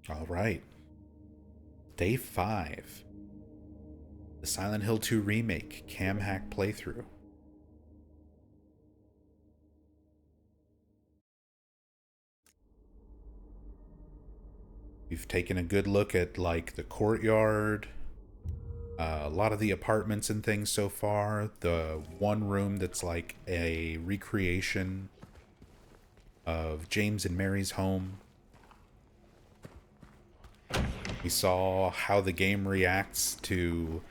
All right. Day 5. The Silent Hill 2 Remake Cam Hack Playthrough. We've taken a good look at, like, the courtyard, a lot of the apartments and things so far. The one room that's like a recreation of James and Mary's home. We saw how the game reacts to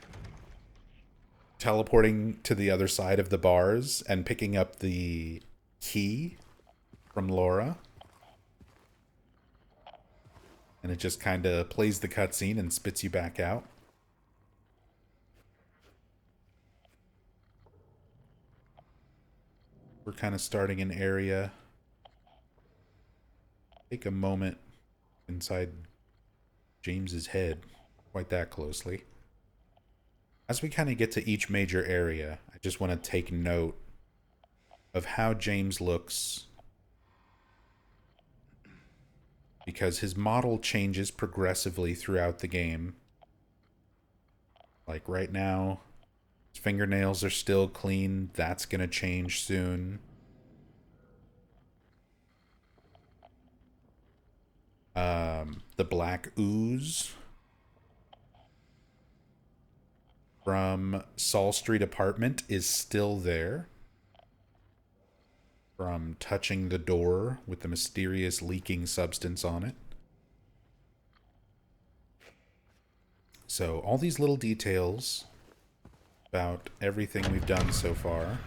teleporting to the other side of the bars and picking up the key from Laura. And it just kind of plays the cutscene and spits you back out. We're kind of starting an area. Take a moment inside James's head, quite that closely. As we kind of get to each major area, I just want to take note of how James looks, because his model changes progressively throughout the game. Like right now, his fingernails are still clean. That's going to change soon. The black ooze from Saul Street apartment is still there from touching the door with the mysterious leaking substance on it. So all these little details about everything we've done so far.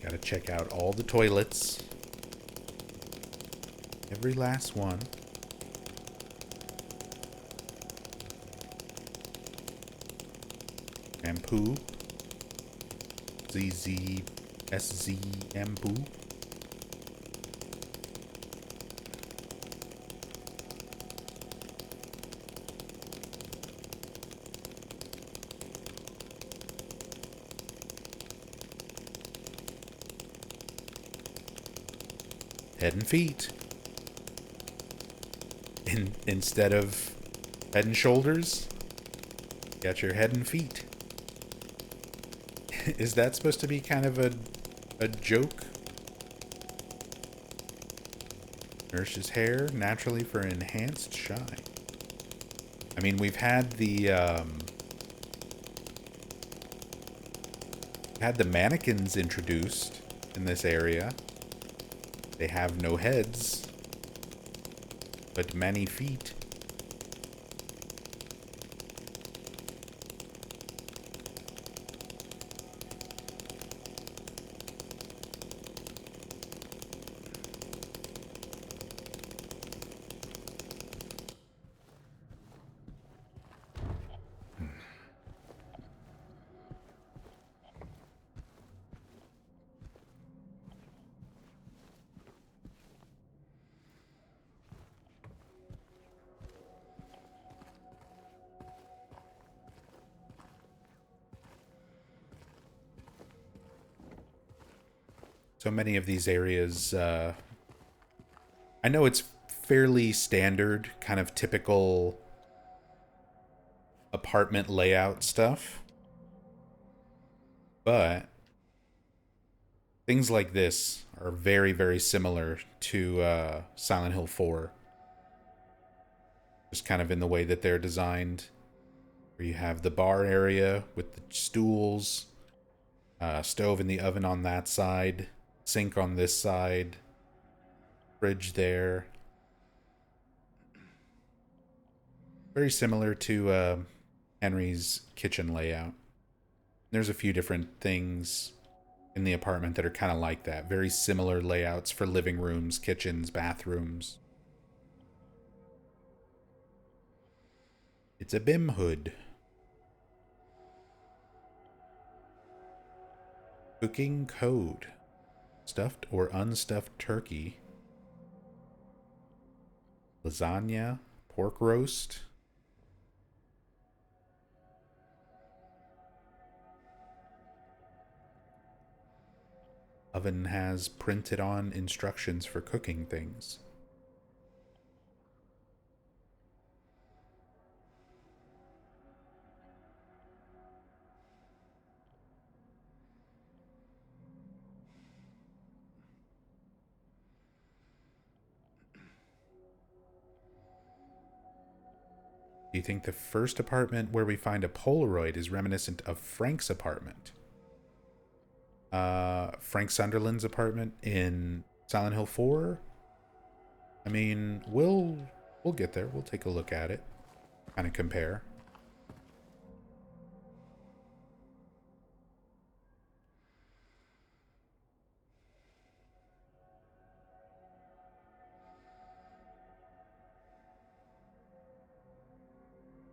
Gotta check out all the toilets. Every last one. Shampoo. ZZSZ shampoo. Head and feet. Instead of head and shoulders, got your head and feet. Is that supposed to be kind of a joke? Nourishes hair naturally for enhanced shine. I mean, we've had the mannequins introduced in this area. They have no heads, but many feet. So many of these areas, I know it's fairly standard, kind of typical apartment layout stuff, but things like this are very, very similar to Silent Hill 4. Just kind of in the way that they're designed, where you have the bar area with the stools, stove and the oven on that side, sink on this side, fridge there. Very similar to Henry's kitchen layout. There's a few different things in the apartment that are kind of like that. Very similar layouts for living rooms, kitchens, bathrooms. It's a BIM hood. Cooking code. Stuffed or unstuffed turkey. Lasagna. Pork roast. Oven has printed on instructions for cooking things. Do you think the first apartment where we find a Polaroid is reminiscent of Frank's apartment? Frank Sunderland's apartment in Silent Hill 4? I mean, we'll get there. We'll take a look at it. Kind of compare.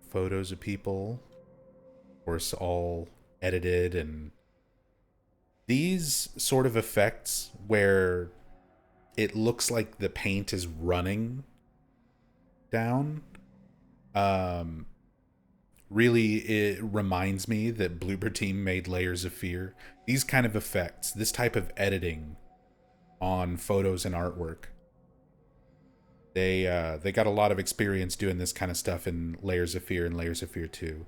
Photos of people, of course, all edited, and these sort of effects where it looks like the paint is running down, um, really it reminds me that Bloober Team made Layers of Fear. These kind of effects, this type of editing on photos and artwork, they got a lot of experience doing this kind of stuff in Layers of Fear and Layers of Fear 2.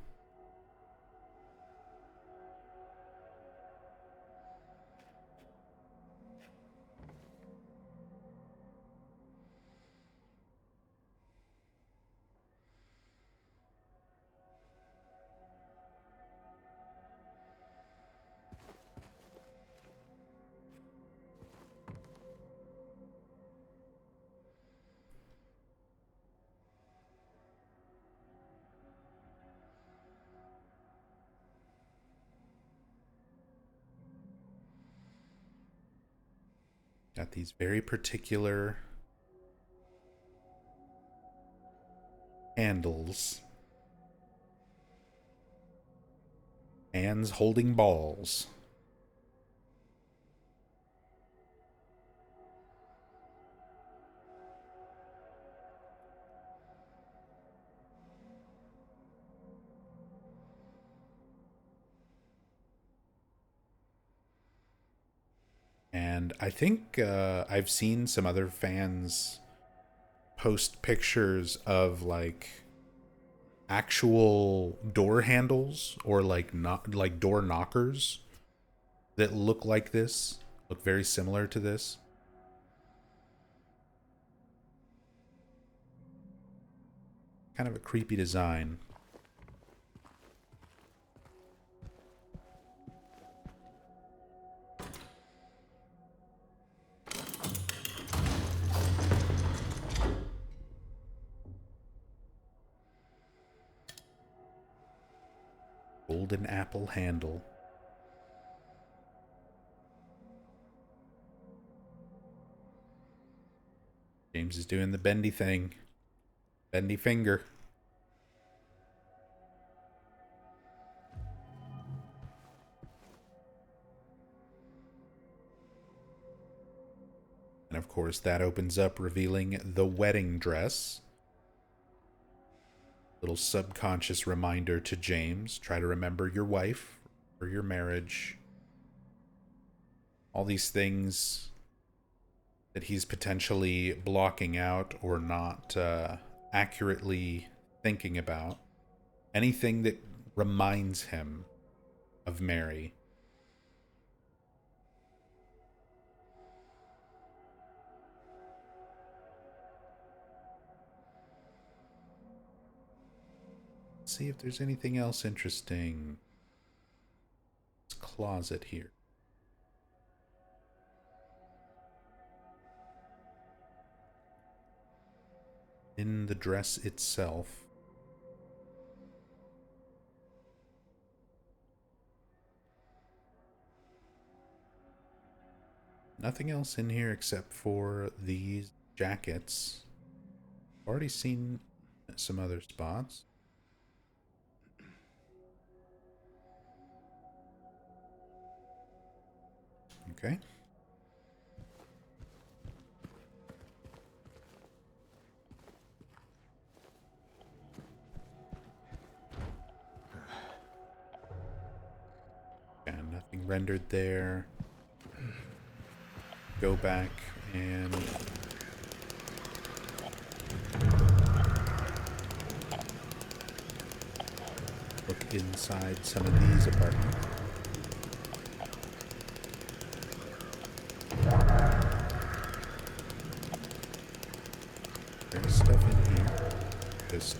Got these very particular handles. Hands holding balls. And I think I've seen some other fans post pictures of like actual door handles or like not like door knockers that look like this, look very similar to this. Kind of a creepy design. Golden apple handle. James is doing the bendy thing. Bendy finger. And of course, that opens up, revealing the wedding dress. Little subconscious reminder to James, try to remember your wife or your marriage. All these things that he's potentially blocking out or not accurately thinking about. Anything that reminds him of Mary. Let's see if there's anything else interesting. This closet here. In the dress itself. nothing else in here except for these jackets. Already seen some other spots. Okay. Yeah, nothing rendered there. Go back and look inside some of these apartments. There's stuff in here. Just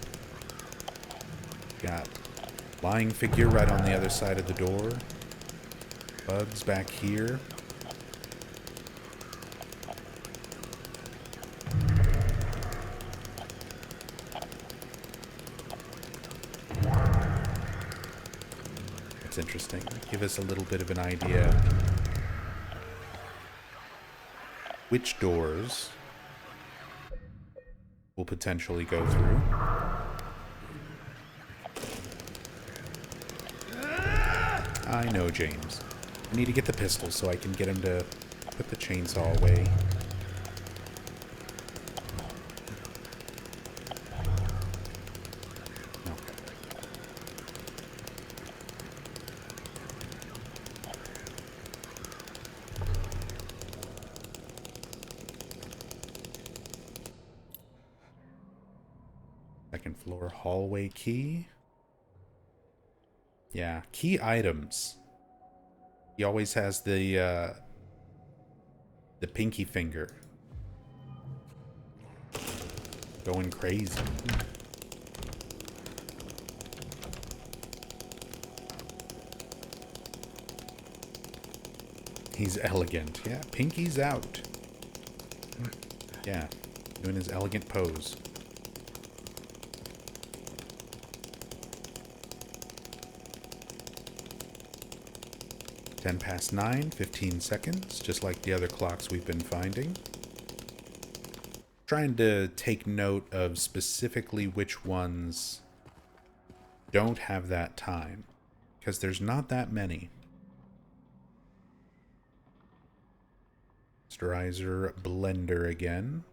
got lying figure right on the other side of the door. Bugs back here. That's interesting. Give us a little bit of an idea which doors will potentially go through. I know, James. I need to get the pistol so I can get him to put the chainsaw away. Okay. Second floor hallway key. Yeah, key items. He always has the pinky finger. Going crazy. He's elegant. Yeah, pinky's out. Yeah, doing his elegant pose. (10 past 9), 15 seconds, just like the other clocks we've been finding. Trying to take note of specifically which ones don't have that time, because there's not that many. Moisturizer blender again.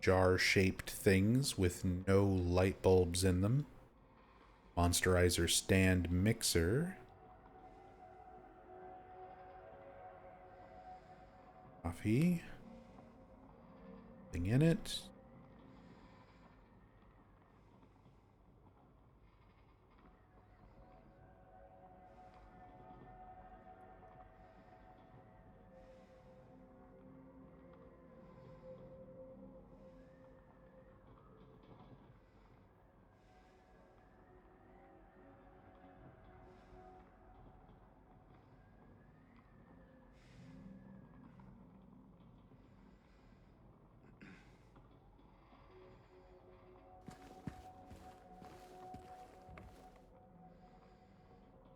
Jar-shaped things with no light bulbs in them. Monsterizer stand mixer. Coffee. Thing in it.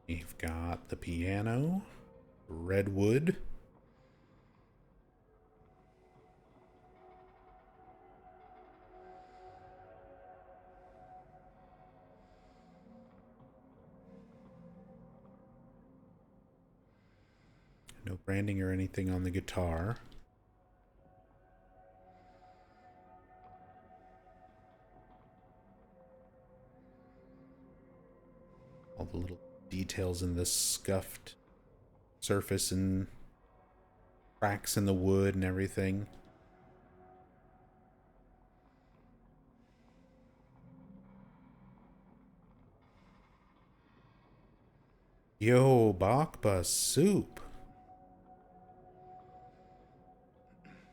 We've got the piano, redwood, no branding or anything on the guitar. All the little details in the scuffed surface and cracks in the wood and everything. Yo, Bakba soup.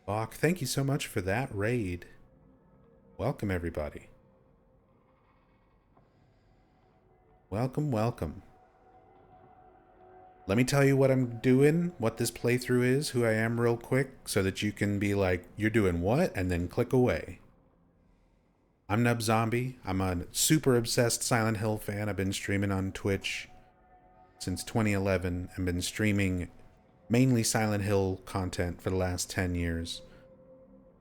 Bach, thank you so much for that raid. Welcome, everybody. Welcome, welcome. Let me tell you what I'm doing, what this playthrough is, who I am real quick, so that you can be like, you're doing what? And then click away. I'm Nub Zombie. I'm a super obsessed Silent Hill fan. I've been streaming on Twitch since 2011 and been streaming mainly Silent Hill content for the last 10 years.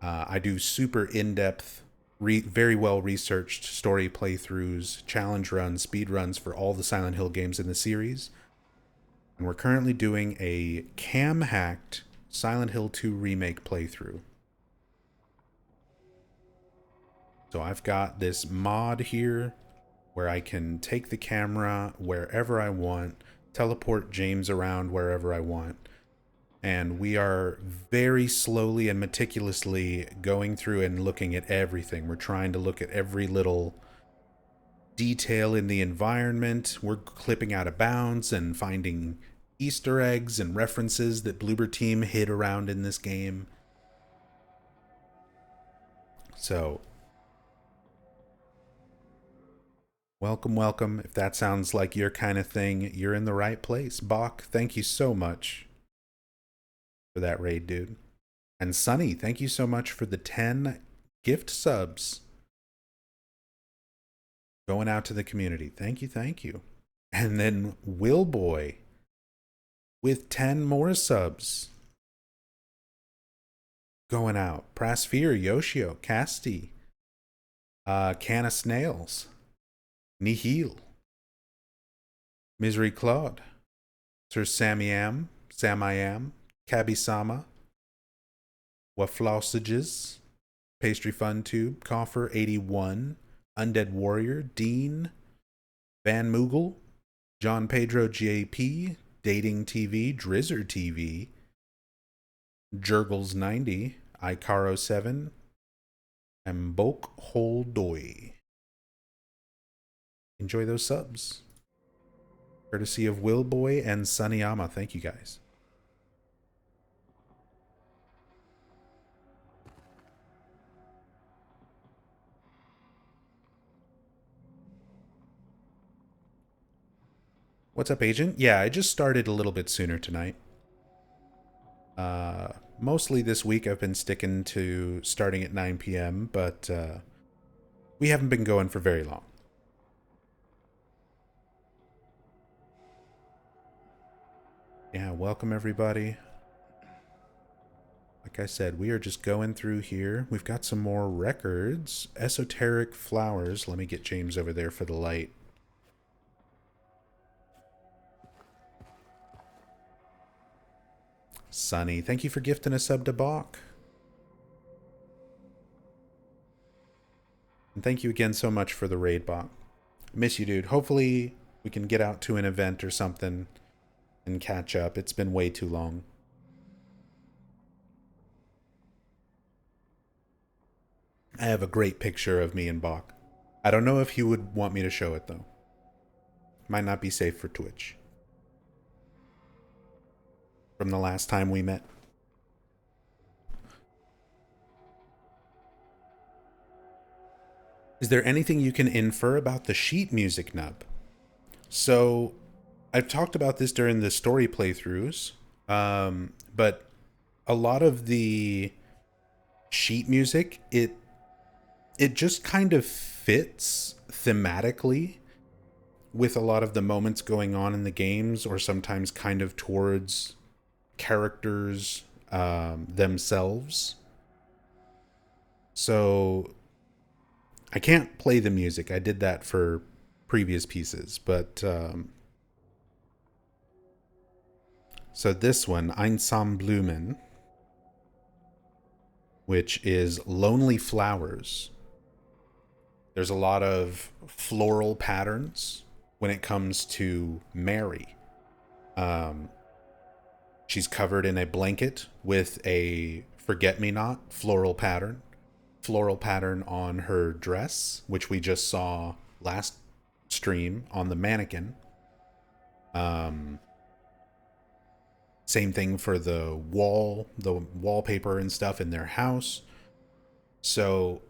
I do super in-depth, very well-researched story playthroughs, challenge runs, speed runs for all the Silent Hill games in the series. And we're currently doing a cam-hacked Silent Hill 2 Remake playthrough. So I've got this mod here where I can take the camera wherever I want, teleport James around wherever I want. And we are very slowly and meticulously going through and looking at everything. We're trying to look at every little detail in the environment. We're clipping out of bounds and finding Easter eggs and references that Bloober Team hid around in this game. So, welcome, welcome. If that sounds like your kind of thing, you're in the right place. Bach, thank you so much for that raid, dude. And Sunny, thank you so much for the 10 gift subs. Going out to the community. Thank you, thank you. And then Willboy with 10 more subs. Going out. Prasphere, Yoshio, Casti, Can of Snails, Nihil, Misery Claude, Sir Samiam, Samiam, Kabisama, Waflausages, Pastry Fun Tube, Coffer 81, Undead Warrior, Dean, Van Moogle, John Pedro JP, Dating TV, Drizzer TV, Jurgles 90, Icaro 7, and Bulk Hole Doi. Enjoy those subs. Courtesy of Willboy and Sunnyama. Thank you guys. What's up, Agent? Yeah, I just started a little bit sooner tonight. Mostly this week I've been sticking to starting at 9 p.m., but we haven't been going for very long. Yeah, welcome everybody. Like I said, we are just going through here. We've got some more records. Esoteric Flowers. Let me get James over there for the light. Sunny, thank you for gifting a sub to Bach. And thank you again so much for the raid, Bach. Miss you, dude. Hopefully we can get out to an event or something and catch up. It's been way too long. I have a great picture of me and Bach. I don't know if he would want me to show it, though. Might not be safe for Twitch. From the last time we met. Is there anything you can infer about the sheet music nub? So, I've talked about this during the story playthroughs, but a lot of the sheet music, it just kind of fits thematically with a lot of the moments going on in the games, or sometimes kind of towards characters themselves. So I can't play the music. I did that for previous pieces, but so this one, Einsamblümen, which is Lonely Flowers. There's a lot of floral patterns when it comes to Mary. She's covered in a blanket with a forget-me-not floral pattern on her dress, which we just saw last stream on the mannequin. Same thing for the wallpaper and stuff in their house. So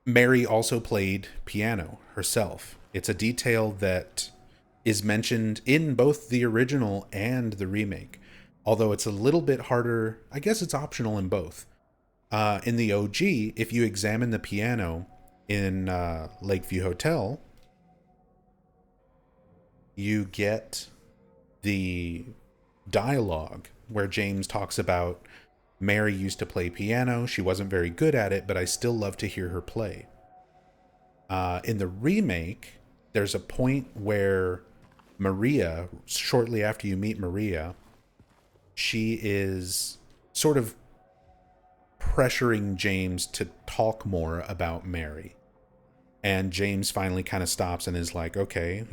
Mary also played piano herself. It's a detail that is mentioned in both the original and the remake. Although it's a little bit harder, I guess it's optional in both. In the OG, if you examine the piano in Lakeview Hotel, you get the dialogue where James talks about Mary used to play piano. She wasn't very good at it, but I still love to hear her play. In the remake, there's a point where Maria, shortly after you meet Maria, she is sort of pressuring James to talk more about Mary. And James finally kind of stops and is like, okay,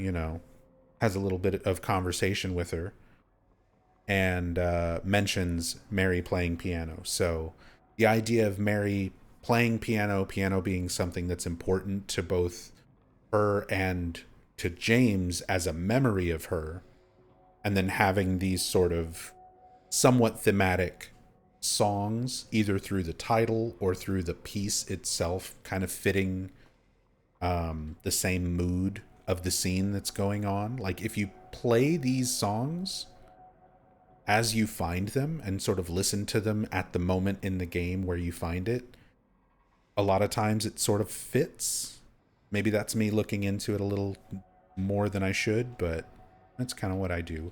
has a little bit of conversation with her and mentions Mary playing piano. So the idea of Mary playing piano, piano being something that's important to both her and to James as a memory of her, and then having these sort of somewhat thematic songs, either through the title or through the piece itself, kind of fitting the same mood of the scene that's going on. Like, if you play these songs as you find them and sort of listen to them at the moment in the game where you find it, a lot of times it sort of fits. Maybe that's me looking into it a little more than I should, but that's kind of what I do.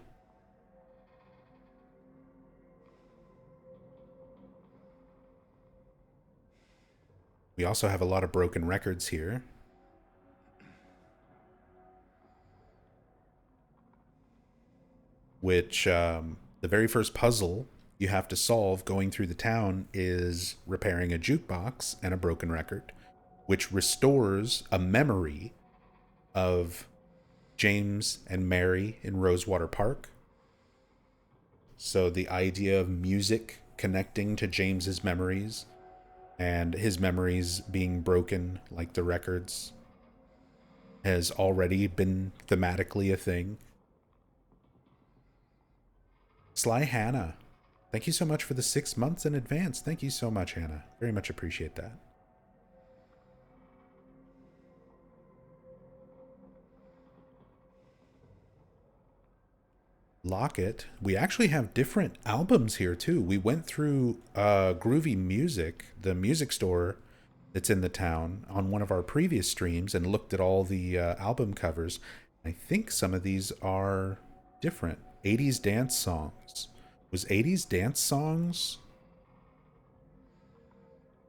We also have a lot of broken records here. Which, the very first puzzle you have to solve going through the town is repairing a jukebox and a broken record, which restores a memory of James and Mary in Rosewater Park. So the idea of music connecting to James's memories and his memories being broken like the records has already been thematically a thing. Sly Hannah, thank you so much for the 6 months in advance. Thank you so much, Hannah. Very much appreciate that. Locket. We actually have different albums here too. We went through Groovy Music, the music store that's in the town, on one of our previous streams and looked at all the album covers. I think some of these are different. 80s dance songs. Was 80s dance songs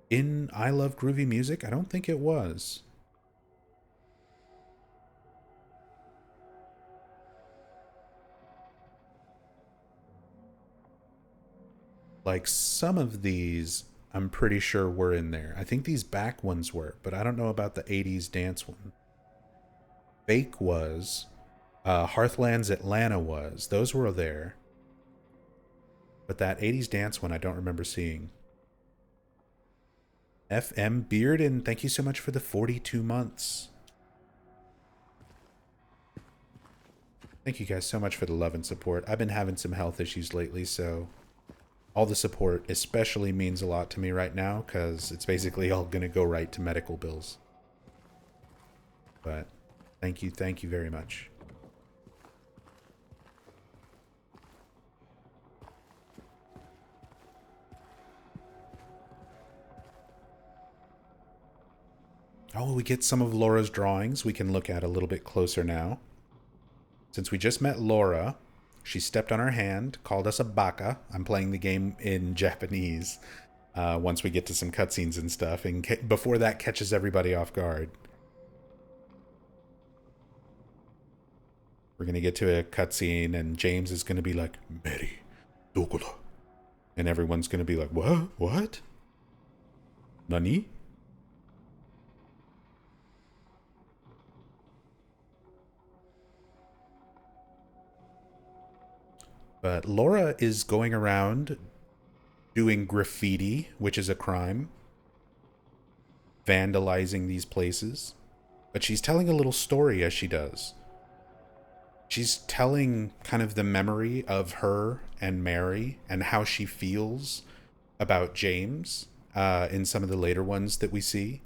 in I Love Groovy Music? I don't think it was. Like, some of these I'm pretty sure were in there. I think these back ones were, but I don't know about the 80s dance one. Fake was. Hearthlands Atlanta was. Those were there. But that 80s dance one I don't remember seeing. FM Bearden, thank you so much for the 42 months. Thank you guys so much for the love and support. I've been having some health issues lately, so all the support especially means a lot to me right now, because it's basically all going to go right to medical bills. But thank you very much. Oh, we get some of Laura's drawings we can look at a little bit closer now. Since we just met Laura, she stepped on our hand, called us a baka. I'm playing the game in Japanese once we get to some cutscenes and stuff, and before that catches everybody off guard. We're going to get to a cutscene, and James is going to be like, Mary, dokoda? And everyone's going to be like, what? What? Nani? But Laura is going around doing graffiti, which is a crime, vandalizing these places. But she's telling a little story as she does. She's telling kind of the memory of her and Mary and how she feels about James in some of the later ones that we see.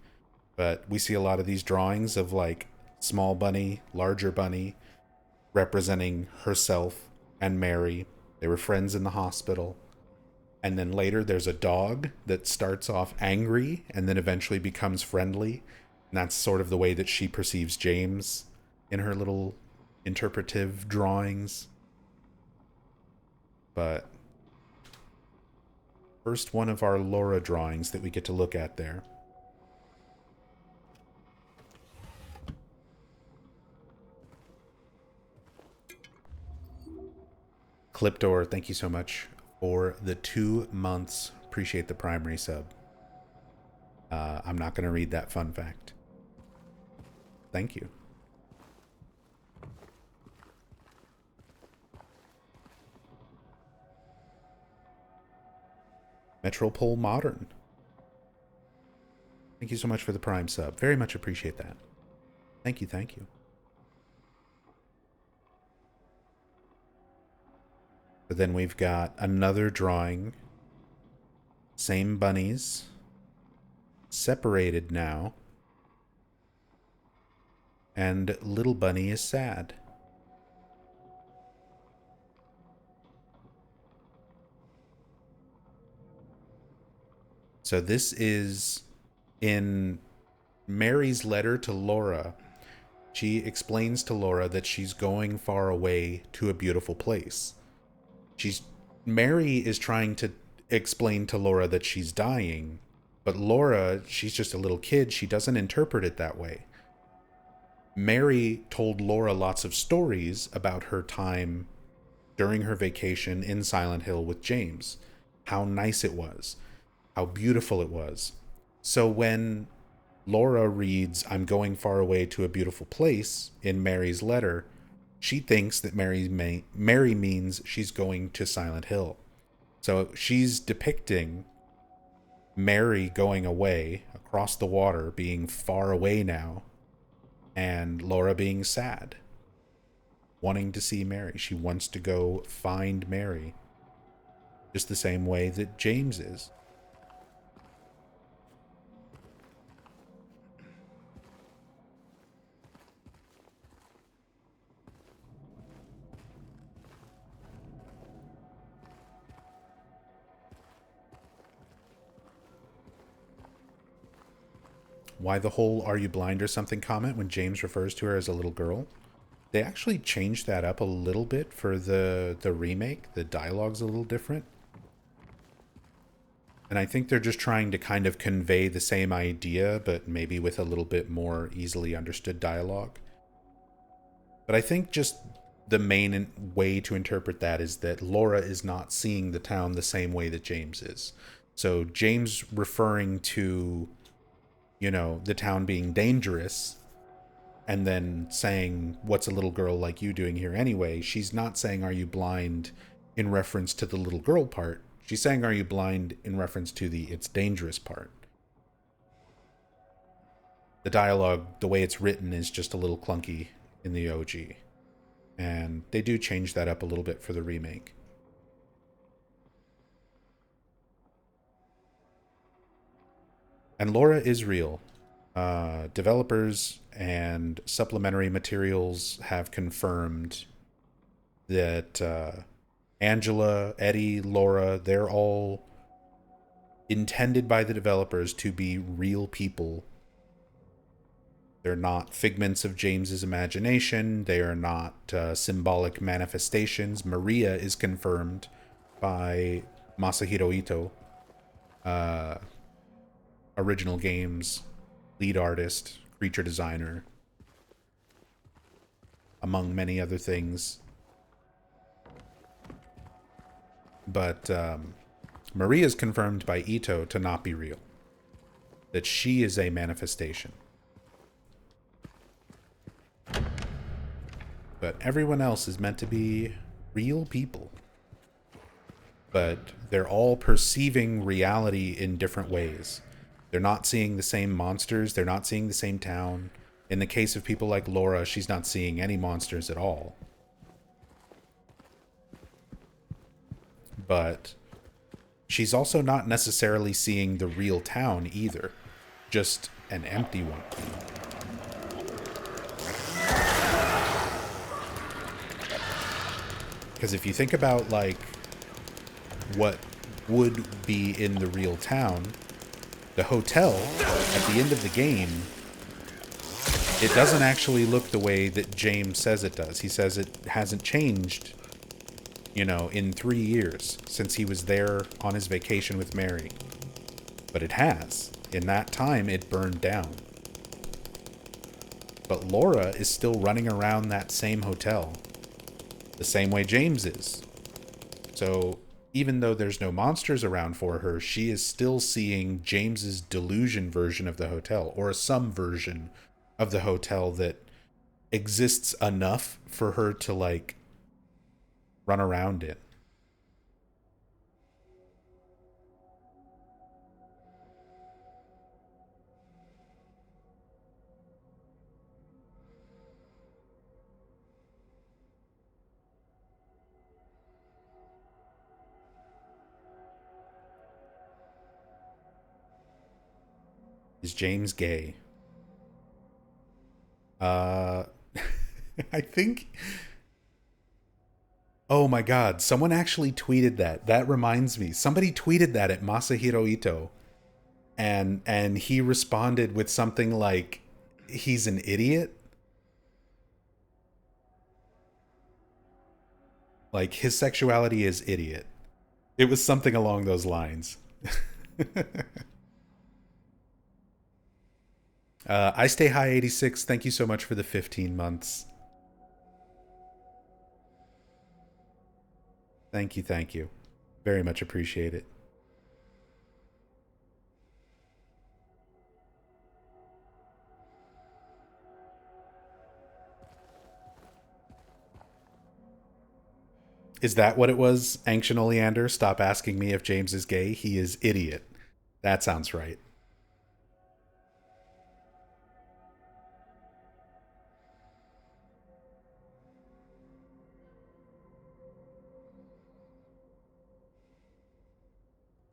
But we see a lot of these drawings of like small bunny, larger bunny, representing herself and Mary. They were friends in the hospital. And then later there's a dog that starts off angry and then eventually becomes friendly. And that's sort of the way that she perceives James in her little interpretive drawings. But first one of our Laura drawings that we get to look at there. Clipdoor, thank you so much for the 2 months. Appreciate the primary sub. I'm not going to read that fun fact. Thank you. Metropole Modern. Thank you so much for the Prime sub. Very much appreciate that. Thank you, thank you. But then we've got another drawing. Same bunnies. Separated now. And little bunny is sad. So this is in Mary's letter to Laura. She explains to Laura that she's going far away to a beautiful place. Mary is trying to explain to Laura that she's dying, but Laura, she's just a little kid. She doesn't interpret it that way. Mary told Laura lots of stories about her time during her vacation in Silent Hill with James. How nice it was. How beautiful it was. So when Laura reads, "I'm going far away to a beautiful place" in Mary's letter, she thinks that Mary means she's going to Silent Hill. So she's depicting Mary going away across the water, being far away now, and Laura being sad, wanting to see Mary. She wants to go find Mary, just the same way that James is. Why the whole "are you blind or something" comment when James refers to her as a little girl? They actually changed that up a little bit for the remake. The dialogue's a little different. And I think they're just trying to kind of convey the same idea, but maybe with a little bit more easily understood dialogue. But I think just the main way to interpret that is that Laura is not seeing the town the same way that James is. So James referring to, you know, the town being dangerous, and then saying, "What's a little girl like you doing here anyway?" She's not saying, "Are you blind?" in reference to the little girl part. She's saying, "Are you blind?" in reference to the "it's dangerous" part. The dialogue, the way it's written, is just a little clunky in the OG. And they do change that up a little bit for the remake. And Laura is real. Developers and supplementary materials have confirmed that Angela, Eddie, Laura, they're all intended by the developers to be real people. They're not figments of James's imagination. They are not symbolic manifestations. Maria is confirmed by Masahiro Ito, Original Games lead artist, creature designer, among many other things. But Maria's confirmed by Ito to not be real. That she is a manifestation. But everyone else is meant to be real people. But they're all perceiving reality in different ways. They're not seeing the same monsters. They're not seeing the same town. In the case of people like Laura, she's not seeing any monsters at all. But she's also not necessarily seeing the real town either. Just an empty one. Because if you think about, like, what would be in the real town, the hotel at the end of the game it doesn't actually look the way that James says it does. He says it hasn't changed, in 3 years since he was there on his vacation with Mary. But it has. In that time, it burned down. But Laura is still running around that same hotel, the same way James is. So even though there's no monsters around for her, she is still seeing James's delusion version of the hotel, or some version of the hotel that exists enough for her to like run around it. Is James gay? Uh I think, oh my god, someone actually tweeted that. That reminds me. Somebody tweeted that at Masahiro Ito, and he responded with something like, he's an idiot. Like, his sexuality is idiot. It was something along those lines. I stay high 86. Thank you so much for the 15 months. Thank you, thank you. Very much appreciate it. Is that what it was? Ancient Oleander, stop asking me if James is gay. He is idiot. That sounds right.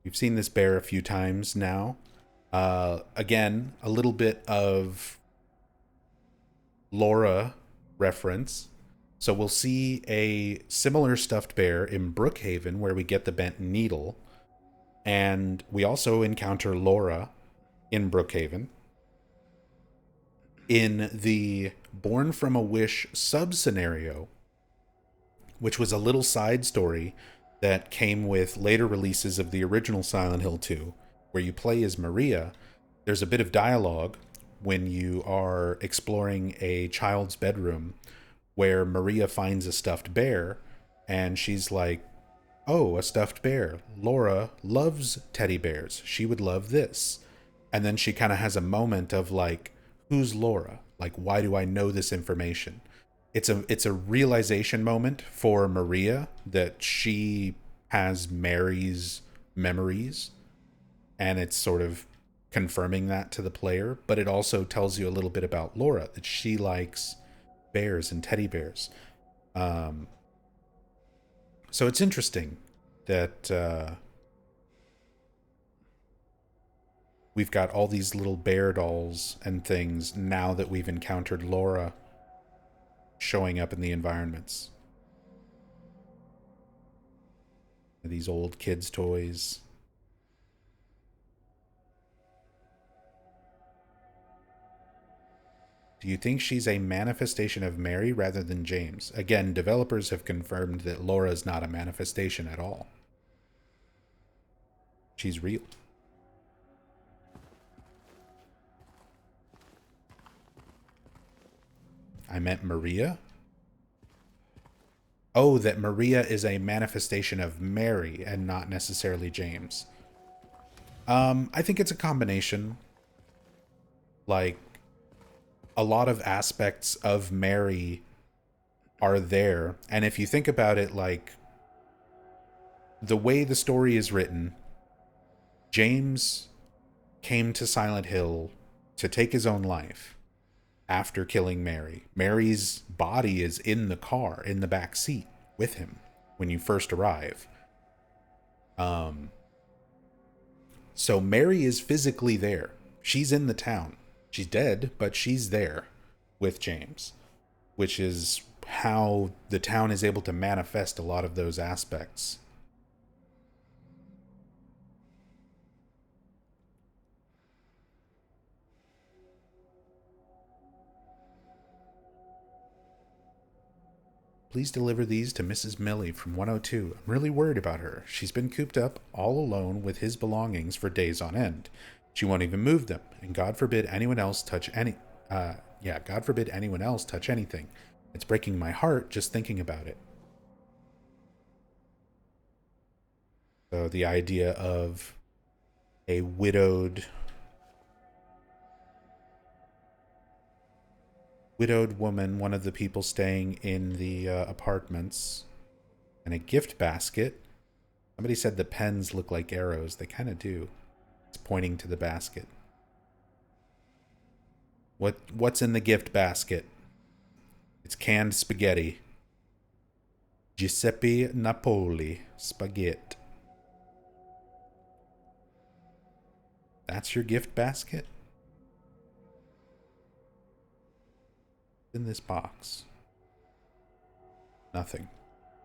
We've seen this bear a few times now. Again, a little bit of Laura reference. So we'll see a similar stuffed bear in Brookhaven where we get the bent needle. And we also encounter Laura in Brookhaven. In the Born from a Wish sub scenario, which was a little side story that came with later releases of the original Silent Hill 2, where you play as Maria, there's a bit of dialogue when you are exploring a child's bedroom where Maria finds a stuffed bear and she's like, oh, a stuffed bear. Laura loves teddy bears. She would love this. And then she kind of has a moment of like, who's Laura? Like, why do I know this information? It's a realization moment for Maria that she has Mary's memories, and it's sort of confirming that to the player, but it also tells you a little bit about Laura, that she likes bears and teddy bears. Um, so it's interesting that we've got all these little bear dolls and things now that we've encountered Laura showing up in the environments. These old kids' toys. Do you think she's a manifestation of Mary rather than James? Again, developers have confirmed that Laura is not a manifestation at all. She's real. I meant Maria? Oh, that Maria is a manifestation of Mary and not necessarily James. I think it's a combination. Like, a lot of aspects of Mary are there. And if you think about it, like, the way the story is written, James came to Silent Hill to take his own life after killing Mary. Mary's body is in the car, in the back seat with him when you first arrive. So Mary is physically there. She's in the town. She's dead, but she's there with James, which is how the town is able to manifest a lot of those aspects. Please deliver these to Mrs. Millie from 102. I'm really worried about her. She's been cooped up all alone with his belongings for days on end. She won't even move them, and God forbid anyone else touch God forbid anyone else touch anything. It's breaking my heart just thinking about it. So the idea of a widowed woman, one of the people staying in the apartments, and a gift basket. Somebody said the pens look like arrows. They kind of do. It's pointing to the basket. What's in the gift basket? It's canned spaghetti. Giuseppe Napoli spaghetti. That's your gift basket? In this box. Nothing.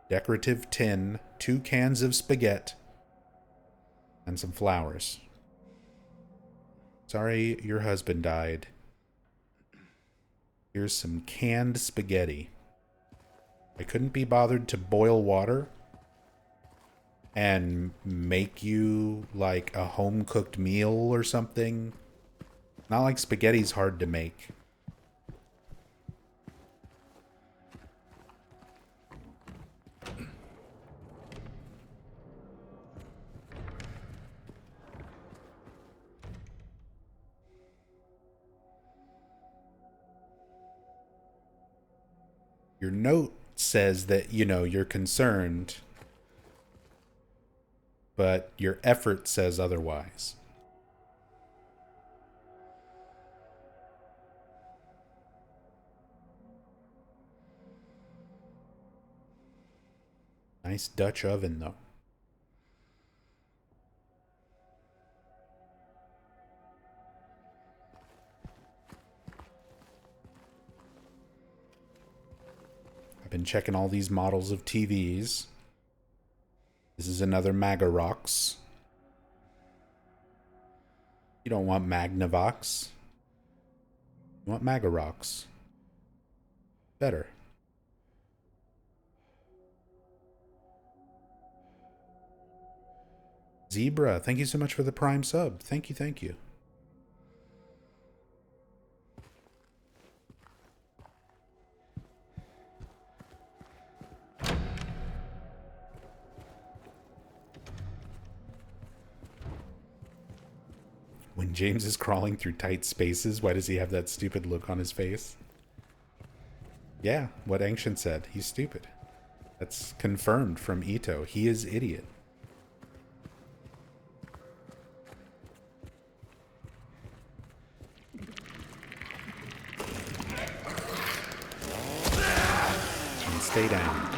Decorative tin, 2 cans of spaghetti, and some flowers. Sorry your husband died. Here's some canned spaghetti. I couldn't be bothered to boil water and make you like a home-cooked meal or something. Not like spaghetti's hard to make. Your note says that, you're concerned, but your effort says otherwise. Nice Dutch oven, though. I've been checking all these models of TVs. This is another Magnavox. You don't want Magnavox. You want Magnavox. Better. Zebra, thank you so much for the Prime sub. Thank you, thank you. When James is crawling through tight spaces, why does he have that stupid look on his face? Yeah, what Ancient said. He's stupid. That's confirmed from Ito. He is idiot. And stay down.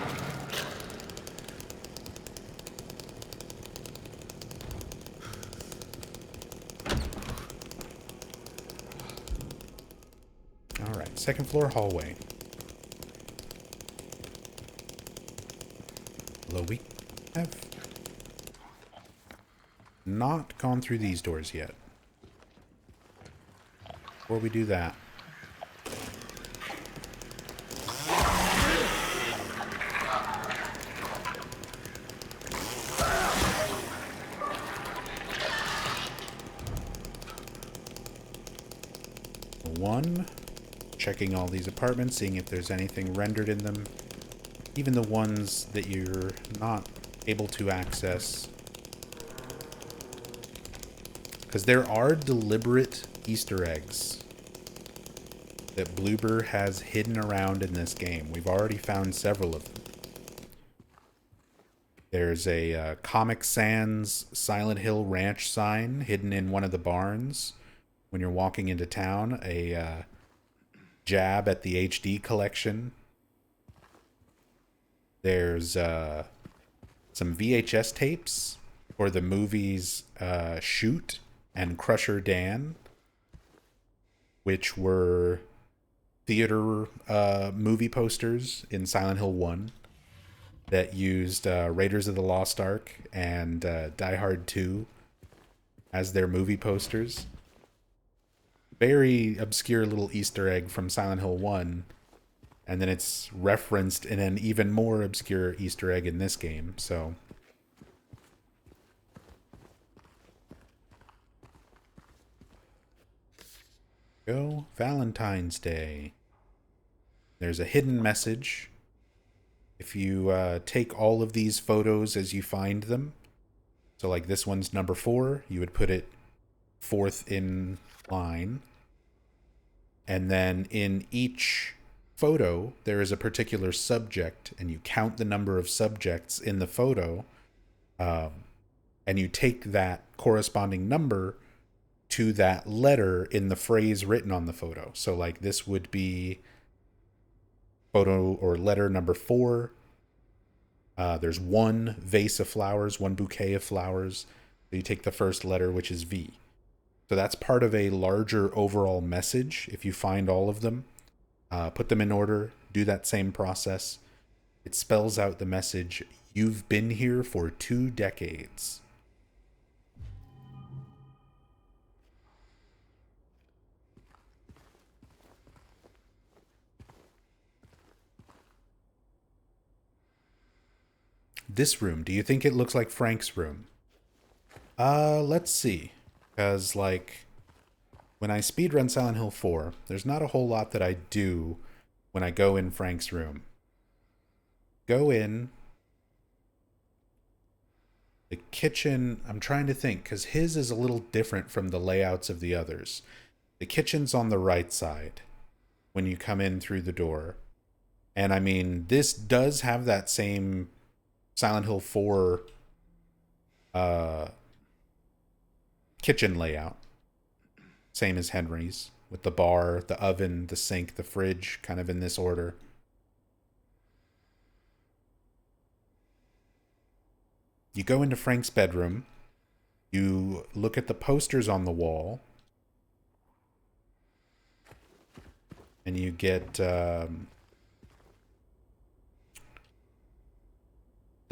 Alright, second floor hallway. Although we have not gone through these doors yet. Before we do that, one, checking all these apartments, seeing if there's anything rendered in them. Even the ones that you're not able to access. Because there are deliberate Easter eggs that Bloober has hidden around in this game. We've already found several of them. There's a Comic Sans Silent Hill Ranch sign hidden in one of the barns when you're walking into town. A jab at the HD collection. There's some VHS tapes for the movies Shoot and Crusher Dan, which were theater movie posters in Silent Hill 1 that used Raiders of the Lost Ark and Die Hard 2 as their movie posters. Very obscure little Easter egg from Silent Hill 1. And then it's referenced in an even more obscure Easter egg in this game, so... Go Valentine's Day. There's a hidden message. If you take all of these photos as you find them, so like this one's number 4, you would put it fourth in line. And then in each photo, there is a particular subject, and you count the number of subjects in the photo, and you take that corresponding number to that letter in the phrase written on the photo. So like this would be photo or letter number 4. There's one vase of flowers, one bouquet of flowers. So you take the first letter, which is V. So that's part of a larger overall message. If you find all of them, put them in order, do that same process. It spells out the message, "You've been here for 2 decades." This room, do you think it looks like Frank's room? Let's see. Because, like, when I speedrun Silent Hill 4, there's not a whole lot that I do when I go in Frank's room. Go in. The kitchen, I'm trying to think, because his is a little different from the layouts of the others. The kitchen's on the right side when you come in through the door. And I mean, this does have that same Silent Hill 4 kitchen layout. Same as Henry's, with the bar, the oven, the sink, the fridge, kind of in this order. You go into Frank's bedroom. You look at the posters on the wall. And you get the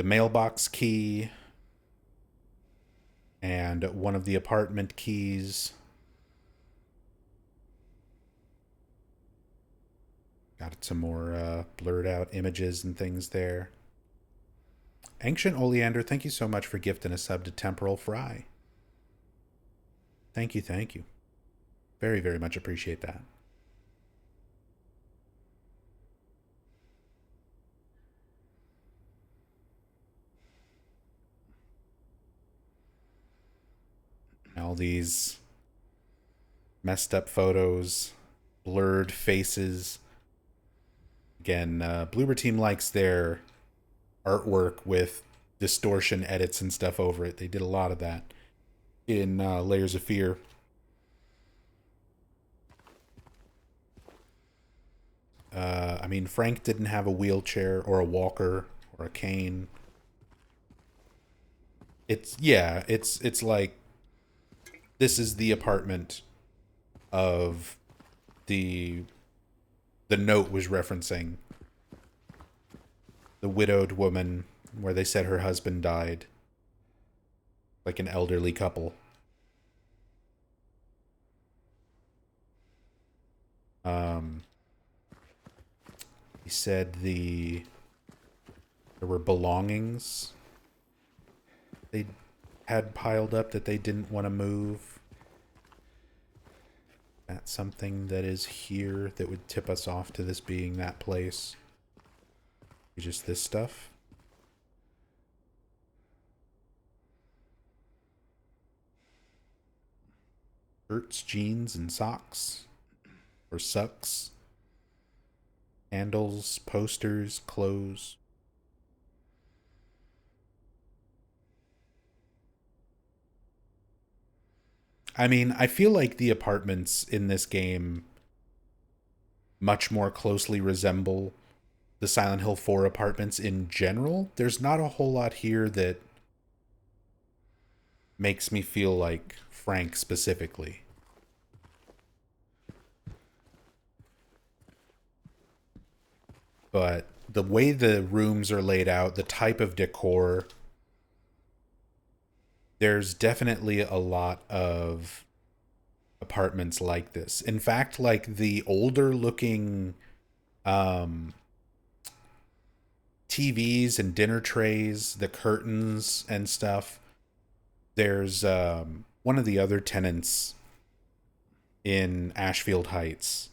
mailbox key and one of the apartment keys. Got some more blurred out images and things there. Ancient Oleander, thank you so much for gifting a sub to Temporal Fry. Thank you, thank you. Very, very much appreciate that. All these messed up photos, blurred faces. Again, Bloober Team likes their artwork with distortion edits and stuff over it. They did a lot of that in Layers of Fear. I mean, Frank didn't have a wheelchair or a walker or a cane. It's like this is the apartment of the note was referencing. The widowed woman where they said her husband died. Like an elderly couple. He said there were belongings they had piled up that they didn't want to move. That's something that is here that would tip us off to this being that place. Just this stuff. Shirts, jeans, and socks. Or sucks. Handles, posters, clothes. I mean, I feel like the apartments in this game much more closely resemble the Silent Hill 4 apartments in general. There's not a whole lot here that makes me feel like Frank specifically. But the way the rooms are laid out, the type of decor, there's definitely a lot of apartments like this. In fact, like the older looking Um, TVs and dinner trays, the curtains and stuff. There's one of the other tenants in Ashfield Heights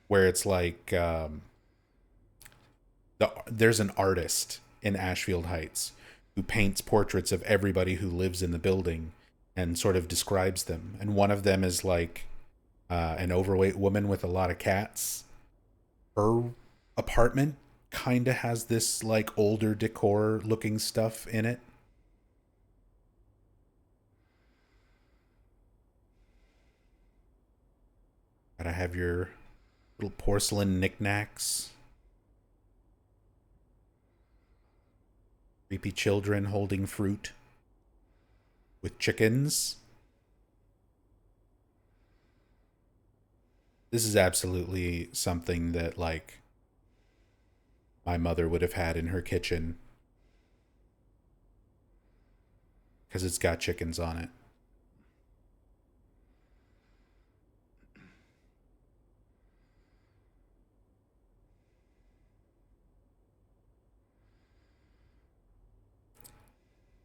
where it's like there's an artist in Ashfield Heights who paints portraits of everybody who lives in the building and sort of describes them. And one of them is like an overweight woman with a lot of cats. Her apartment kind of has this like older decor looking stuff in it. Gotta have your little porcelain knickknacks. Creepy children holding fruit with chickens. This is absolutely something that like my mother would have had in her kitchen because it's got chickens on it.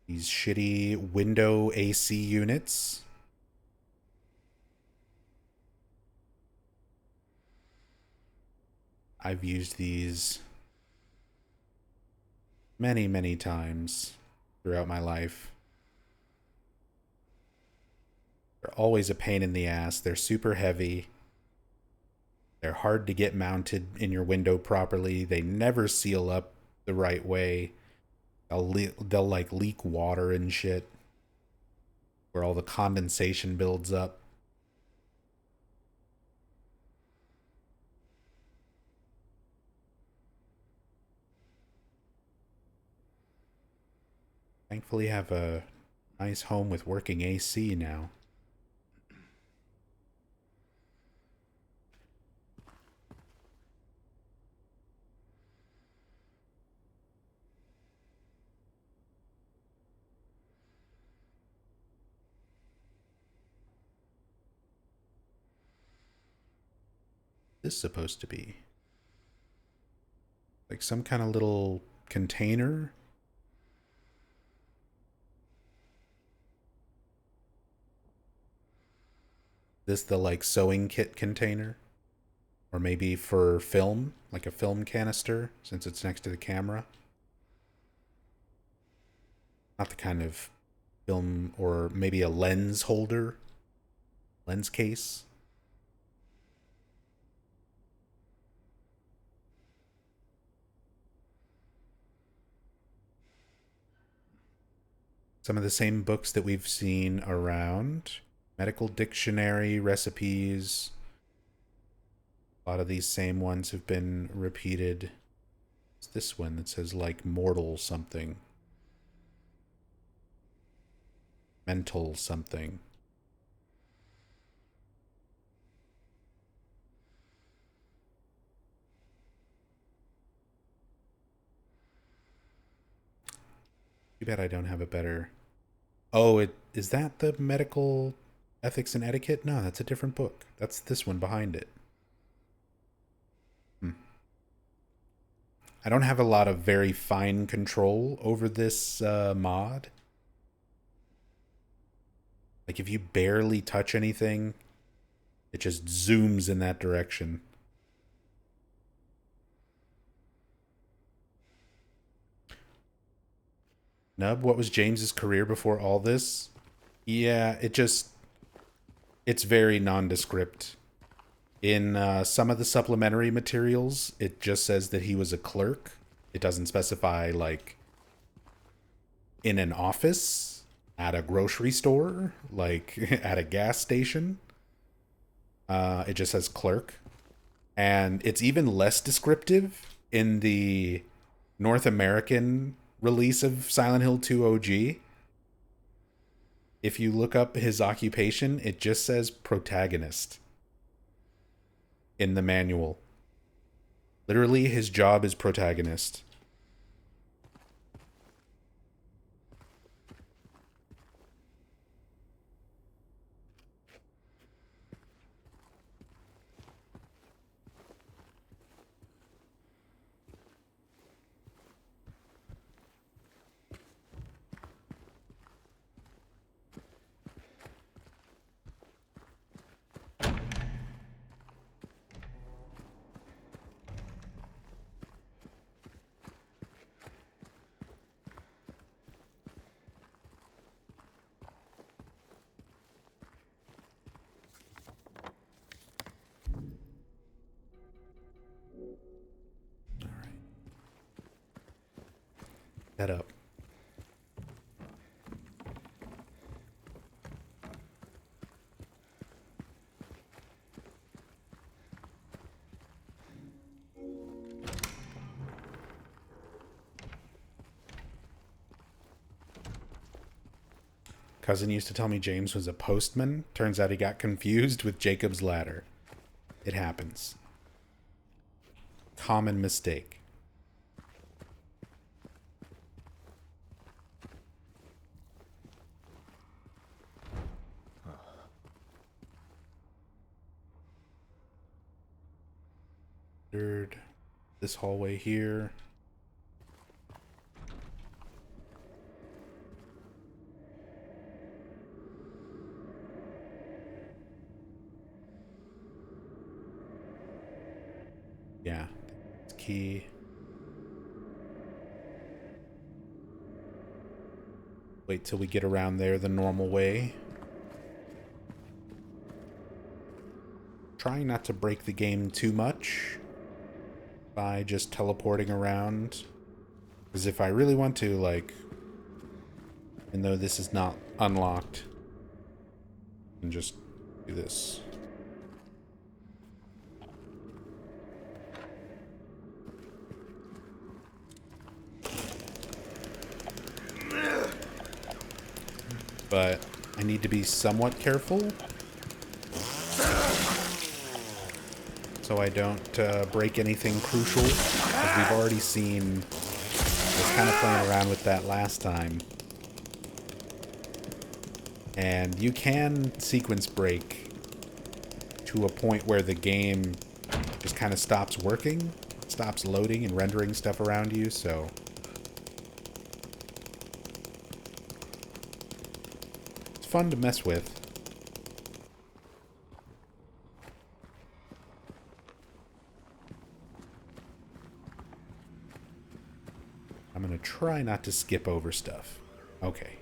These shitty window AC units. I've used these many, many times throughout my life. They're always a pain in the ass. They're super heavy. They're hard to get mounted in your window properly. They never seal up the right way. They'll like leak water and shit where all the condensation builds up. Thankfully have a nice home with working AC now. This is supposed to be like some kind of little container. This the like sewing kit container? Or maybe for film, like a film canister, since it's next to the camera. Not the kind of film, or maybe a lens holder, lens case. Some of the same books that we've seen around. Medical dictionary, recipes. A lot of these same ones have been repeated. It's this one that says like mortal something. Mental something. Too bad I don't have a better. Oh, it is that the medical ethics and etiquette? No, that's a different book. That's this one behind it. Hmm. I don't have a lot of very fine control over this mod. Like if you barely touch anything, it just zooms in that direction. Nub, what was James's career before all this? Yeah, it's very nondescript. In some of the supplementary materials, it just says that he was a clerk. It doesn't specify like in an office, at a grocery store, like at a gas station. It just says clerk. And it's even less descriptive in the North American release of Silent Hill 2 OG. If you look up his occupation, it just says protagonist in the manual. Literally, his job is protagonist. Cousin used to tell me James was a postman. Turns out he got confused with Jacob's ladder. It happens. Common mistake. Third, this hallway here. Yeah, it's key. Wait till we get around there the normal way. Trying not to break the game too much by just teleporting around. Because if I really want to, like, even though this is not unlocked, and just do this. But I need to be somewhat careful so I don't break anything crucial, because we've already seen, I was kind of playing around with that last time. And you can sequence break to a point where the game just kind of stops working, stops loading and rendering stuff around you, so it's fun to mess with. I'm gonna try not to skip over stuff. Okay.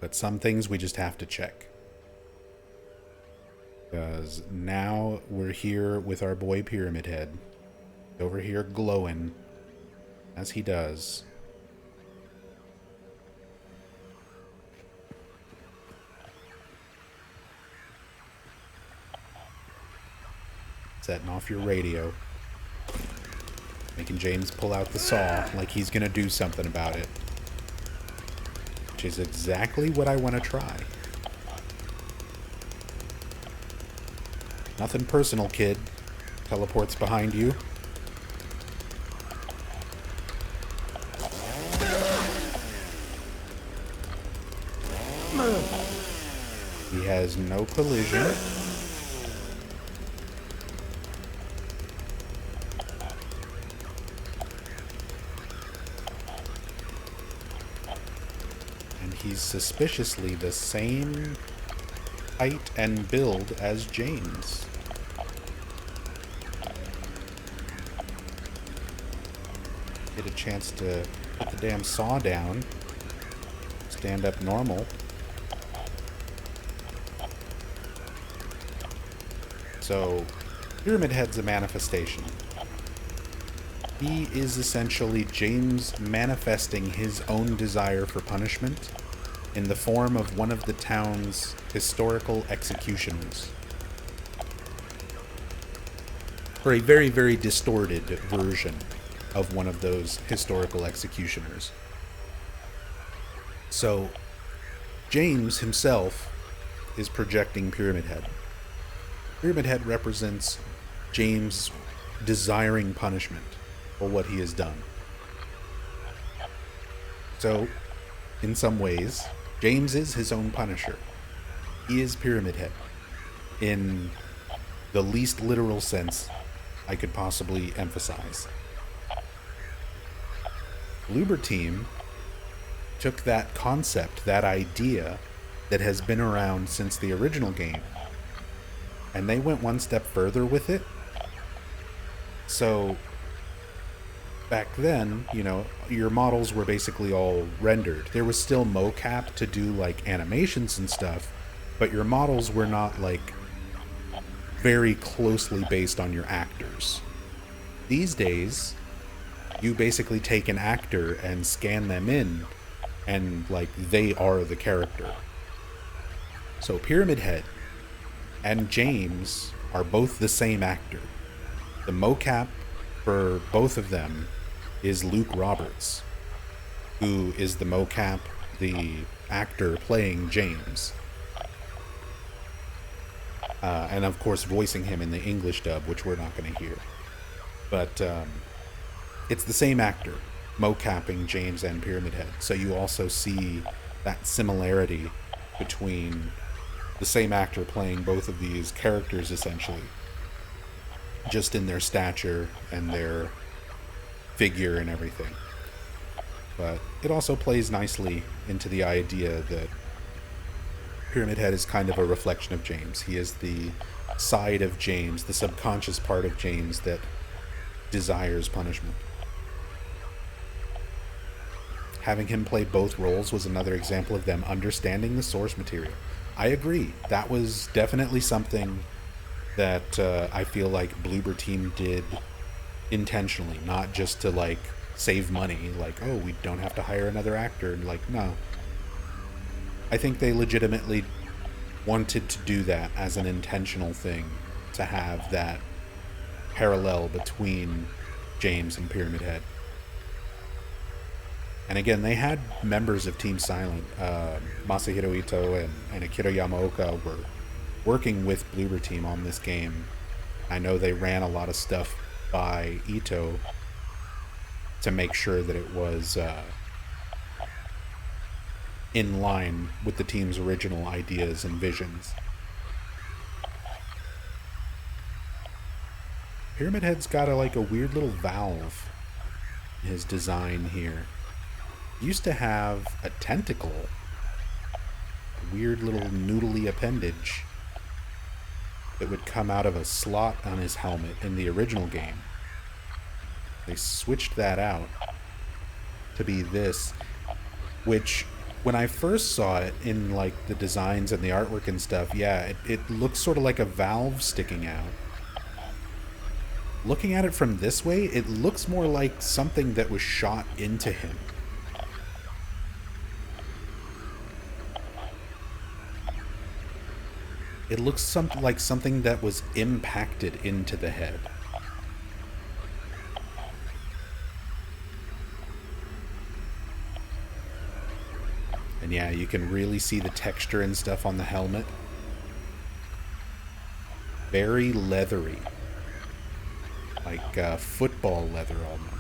But some things we just have to check. Because now we're here with our boy Pyramid Head. Over here glowing, as he does. Setting off your radio. Making James pull out the saw like he's gonna do something about it. Which is exactly what I want to try. Nothing personal, kid. Teleports behind you. He has no collision. He's suspiciously the same height and build as James. Get a chance to put the damn saw down. Stand up normal. So, Pyramid Head's a manifestation. He is essentially James manifesting his own desire for punishment in the form of one of the town's historical executioners. Or a very, very distorted version of one of those historical executioners. So, James himself is projecting Pyramid Head. Pyramid Head represents James desiring punishment for what he has done. So, in some ways, James is his own punisher. He is Pyramid Head, in the least literal sense I could possibly emphasize. Bloober Team took that concept, that idea that has been around since the original game, and they went one step further with it. So, back then, you know, your models were basically all rendered. There was still mocap to do, like, animations and stuff, but your models were not, like, very closely based on your actors. These days, you basically take an actor and scan them in, and, like, they are the character. So Pyramid Head and James are both the same actor. The mocap for both of them is Luke Roberts, who is the mocap the actor playing James. And of course voicing him in the English dub, which we're not going to hear. But it's the same actor mocapping James and Pyramid Head. So you also see that similarity between the same actor playing both of these characters, essentially, just in their stature and their figure and everything. But it also plays nicely into the idea that Pyramid Head is kind of a reflection of James. He is the side of James, the subconscious part of James that desires punishment. Having him play both roles was another example of them understanding the source material. I agree. That was definitely something that I feel like Bloober Team did intentionally, not just to like save money, like, oh, we don't have to hire another actor. Like, no. I think they legitimately wanted to do that as an intentional thing, to have that parallel between James and Pyramid Head. And again, they had members of Team Silent. Masahiro Ito and Akira Yamaoka were working with Bloober Team on this game. I know they ran a lot of stuff by Ito to make sure that it was in line with the team's original ideas and visions. Pyramid Head's got a weird little valve in his design here. He used to have a tentacle, a weird little noodly appendage that would come out of a slot on his helmet in the original game. They switched that out to be this, which when I first saw it in like the designs and the artwork and stuff, yeah, it looks sort of like a valve sticking out. Looking at it from this way, it looks more like something that was shot into him. It looks like something that was impacted into the head. And yeah, you can really see the texture and stuff on the helmet. Very leathery. Like football leather almost.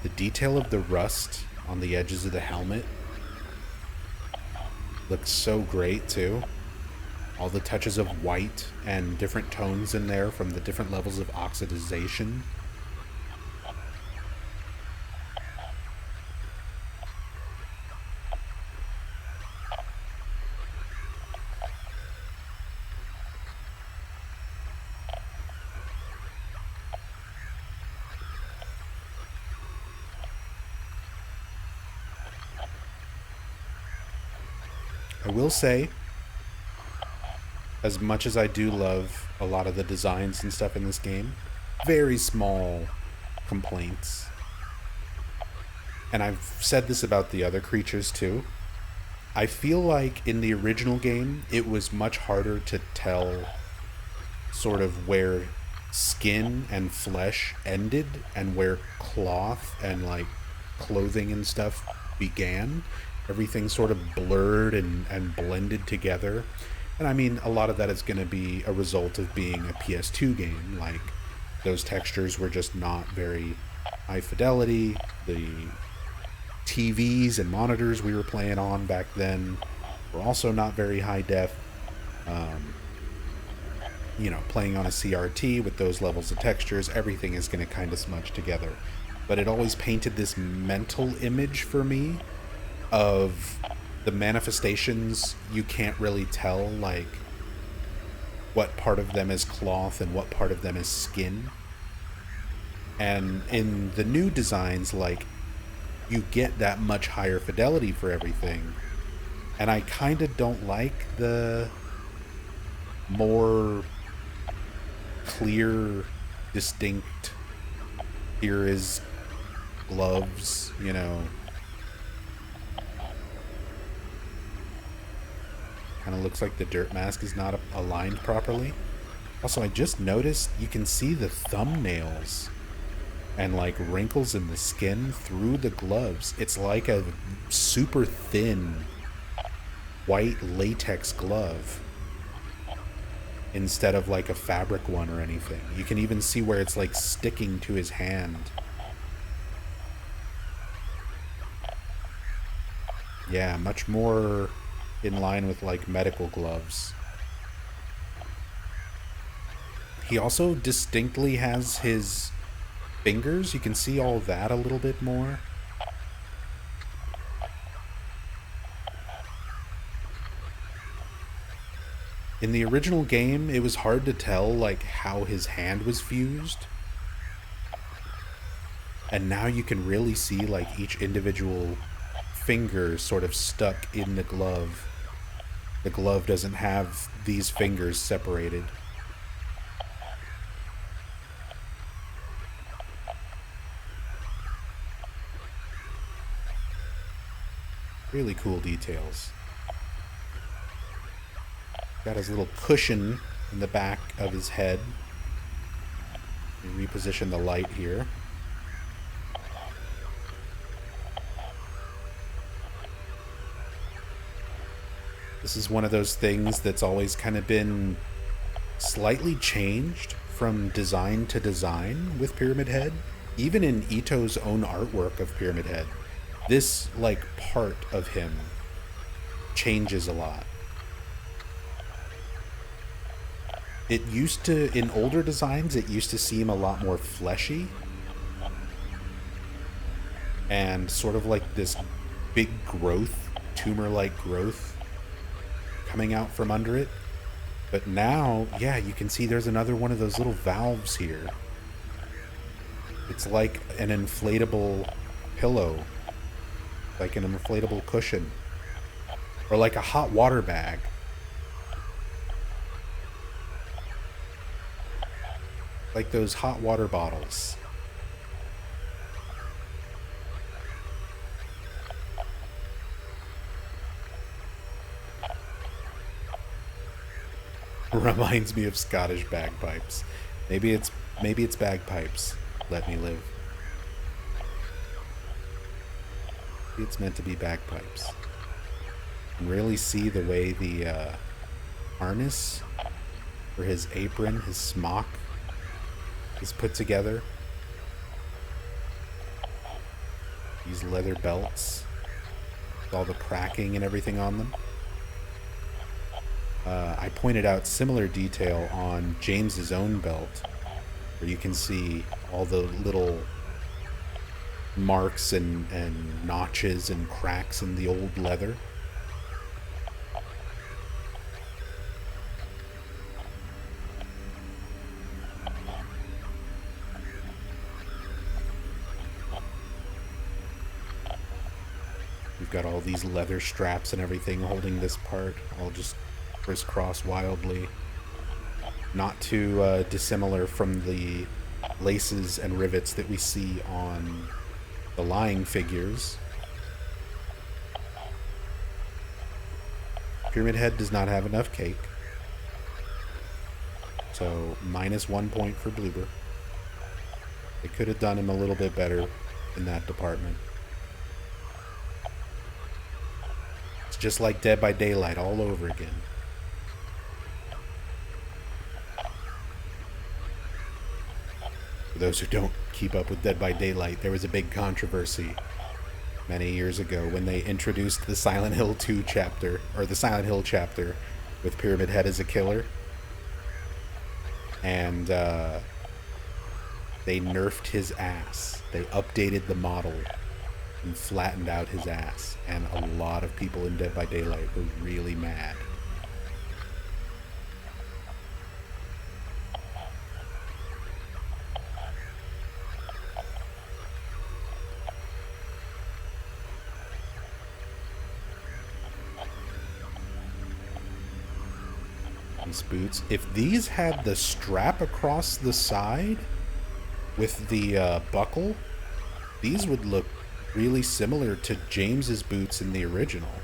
The detail of the rust on the edges of the helmet looks so great too. All the touches of white and different tones in there from the different levels of oxidization. I will say, as much as I do love a lot of the designs and stuff in this game, very small complaints. And I've said this about the other creatures too. I feel like in the original game, it was much harder to tell sort of where skin and flesh ended and where cloth and like clothing and stuff began. Everything sort of blurred and blended together. And I mean, a lot of that is going to be a result of being a PS2 game. Like, those textures were just not very high fidelity. The TVs and monitors we were playing on back then were also not very high def. You know, playing on a CRT with those levels of textures, everything is going to kind of smudge together. But it always painted this mental image for me of the manifestations. You can't really tell, like, what part of them is cloth and what part of them is skin. And in the new designs, like, you get that much higher fidelity for everything. And I kind of don't like the more clear, distinct, here is gloves, you know. Kind of looks like the dirt mask is not aligned properly. Also, I just noticed you can see the thumbnails and like wrinkles in the skin through the gloves. It's like a super thin white latex glove instead of like a fabric one or anything. You can even see where it's like sticking to his hand. Yeah, much more in line with like medical gloves. He also distinctly has his fingers. You can see all that a little bit more. In the original game, it was hard to tell like how his hand was fused. And now you can really see like each individual finger sort of stuck in the glove. The glove doesn't have these fingers separated. Really cool details. Got his little cushion in the back of his head. Reposition the light here. This is one of those things that's always kind of been slightly changed from design to design with Pyramid Head. Even in Ito's own artwork of Pyramid Head, this like part of him changes a lot. It used to, in older designs, it used to seem a lot more fleshy and sort of like this big growth, tumor-like growth coming out from under it. But now, yeah, you can see there's another one of those little valves here. It's like an inflatable pillow, like an inflatable cushion, or like a hot water bag. Like those hot water bottles. Reminds me of Scottish bagpipes. Maybe it's bagpipes. Let me live. Maybe it's meant to be bagpipes. You can really see the way the harness for his apron, his smock, is put together. These leather belts with all the cracking and everything on them. I pointed out similar detail on James's own belt, where you can see all the little marks and notches and cracks in the old leather. We've got all these leather straps and everything holding this part, all just crisscross wildly. Not too dissimilar from the laces and rivets that we see on the lying figures. Pyramid Head does not have enough cake, so -1 point for Bloober. They could have done him a little bit better in that department. It's just like Dead by Daylight all over again. For those who don't keep up with Dead by Daylight, there was a big controversy many years ago when they introduced the Silent Hill 2 chapter, or the Silent Hill chapter, with Pyramid Head as a killer. And they nerfed his ass. They updated the model and flattened out his ass. And a lot of people in Dead by Daylight were really mad. These boots, if these had the strap across the side with the buckle, these would look really similar to James's boots in the original.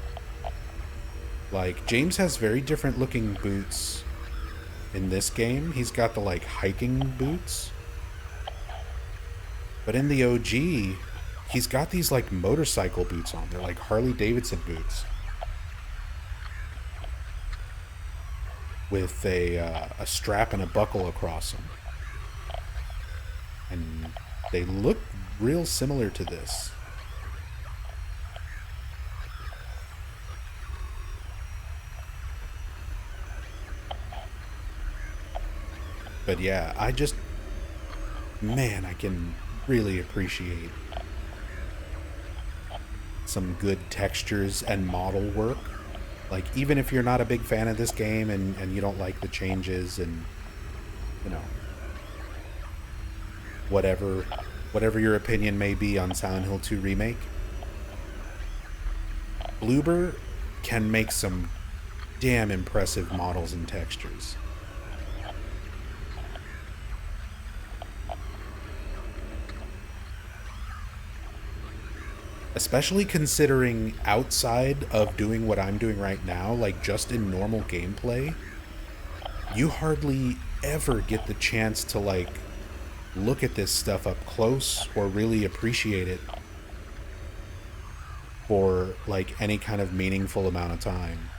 Like, James has very different looking boots in this game. He's got the, like, hiking boots. But in the OG, he's got these, like, motorcycle boots on. They're like Harley Davidson boots. With a strap and a buckle across them. And they look real similar to this. But yeah, man, I can really appreciate some good textures and model work. Like, even if you're not a big fan of this game and you don't like the changes and, you know, whatever your opinion may be on Silent Hill 2 Remake, Bloober can make some damn impressive models and textures. Especially considering outside of doing what I'm doing right now, like just in normal gameplay, you hardly ever get the chance to like look at this stuff up close or really appreciate it for like any kind of meaningful amount of time.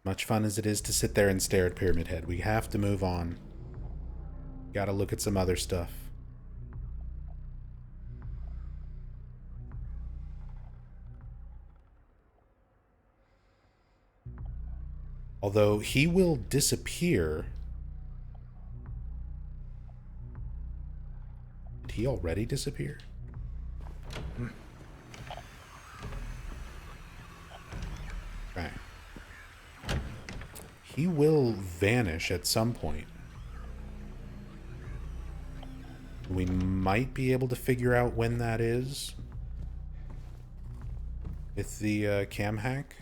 Much fun as it is to sit there and stare at Pyramid Head, we have to move on. Gotta look at some other stuff. Although he will disappear. Did he already disappear? Okay. He will vanish at some point. We might be able to figure out when that is with the cam hack.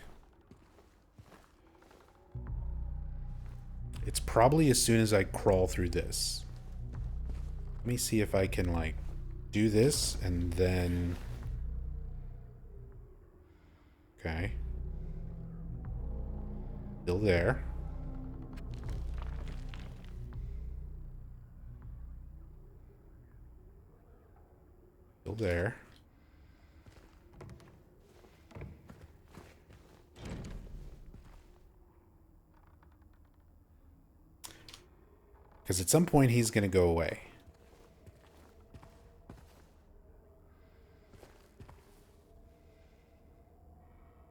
It's probably as soon as I crawl through this. Let me see if I can, like, do this and then... Okay. Still there. Still there. Because at some point he's going to go away.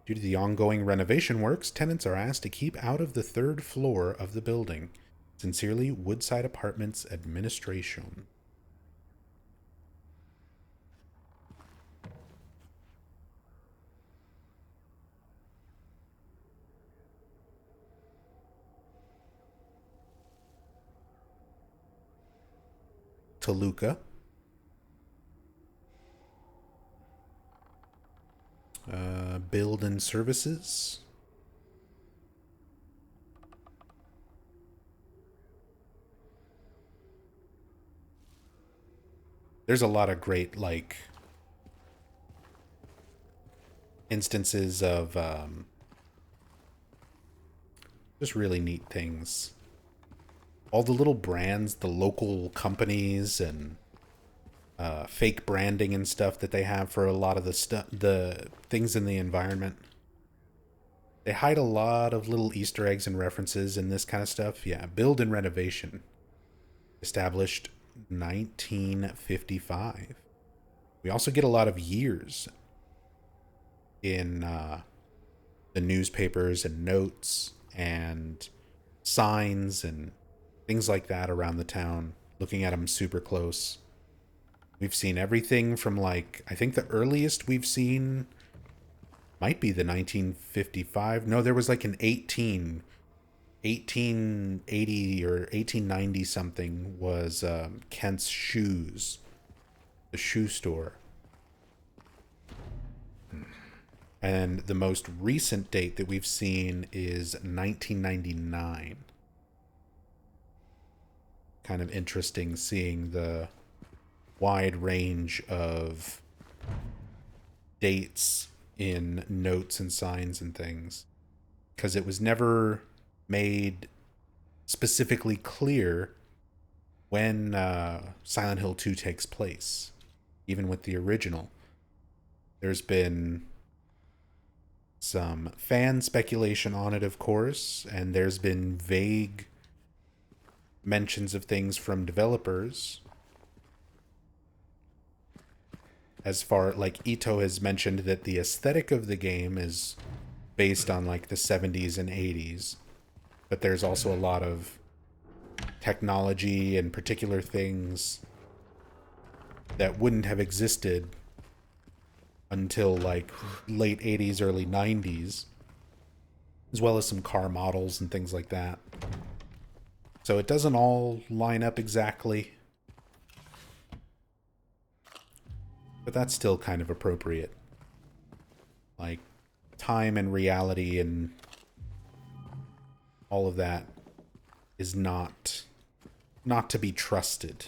Due to the ongoing renovation works, tenants are asked to keep out of the third floor of the building. Sincerely, Woodside Apartments Administration. Toluca. Build and services. There's a lot of great, like, instances of just really neat things. All the little brands, the local companies, and fake branding and stuff that they have for a lot of the things in the environment. They hide a lot of little Easter eggs and references and this kind of stuff. Yeah, build and renovation. Established 1955. We also get a lot of years in the newspapers and notes and signs and things like that around the town, looking at them super close. We've seen everything from, like, I think the earliest we've seen might be the 1955. No, there was like an 1880 or 1890 something was Kent's Shoes, the shoe store. And the most recent date that we've seen is 1999. Kind of interesting seeing the wide range of dates in notes and signs and things, because it was never made specifically clear when Silent Hill 2 takes place, even with the original. There's been some fan speculation on it, of course, and there's been vague mentions of things from developers. As far, like, Ito has mentioned that the aesthetic of the game is based on like the 70s and 80s, but there's also a lot of technology and particular things that wouldn't have existed until like late 80s, early 90s, as well as some car models and things like that. So it doesn't all line up exactly, but that's still kind of appropriate. Like, time and reality and all of that is not to be trusted.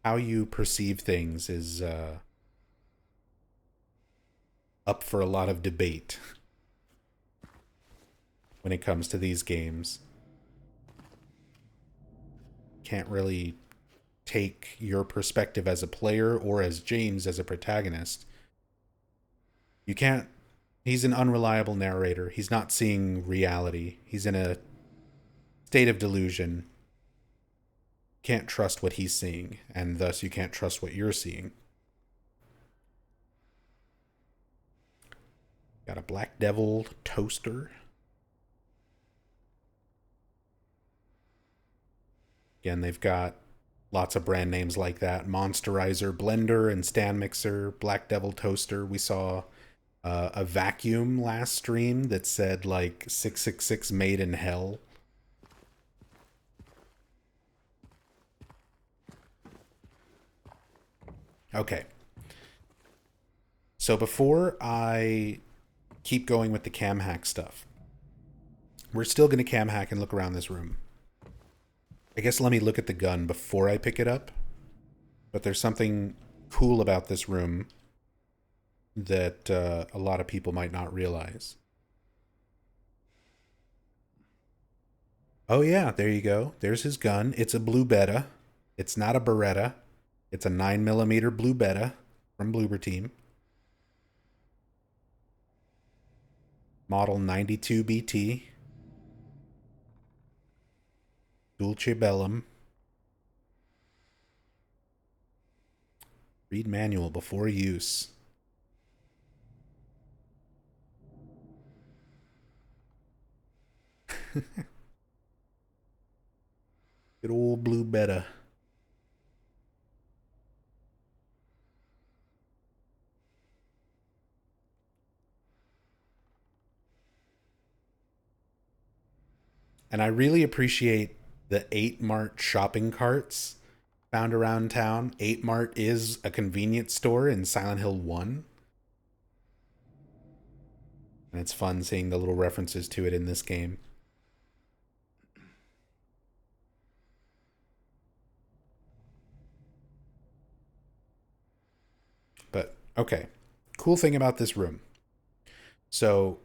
How you perceive things is up for a lot of debate when it comes to these games. Can't really take your perspective as a player or as James as a protagonist. You can't. He's an unreliable narrator. He's not seeing reality. He's in a state of delusion. Can't trust what he's seeing, and thus you can't trust what you're seeing. Got a Black Devil toaster. Again, they've got lots of brand names like that. Monsterizer blender and stand mixer, Black Devil toaster. We saw a vacuum last stream that said like 666 made in hell. Okay. So before I keep going with the cam hack stuff, we're still going to cam hack and look around this room. I guess let me look at the gun before I pick it up. But there's something cool about this room that a lot of people might not realize. Oh yeah, there you go. There's his gun. It's a Blue Betta. It's not a Beretta. It's a 9mm Blue Betta from Bloober Team. Model 92BT. Dulce Bellum. Read manual before use. Good old Blue Betta. And I really appreciate the 8 Mart shopping carts found around town. 8 Mart is a convenience store in Silent Hill 1. And it's fun seeing the little references to it in this game. But, okay. Cool thing about this room. So,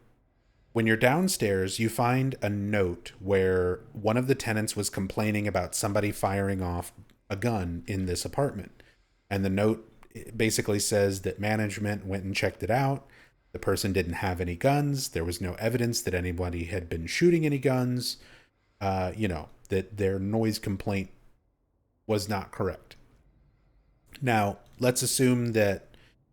when you're downstairs, you find a note where one of the tenants was complaining about somebody firing off a gun in this apartment. And the note basically says that management went and checked it out. The person didn't have any guns. There was no evidence that anybody had been shooting any guns. That their noise complaint was not correct. Now, let's assume that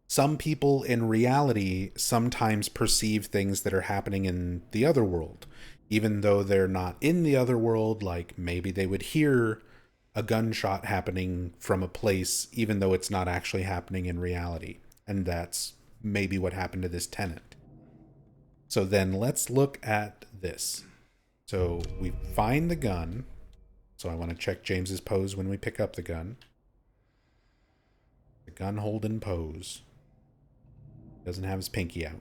some people in reality sometimes perceive things that are happening in the other world, even though they're not in the other world. Like maybe they would hear a gunshot happening from a place, even though it's not actually happening in reality. And that's maybe what happened to this tenant. So then let's look at this. So we find the gun. So I want to check James's pose when we pick up the gun. The gun holding pose. Doesn't have his pinky out.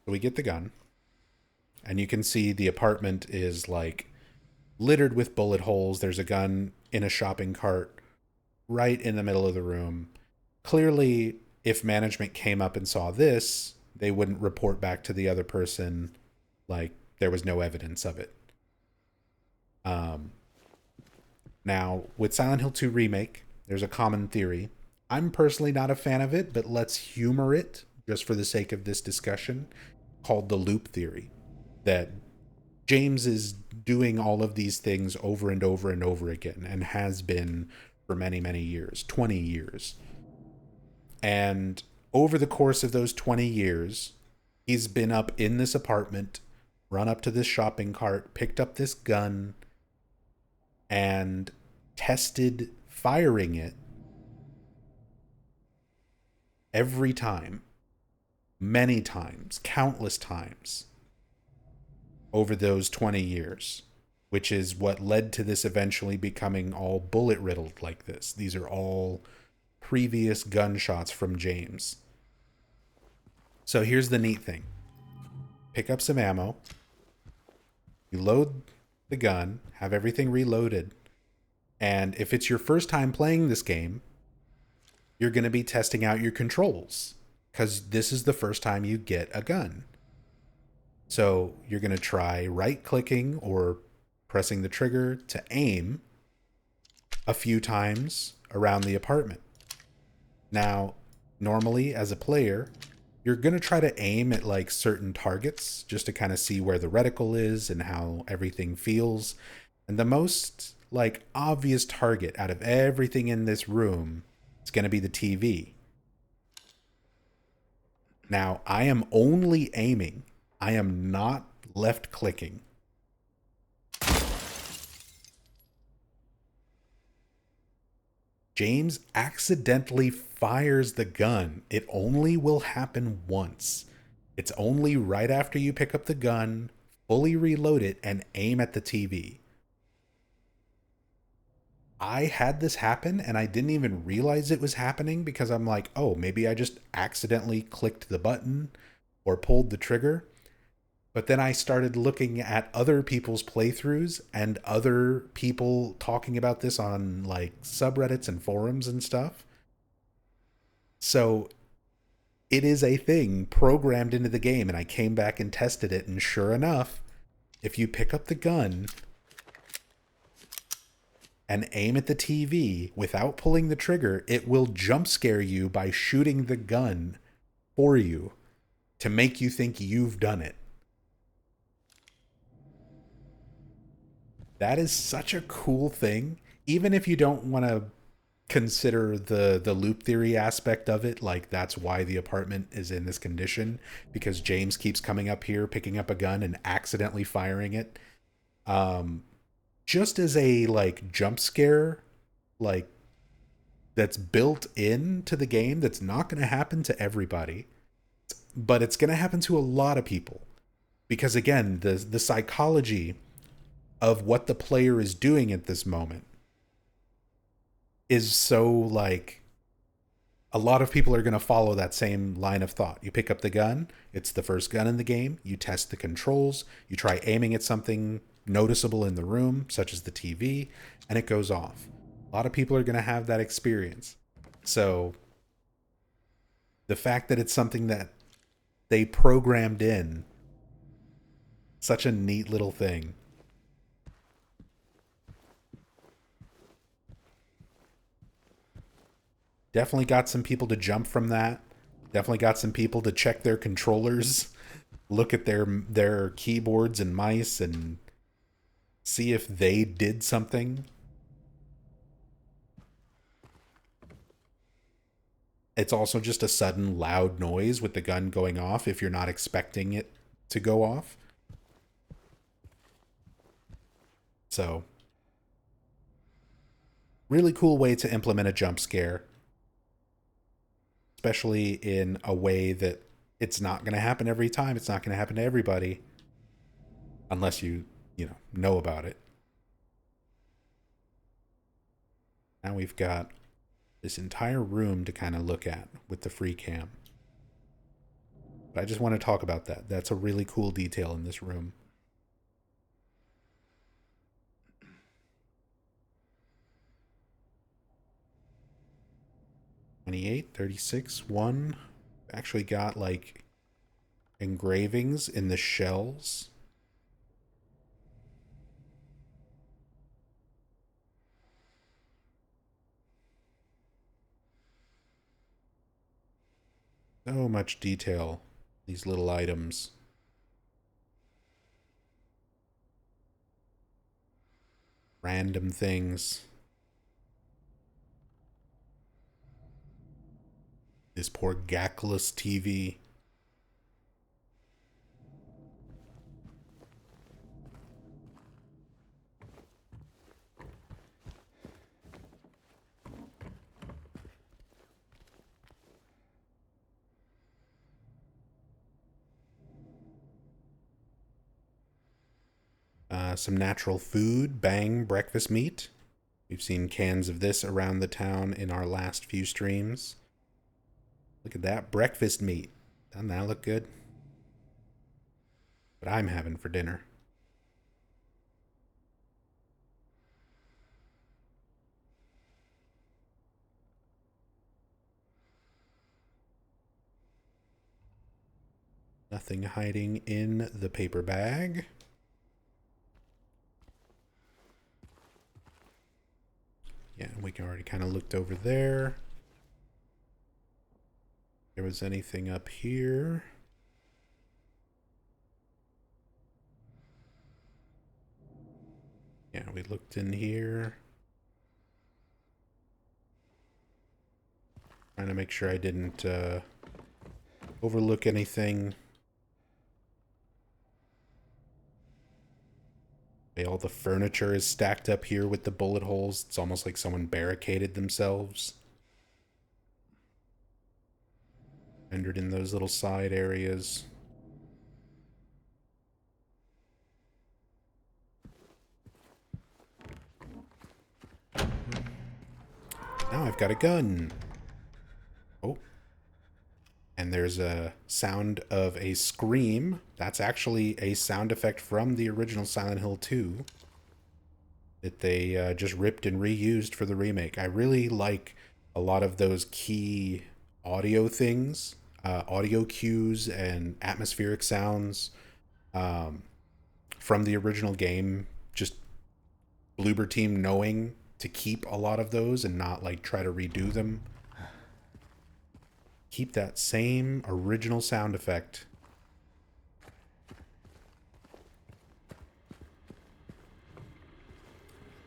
So we get the gun. And you can see the apartment is like littered with bullet holes. There's a gun in a shopping cart right in the middle of the room. Clearly, if management came up and saw this, they wouldn't report back to the other person like there was no evidence of it. Now, with Silent Hill 2 Remake, there's a common theory. I'm personally not a fan of it, but let's humor it just for the sake of this discussion, called the loop theory. That James is doing all of these things over and over and over again, and has been for many, many years, 20 years. And over the course of those 20 years, he's been up in this apartment, run up to this shopping cart, picked up this gun, and tested firing it every time, many times, countless times over those 20 years, which is what led to this eventually becoming all bullet riddled like this. These are all previous gunshots from James. So here's the neat thing. Pick up some ammo. You load the gun, have everything reloaded. And if it's your first time playing this game, you're going to be testing out your controls because this is the first time you get a gun. So you're going to try right-clicking or pressing the trigger to aim a few times around the apartment. Now, normally as a player, you're going to try to aim at like certain targets just to kind of see where the reticle is and how everything feels. And the most like obvious target out of everything in this room is going to be the TV. Now, I am only aiming. I am not left clicking. James accidentally fires the gun. It only will happen once. It's only right after you pick up the gun, fully reload it, and aim at the TV. I had this happen and I didn't even realize it was happening because I'm like, oh, maybe I just accidentally clicked the button or pulled the trigger. But then I started looking at other people's playthroughs and other people talking about this on like subreddits and forums and stuff. So it is a thing programmed into the game, and I came back and tested it, and sure enough, if you pick up the gun and aim at the TV without pulling the trigger, it will jump scare you by shooting the gun for you to make you think you've done it. That is such a cool thing. Even if you don't want to consider the loop theory aspect of it, like that's why the apartment is in this condition, because James keeps coming up here, picking up a gun and accidentally firing it. Just as a like jump scare, like that's built into the game, that's not going to happen to everybody, but it's going to happen to a lot of people. Because again, the psychology of what the player is doing at this moment is so like a lot of people are going to follow that same line of thought. You pick up the gun, it's the first gun in the game, you test the controls, you try aiming at something noticeable in the room, such as the TV, and it goes off. A lot of people are going to have that experience. So the fact that it's something that they programmed in, such a neat little thing. Definitely got some people to jump from that. Definitely got some people to check their controllers, look at their keyboards and mice and see if they did something. It's also just a sudden loud noise with the gun going off if you're not expecting it to go off. So, really cool way to implement a jump scare, especially in a way that it's not going to happen every time. It's not going to happen to everybody. unless you know about it. Now we've got this entire room to kind of look at with the free cam. But I just want to talk about that. That's a really cool detail in this room. 28, 36, 1. Actually got like engravings in the shells. So much detail. These little items. Random things. This poor gackless TV. Some natural food, bang, breakfast meat. We've seen cans of this around the town in our last few streams. Look at that breakfast meat. Doesn't that look good? What I'm having for dinner. Nothing hiding in the paper bag. Yeah, we can already kind of looked over there. There was anything up here? Yeah, we looked in here. Trying to make sure I didn't overlook anything. Okay, all the furniture is stacked up here with the bullet holes. It's almost like someone barricaded themselves. Rendered in those little side areas. Now I've got a gun. Oh. And there's a sound of a scream. That's actually a sound effect from the original Silent Hill 2 that they just ripped and reused for the remake. I really like a lot of those key audio things, audio cues and atmospheric sounds from the original game. Just Bloober Team knowing to keep a lot of those and not like try to redo them. Keep that same original sound effect.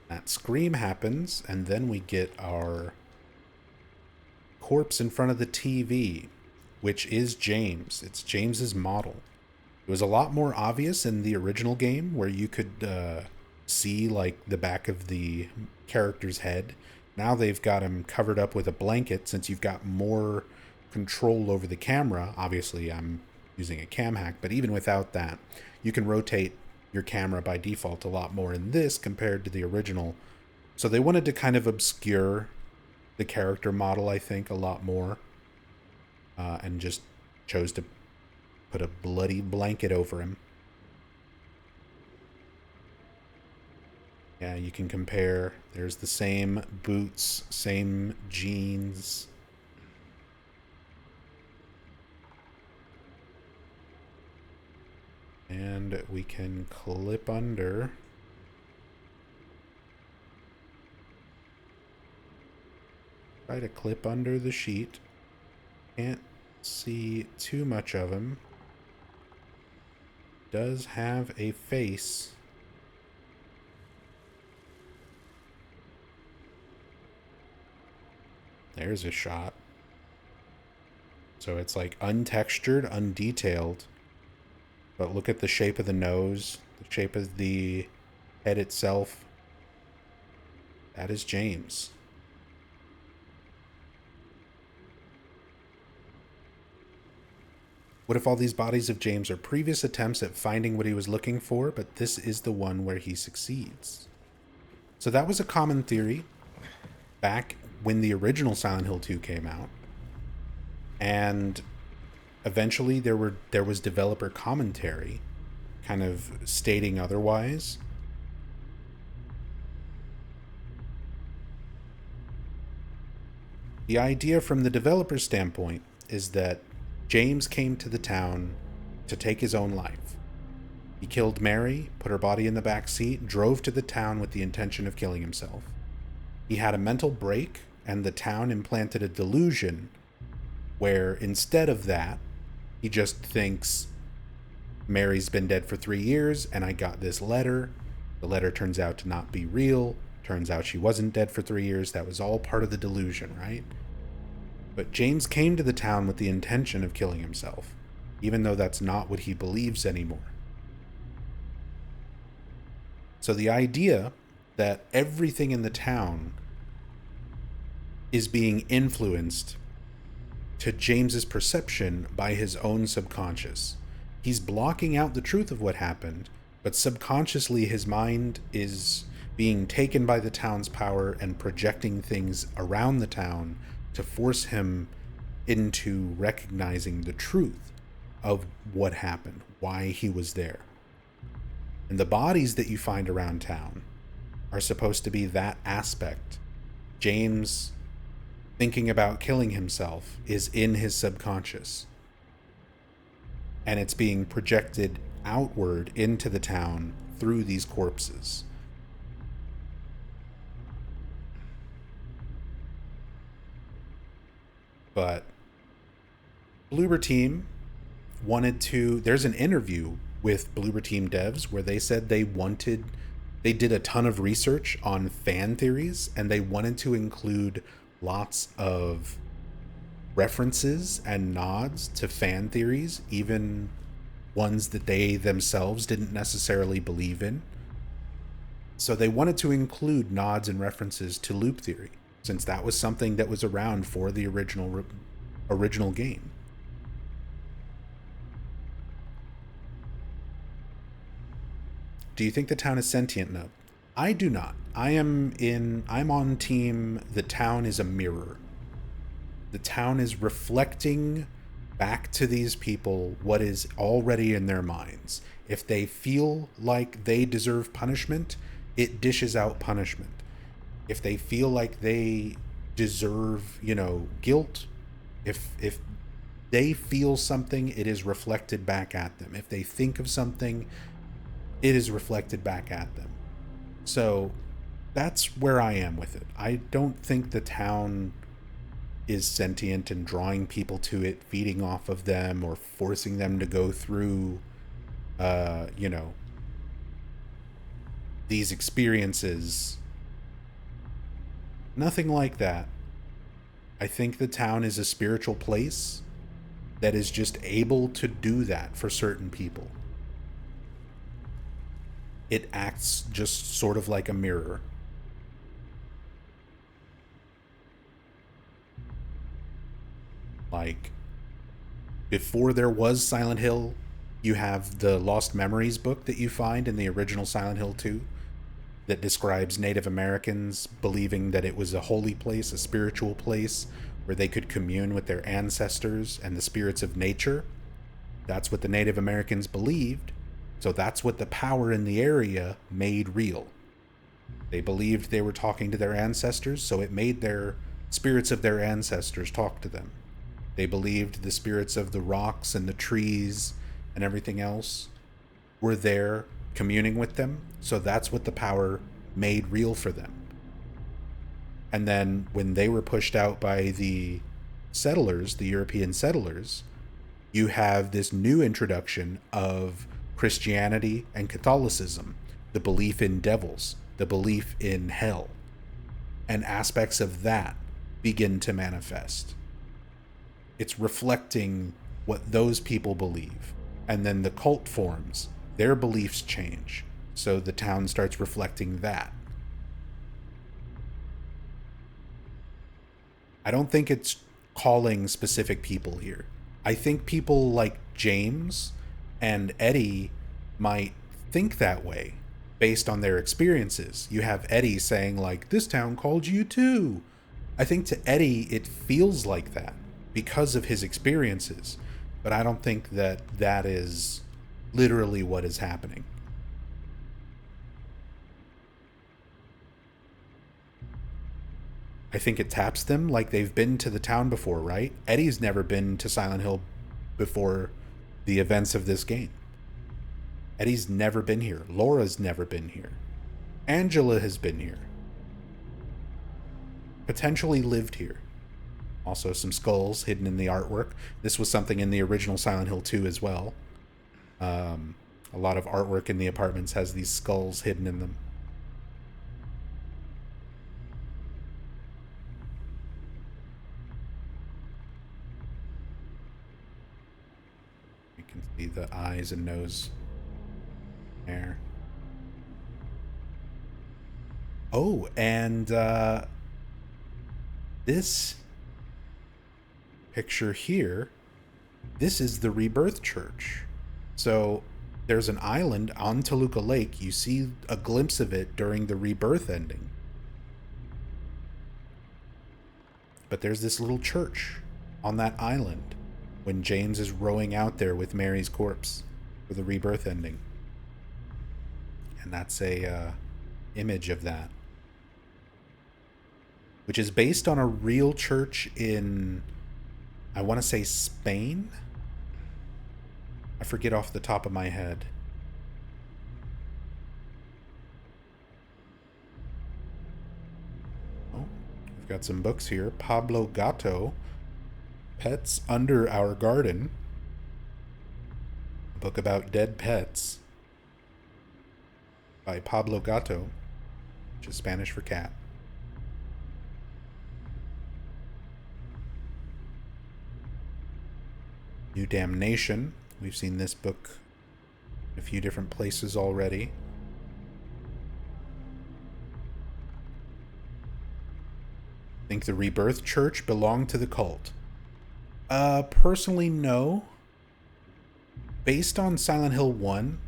That scream happens, and then we get our corpse in front of the TV, which is James. It's James's model. It was a lot more obvious in the original game, where you could see like the back of the character's head. Now they've got him covered up with a blanket, since you've got more control over the camera. Obviously, I'm using a cam hack, but even without that, you can rotate your camera by default a lot more in this compared to the original. So they wanted to kind of obscure the character model, I think, a lot more, and just chose to put a bloody blanket over him. Yeah, you can compare. There's the same boots, same jeans. And we can clip under. Try to clip under the sheet. Can't see too much of him. Does have a face. There's a shot. So it's like untextured, undetailed. But look at the shape of the nose, the shape of the head itself. That is James. What if all these bodies of James are previous attempts at finding what he was looking for, but this is the one where he succeeds? So that was a common theory back when the original Silent Hill 2 came out. And eventually there was developer commentary kind of stating otherwise. The idea from the developer's standpoint is that James came to the town to take his own life. He killed Mary, put her body in the back seat, drove to the town with the intention of killing himself. He had a mental break, and the town implanted a delusion where instead of that, he just thinks Mary's been dead for 3 years and I got this letter. The letter turns out to not be real. Turns out she wasn't dead for 3 years. That was all part of the delusion, right? But James came to the town with the intention of killing himself, even though that's not what he believes anymore. So the idea that everything in the town is being influenced to James's perception by his own subconscious. He's blocking out the truth of what happened, but subconsciously his mind is being taken by the town's power and projecting things around the town to force him into recognizing the truth of what happened, why he was there. And the bodies that you find around town are supposed to be that aspect. James thinking about killing himself is in his subconscious. And it's being projected outward into the town through these corpses. But Bloober Team wanted to... There's an interview with Bloober Team devs where they said they did a ton of research on fan theories, and they wanted to include lots of references and nods to fan theories, even ones that they themselves didn't necessarily believe in. So they wanted to include nods and references to loop theory, since that was something that was around for the original game. Do you think the town is sentient, Nub? I do not. I'm on team the town is a mirror. The town is reflecting back to these people what is already in their minds. If they feel like they deserve punishment, it dishes out punishment. If they feel like they deserve, guilt, if they feel something, it is reflected back at them. If they think of something, it is reflected back at them. So that's where I am with it. I don't think the town is sentient and drawing people to it, feeding off of them, or forcing them to go through, these experiences. Nothing like that. I think the town is a spiritual place that is just able to do that for certain people. It acts just sort of like a mirror. Like, before there was Silent Hill, you have the Lost Memories book that you find in the original Silent Hill 2 that describes Native Americans believing that it was a holy place, a spiritual place where they could commune with their ancestors and the spirits of nature. That's what the Native Americans believed. So that's what the power in the area made real. They believed they were talking to their ancestors, so it made their spirits of their ancestors talk to them. They believed the spirits of the rocks and the trees and everything else were there communing with them, so that's what the power made real for them. And then when they were pushed out by the settlers, the European settlers, you have this new introduction of Christianity and Catholicism, the belief in devils, the belief in hell, and aspects of that begin to manifest. It's reflecting what those people believe. And then the cult forms, their beliefs change. So the town starts reflecting that. I don't think it's calling specific people here. I think people like James and Eddie might think that way based on their experiences. You have Eddie saying, like, this town called you too. I think to Eddie, it feels like that because of his experiences. But I don't think that that is literally what is happening. I think it taps them like they've been to the town before, right? Eddie's never been to Silent Hill before the events of this game. Eddie's never been here. Laura's never been here. Angela has been here. Potentially lived here. Also, some skulls hidden in the artwork. This was something in the original Silent Hill 2 as well. A lot of artwork in the apartments has these skulls hidden in them. You can see the eyes and nose there. Oh, and this picture here, this is the Rebirth Church. So there's an island on Toluca Lake. You see a glimpse of it during the Rebirth ending. But there's this little church on that island when James is rowing out there with Mary's corpse for the Rebirth ending. And that's a image of that, which is based on a real church in, I want to say, Spain. I forget off the top of my head. Oh, we've got some books here. Pablo Gato, Pets Under Our Garden. A book about dead pets by Pablo Gato, which is Spanish for cat. New Damnation. We've seen this book in a few different places already. Think the Rebirth Church belonged to the cult? Personally, no. Based on Silent Hill 1,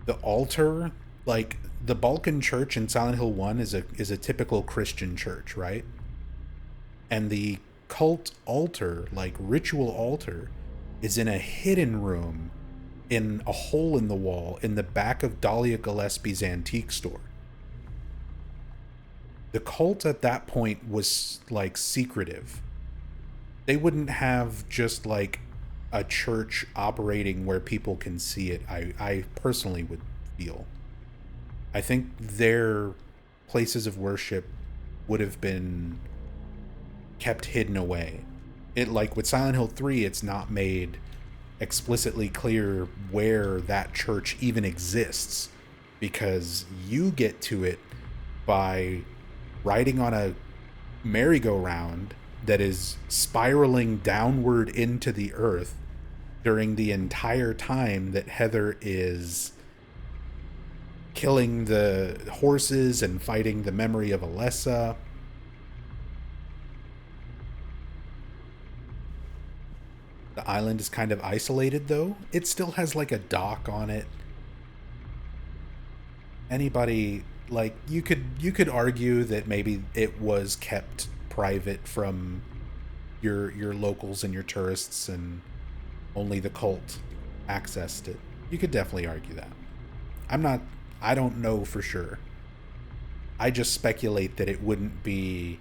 the altar, like the Balkan Church in Silent Hill 1 is a typical Christian church, right? And the cult altar, like ritual altar, is in a hidden room in a hole in the wall in the back of Dahlia Gillespie's antique store. The cult at that point was like secretive. They wouldn't have just like a church operating where people can see it. I personally would feel. I think their places of worship would have been kept hidden away. It, like with Silent Hill 3, it's not made explicitly clear where that church even exists, because you get to it by riding on a merry-go-round that is spiraling downward into the earth during the entire time that Heather is killing the horses and fighting the memory of Alessa. The island is kind of isolated, though. It still has like a dock on it. Anybody, like, you could argue that maybe it was kept private from your locals and your tourists, and only the cult accessed it. You could definitely argue that. I don't know for sure. I just speculate that it wouldn't be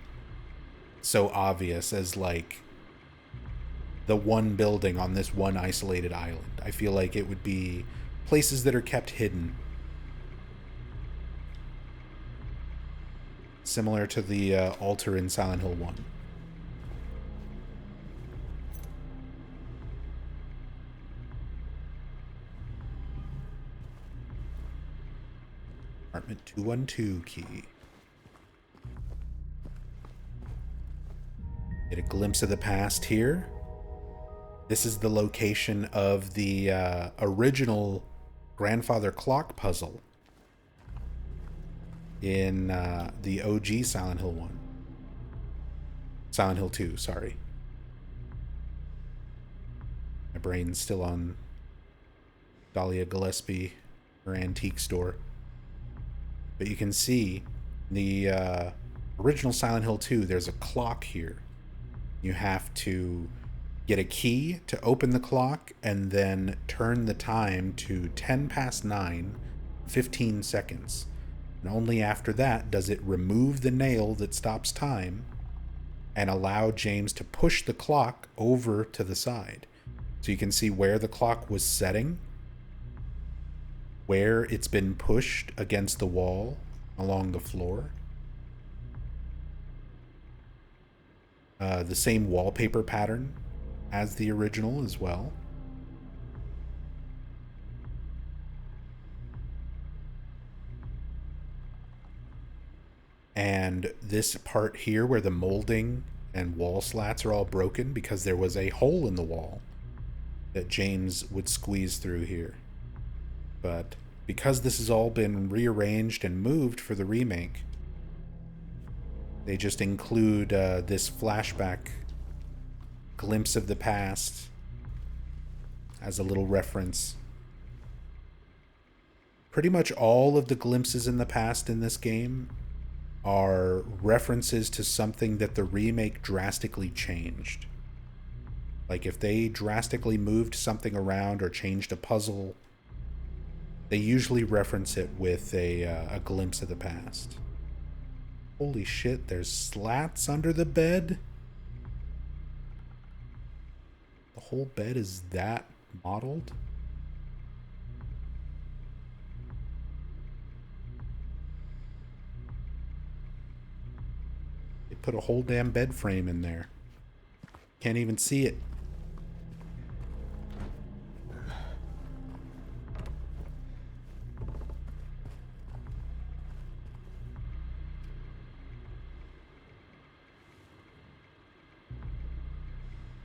so obvious as like the one building on this one isolated island. I feel like it would be places that are kept hidden. Similar to the altar in Silent Hill 1. Apartment 212 key. Get a glimpse of the past here. This is the location of the original grandfather clock puzzle in the OG Silent Hill 1. Silent Hill 2, sorry. My brain's still on Dahlia Gillespie, her antique store. But you can see the original Silent Hill 2, there's a clock here. You have to get a key to open the clock and then turn the time to 10 past 9, 15 seconds. And only after that does it remove the nail that stops time and allow James to push the clock over to the side. So you can see where the clock was setting, where it's been pushed against the wall along the floor. The same wallpaper pattern as the original as well. And this part here where the molding and wall slats are all broken because there was a hole in the wall that James would squeeze through here. But because this has all been rearranged and moved for the remake, they just include this flashback glimpse of the past as a little reference. Pretty much all of the glimpses in the past in this game are references to something that the remake drastically changed. Like if they drastically moved something around or changed a puzzle, they usually reference it with a glimpse of the past. Holy shit, there's slats under the bed? The whole bed is that modeled? They put a whole damn bed frame in there. Can't even see it.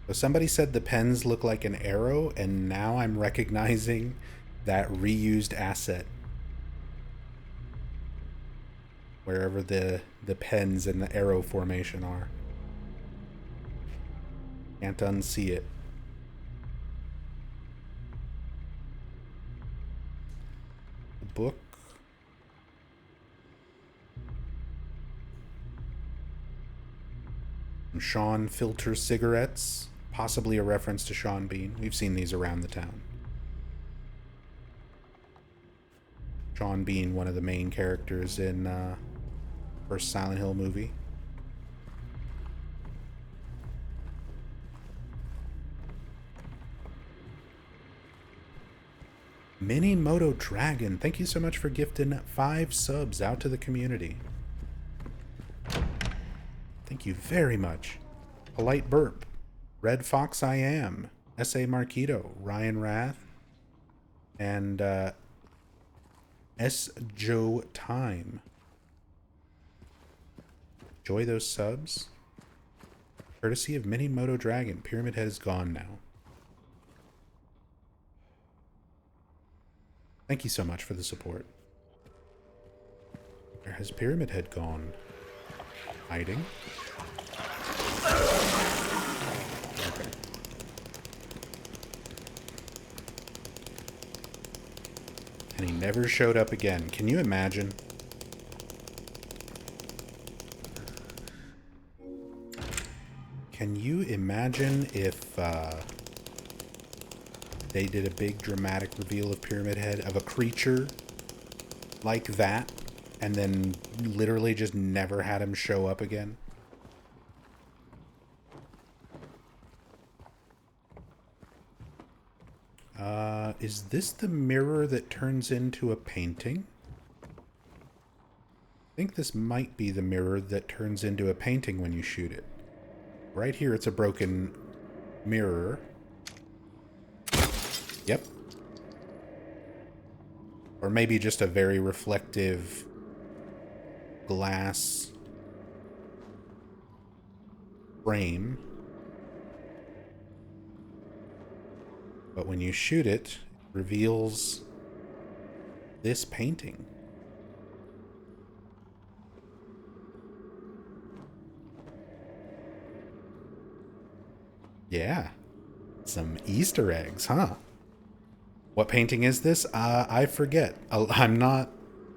So somebody said the pens look like an arrow, and now I'm recognizing that reused asset. Wherever the pens and the arrow formation are. Can't unsee it. The book. Sean Filter cigarettes. Possibly a reference to Sean Bean. We've seen these around the town. Sean Bean, one of the main characters in first Silent Hill movie. Mini Moto Dragon, thank you so much for gifting 5 subs out to the community. Thank you very much. Polite Burp, Red Fox I Am, S.A. Marquito, Ryan Rath, and S. Joe Time. Enjoy those subs. Courtesy of Mini Moto Dragon. Pyramid Head is gone now. Thank you so much for the support. Where has Pyramid Head gone? Hiding? Okay. And he never showed up again. Can you imagine? Can you imagine if they did a big dramatic reveal of Pyramid Head, of a creature like that, and then literally just never had him show up again? Is this the mirror that turns into a painting? I think this might be the mirror that turns into a painting when you shoot it. Right here, it's a broken mirror. Yep. Or maybe just a very reflective glass frame. But when you shoot it, it reveals this painting. Yeah. Some Easter eggs, huh? What painting is this? I forget. I'm not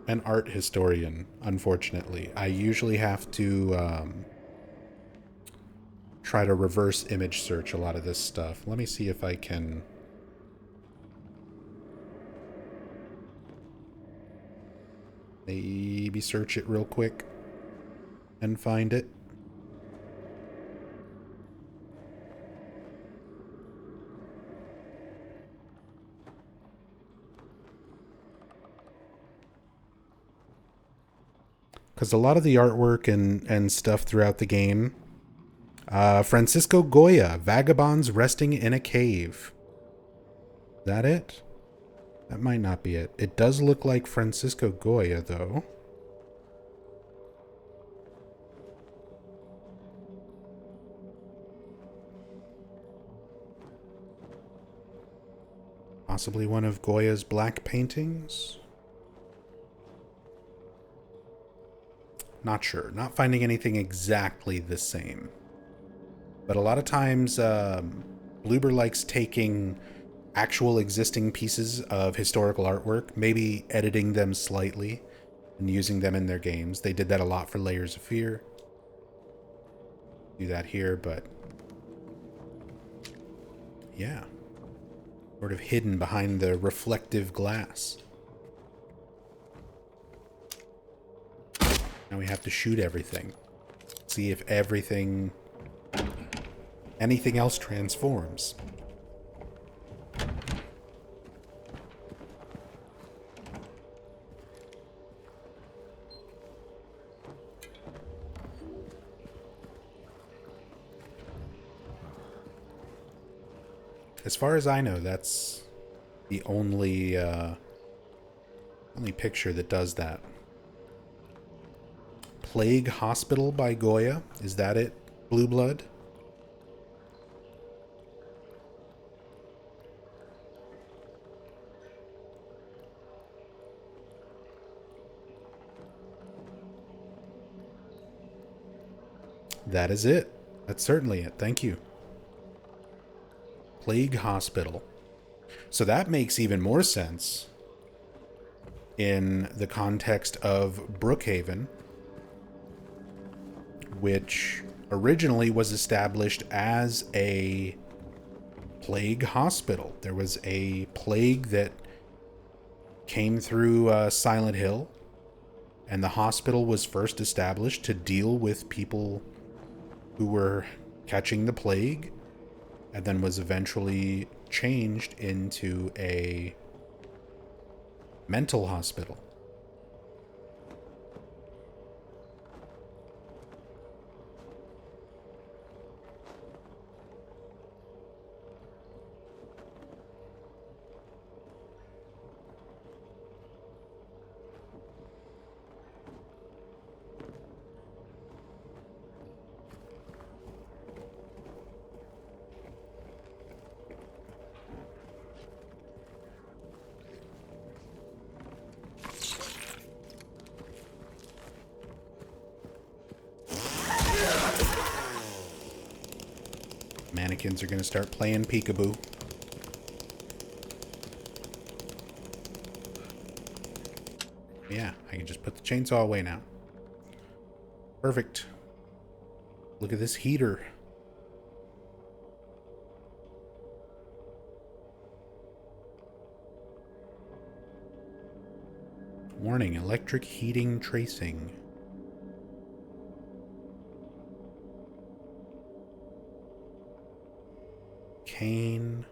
an art historian, unfortunately. I usually have to try to reverse image search a lot of this stuff. Let me see if I can... maybe search it real quick and find it. Because a lot of the artwork and stuff throughout the game, Francisco Goya, Vagabonds Resting in a Cave. Is that it? That might not be it. It does look like Francisco Goya, though. Possibly one of Goya's black paintings? Not sure. Not finding anything exactly the same. But a lot of times, Bloober likes taking actual existing pieces of historical artwork, maybe editing them slightly and using them in their games. They did that a lot for Layers of Fear. Do that here, but yeah. Sort of hidden behind the reflective glass. Now we have to shoot everything. See if anything else transforms. As far as I know, that's the only picture that does that. Plague Hospital by Goya. Is that it? Blue Blood? That is it. That's certainly it. Thank you. Plague Hospital. So that makes even more sense in the context of Brookhaven, which originally was established as a plague hospital. There was a plague that came through Silent Hill, and the hospital was first established to deal with people who were catching the plague, and then was eventually changed into a mental hospital. Mannequins are going to start playing peekaboo. Yeah, I can just put the chainsaw away now. Perfect. Look at this heater. Warning, electric heating tracing. Cane.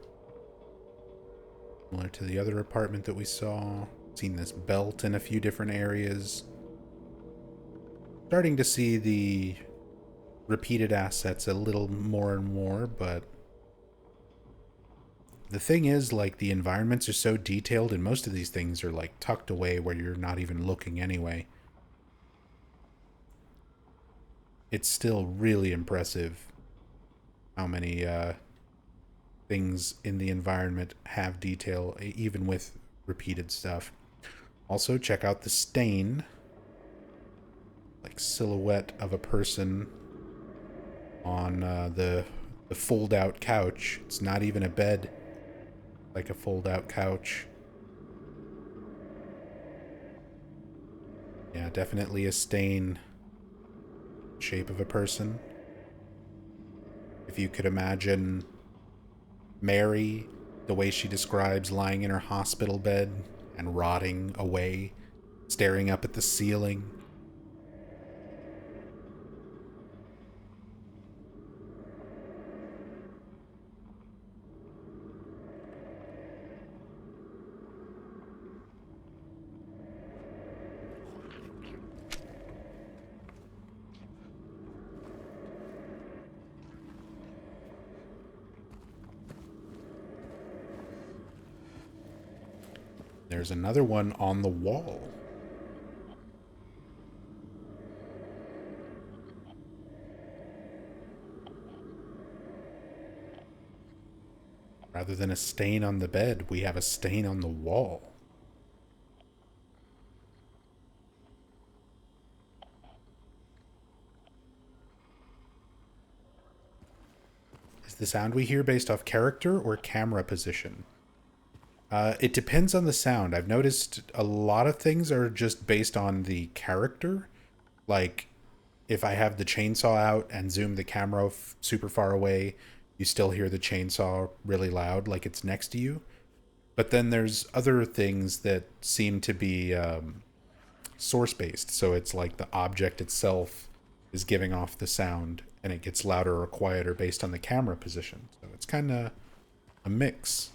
Similar to the other apartment that we saw. Seen this belt in a few different areas. Starting to see the repeated assets a little more and more, but the thing is, like, the environments are so detailed, and most of these things are like tucked away where you're not even looking anyway. It's still really impressive how many things in the environment have detail, even with repeated stuff. Also, check out the stain, like silhouette of a person on the The fold out couch. It's not even a bed, like a fold out couch. Yeah, definitely a stain. Shape of a person. If you could imagine Mary, the way she describes lying in her hospital bed and rotting away, staring up at the ceiling. There's another one on the wall. Rather than a stain on the bed, we have a stain on the wall. Is the sound we hear based off character or camera position? It depends on the sound. I've noticed a lot of things are just based on the character. Like, if I have the chainsaw out and zoom the camera super far away, you still hear the chainsaw really loud, like it's next to you. But then there's other things that seem to be source based. So it's like the object itself is giving off the sound and it gets louder or quieter based on the camera position. So it's kind of a mix.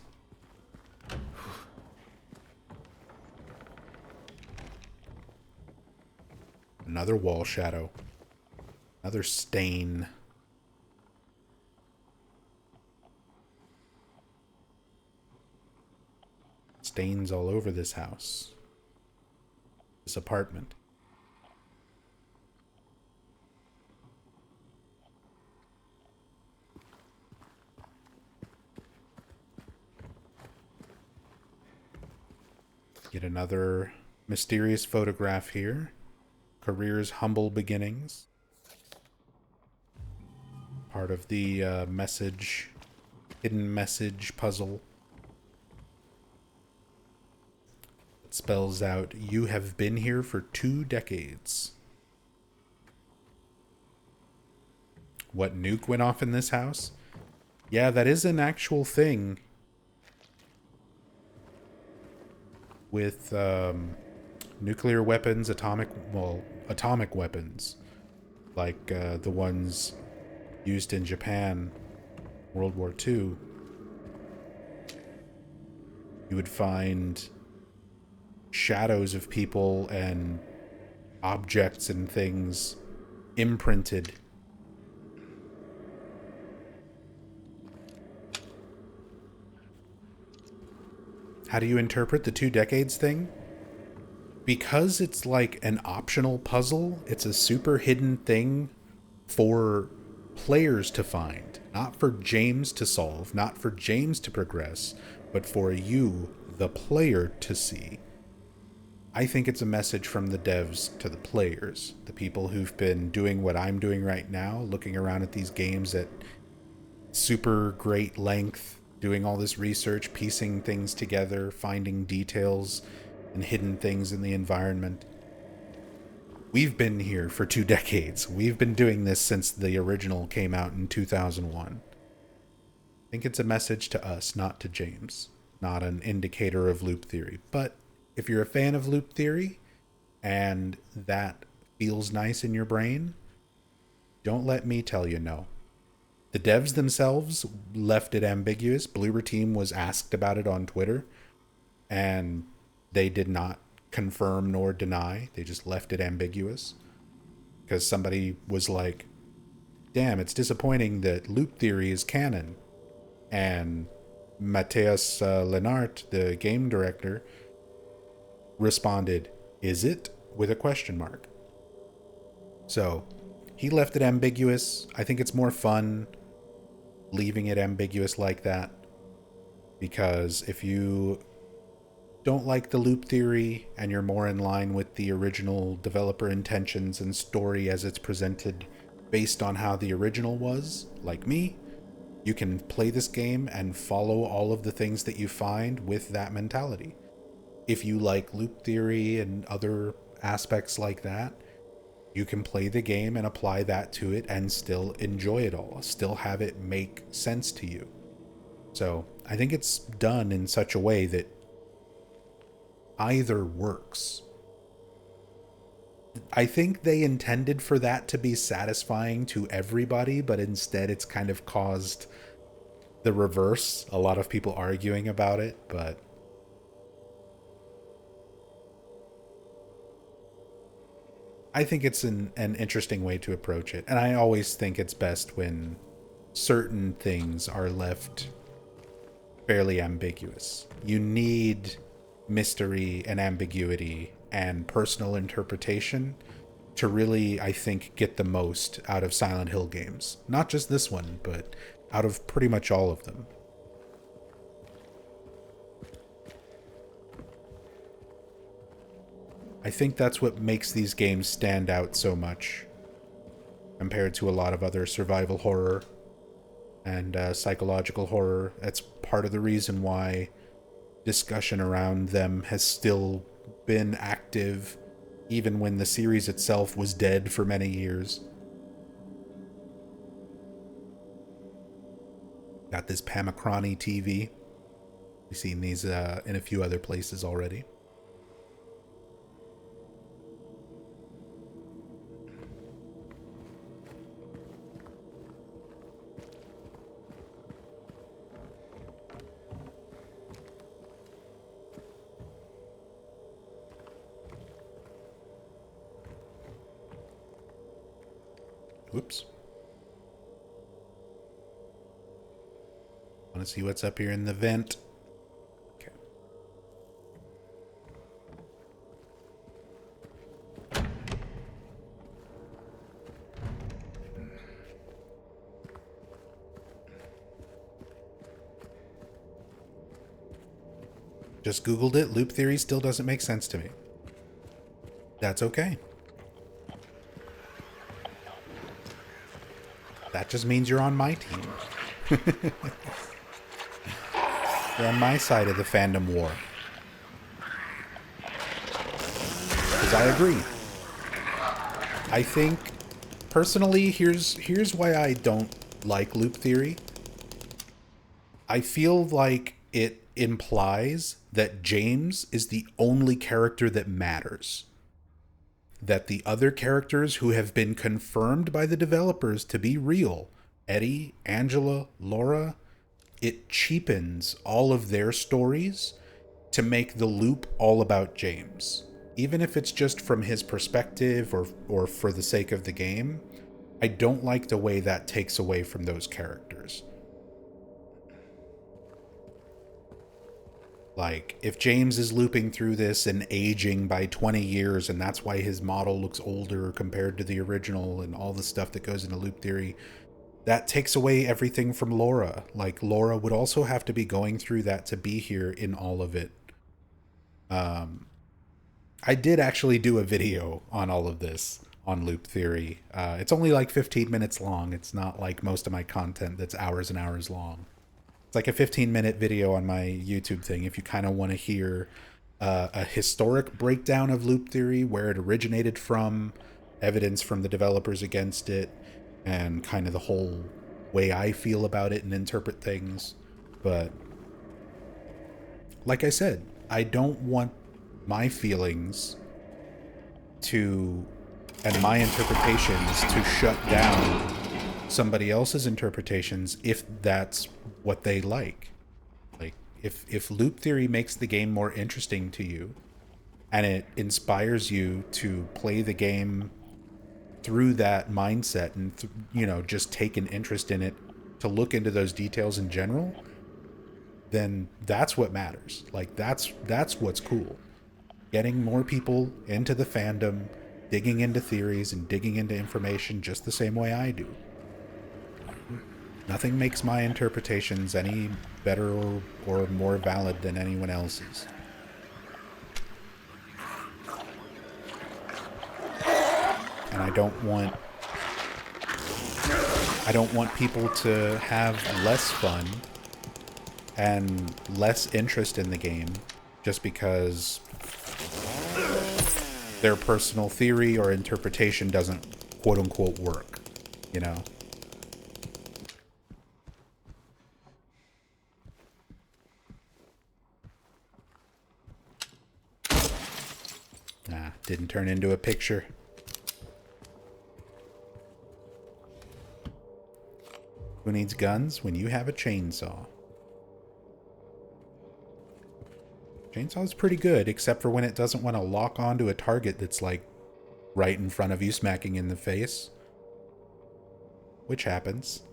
Another wall shadow. Another stain. Stains all over this house. This apartment. Get another mysterious photograph here. Career's humble beginnings. Part of the hidden message puzzle. It spells out, "You have been here for 2 decades." What nuke went off in this house? Yeah, that is an actual thing. With nuclear weapons, atomic weapons, like the ones used in Japan, World War II. You would find shadows of people and objects and things imprinted. How do you interpret the 2 decades thing? Because it's like an optional puzzle, it's a super hidden thing for players to find, not for James to solve, not for James to progress, but for you, the player, to see. I think it's a message from the devs to the players, the people who've been doing what I'm doing right now, looking around at these games at super great length, doing all this research, piecing things together, finding details and hidden things in the environment. We've been here for 2 decades. We've been doing this since the original came out in 2001. I think it's a message to us, not to James. Not an indicator of loop theory. But if you're a fan of loop theory and that feels nice in your brain, don't let me tell you no. The devs themselves left it ambiguous. Bloober Team was asked about it on Twitter, and they did not confirm nor deny. They just left it ambiguous. Because somebody was like, damn, it's disappointing that loop theory is canon. And Matthias Lenart, the game director, responded, "Is it?" with a question mark. So he left it ambiguous. I think it's more fun leaving it ambiguous like that, because if you don't like the loop theory and you're more in line with the original developer intentions and story as it's presented based on how the original was, like me, You can play this game and follow all of the things that you find with that mentality. If you like loop theory and other aspects like that, you can play the game and apply that to it and still enjoy it all, still have it make sense to you. So I think it's done in such a way that either works. I think they intended for that to be satisfying to everybody, but instead it's kind of caused the reverse. A lot of people arguing about it, but I think it's an interesting way to approach it. And I always think it's best when certain things are left fairly ambiguous. You need mystery and ambiguity and personal interpretation to really, I think, get the most out of Silent Hill games. Not just this one, but out of pretty much all of them. I think that's what makes these games stand out so much compared to a lot of other survival horror and psychological horror. That's part of the reason why discussion around them has still been active, even when the series itself was dead for many years. Got this Pamacrani TV. We've seen these in a few other places already. Whoops. Want to see what's up here in the vent? Okay. Just Googled it. Loop theory still doesn't make sense to me. That's okay. That just means you're on my team. You're on my side of the fandom war. Because I agree. I think, personally, here's why I don't like loop theory. I feel like it implies that James is the only character that matters. That the other characters who have been confirmed by the developers to be real, Eddie, Angela, Laura, it cheapens all of their stories to make the loop all about James. Even if it's just from his perspective or for the sake of the game, I don't like the way that takes away from those characters. Like, if James is looping through this and aging by 20 years, and that's why his model looks older compared to the original and all the stuff that goes into loop theory, that takes away everything from Laura. Like, Laura would also have to be going through that to be here in all of it. I did actually do a video on all of this on loop theory. It's only like 15 minutes long. It's not like most of my content that's hours and hours long. It's like a 15-minute video on my YouTube thing if you kind of want to hear a historic breakdown of loop theory, where it originated from, evidence from the developers against it, and kind of the whole way I feel about it and interpret things. But like I said, I don't want my feelings to and my interpretations to shut down somebody else's interpretations if that's what they like. Like, if loop theory makes the game more interesting to you and it inspires you to play the game through that mindset and just take an interest in it, to look into those details in general, then that's what matters. Like, that's what's cool. Getting more people into the fandom, digging into theories and digging into information just the same way I do. Nothing makes my interpretations any better or more valid than anyone else's. And I don't want I don't want people to have less fun and less interest in the game just because their personal theory or interpretation doesn't quote unquote work, you know? Nah, didn't turn into a picture. Who needs guns when you have a chainsaw? Chainsaw's pretty good, except for when it doesn't want to lock onto a target that's like right in front of you, smacking in the face. Which happens.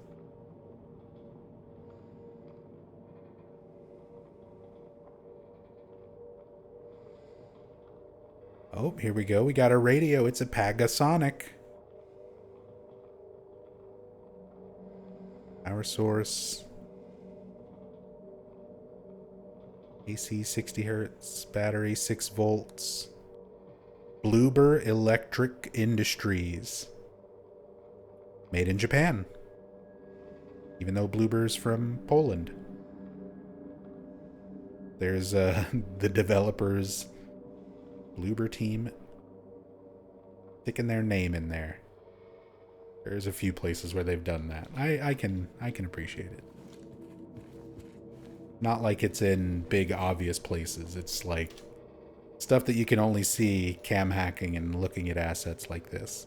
Oh, here we go. We got a radio. It's a Pagasonic. Power source. AC 60 hertz. Battery 6 volts. Bluebird Electric Industries. Made in Japan. Even though Bluebird's from Poland. There's the developers, Bluebird team, sticking their name in there. There's a few places where they've done that. I can appreciate it. Not like it's in big obvious places. It's like stuff that you can only see cam hacking and looking at assets like this.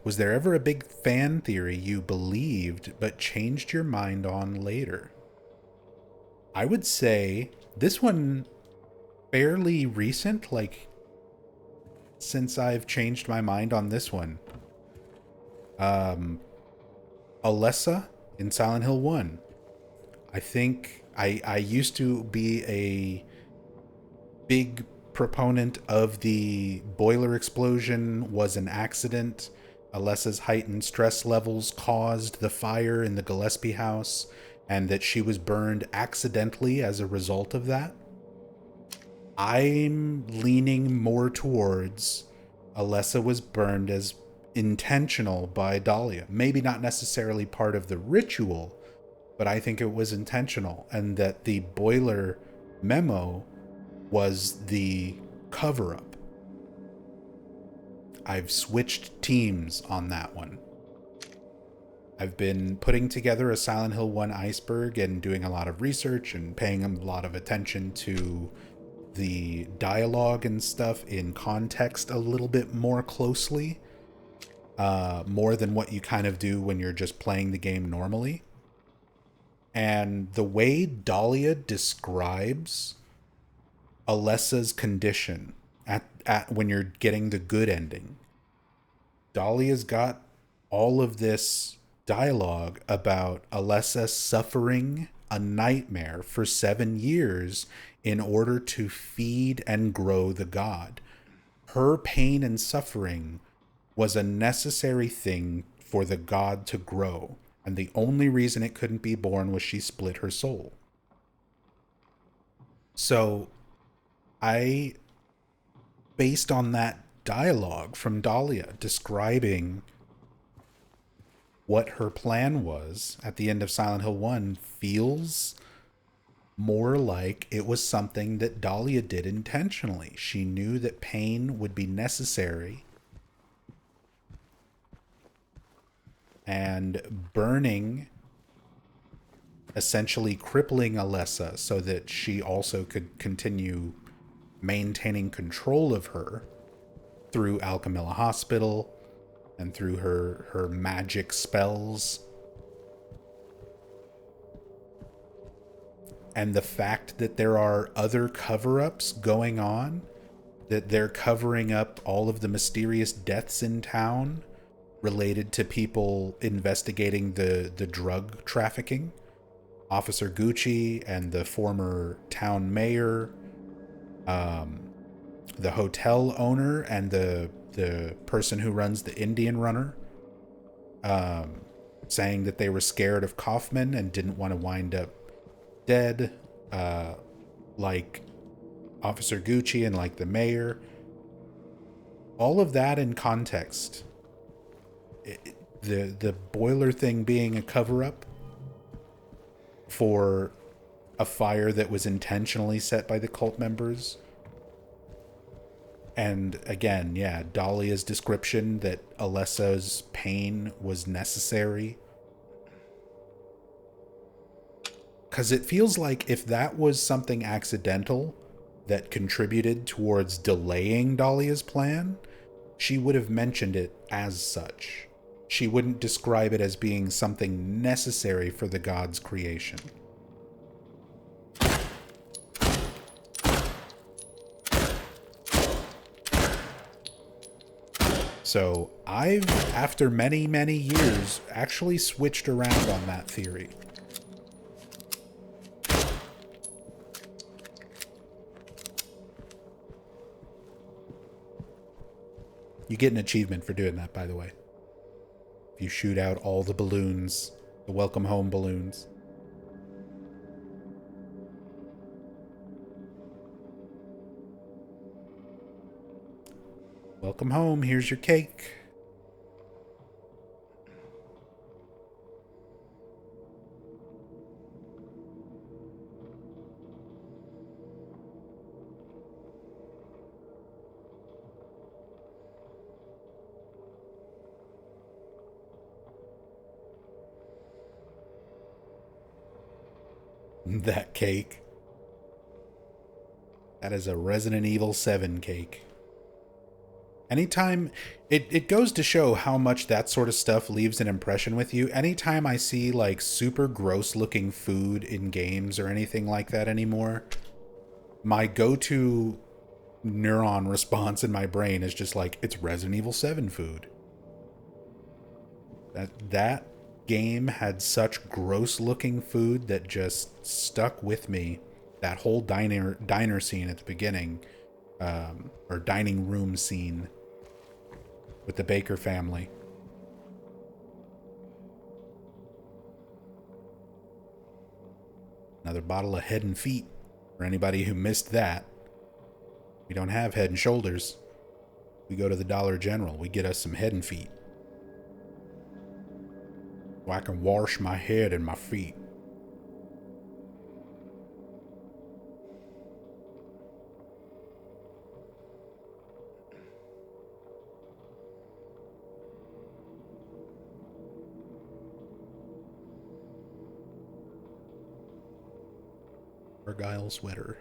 Was there ever a big fan theory you believed but changed your mind on later? I would say this one fairly recent, like since I've changed my mind on this one. Alessa in Silent Hill 1. I think I used to be a big proponent of the boiler explosion was an accident. Alessa's heightened stress levels caused the fire in the Gillespie house, and that she was burned accidentally as a result of that. I'm leaning more towards Alessa was burned as intentional by Dahlia. Maybe not necessarily part of the ritual, but I think it was intentional, and that the boiler memo was the cover-up. I've switched teams on that one. I've been putting together a Silent Hill 1 iceberg and doing a lot of research and paying a lot of attention to the dialogue and stuff in context a little bit more closely. More than what you kind of do when you're just playing the game normally. And the way Dahlia describes Alessa's condition at when you're getting the good ending, Dahlia's got all of this dialogue about Alessa suffering a nightmare for 7 years in order to feed and grow the god. Her pain and suffering was a necessary thing for the god to grow, and the only reason it couldn't be born was she split her soul. So I, based on that dialogue from Dahlia describing what her plan was at the end of Silent Hill 1, feels more like it was something that Dahlia did intentionally. She knew that pain would be necessary, and burning, essentially crippling Alessa so that she also could continue maintaining control of her through Alchemilla Hospital and through her magic spells. And the fact that there are other cover-ups going on, that they're covering up all of the mysterious deaths in town related to people investigating the drug trafficking. Officer Gucci and the former town mayor, the hotel owner, and the person who runs the Indian runner, saying that they were scared of Kaufman and didn't want to wind up dead. Like Officer Gucci and like the mayor. All of that in context. The boiler thing being a cover-up for a fire that was intentionally set by the cult members. And again, yeah, Dahlia's description that Alessa's pain was necessary. Because it feels like if that was something accidental that contributed towards delaying Dahlia's plan, she would have mentioned it as such. She wouldn't describe it as being something necessary for the god's creation. So I've, after many, many years, actually switched around on that theory. You get an achievement for doing that, by the way. If you shoot out all the balloons, the welcome home balloons. Welcome home, here's your cake. That cake. That is a Resident Evil 7 cake. Anytime, it goes to show how much that sort of stuff leaves an impression with you. Anytime I see like super gross looking food in games or anything like that anymore, my go-to neuron response in my brain is just like, it's Resident Evil 7 food. That game had such gross looking food that just stuck with me. That whole diner scene at the beginning, or dining room scene with the Baker family. Another bottle of Head and Feet for anybody who missed that. We don't have Head and Shoulders. We go to the Dollar General. We get us some Head and Feet. So I can wash my head and my feet. Argyle sweater.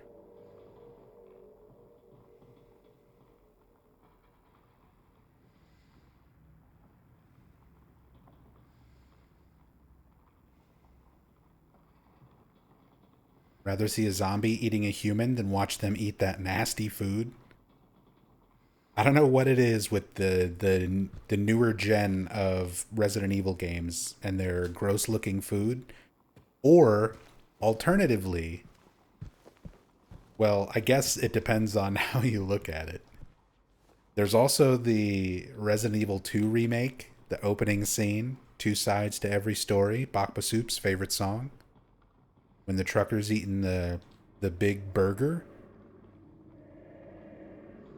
Rather see a zombie eating a human than watch them eat that nasty food. I don't know what it is with the newer gen of Resident Evil games and their gross looking food. Or alternatively, well, I guess it depends on how you look at it. There's also the Resident Evil 2 remake, the opening scene, two sides to every story, Bakba Soup's favorite song. When the trucker's eating the big burger.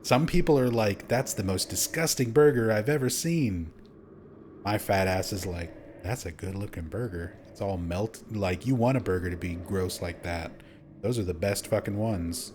Some people are like, that's the most disgusting burger I've ever seen. My fat ass is like, that's a good looking burger. It's all like, you want a burger to be gross like that. Those are the best fucking ones.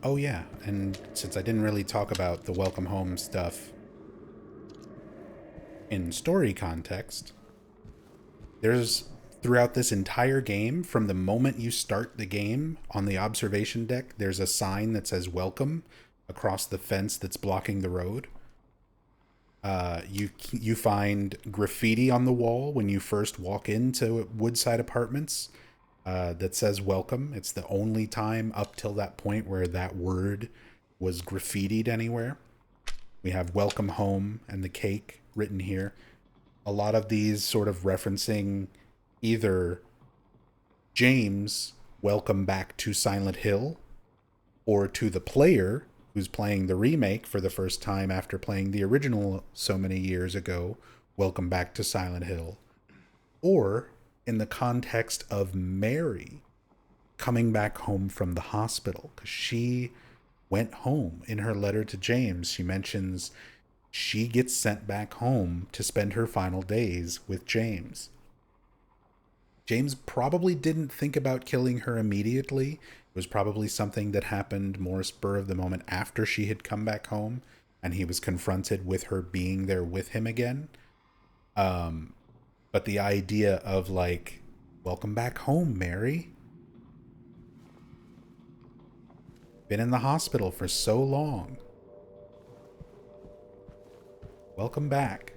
Oh yeah, and since I didn't really talk about the welcome home stuff in story context, there's throughout this entire game, from the moment you start the game on the observation deck, there's a sign that says welcome across the fence that's blocking the road. You find graffiti on the wall when you first walk into Woodside Apartments that says welcome. It's the only time up till that point where that word was graffitied anywhere. We have welcome home and the cake written here. A lot of these sort of referencing either James, welcome back to Silent Hill, or to the player who's playing the remake for the first time after playing the original so many years ago, welcome back to Silent Hill, or in the context of Mary coming back home from the hospital, because she went home. In her letter to James, she mentions she gets sent back home to spend her final days with James. James probably didn't think about killing her immediately. It was probably something that happened more spur of the moment after she had come back home and he was confronted with her being there with him again. But the idea of like, welcome back home, Mary. Been in the hospital for so long. Welcome back.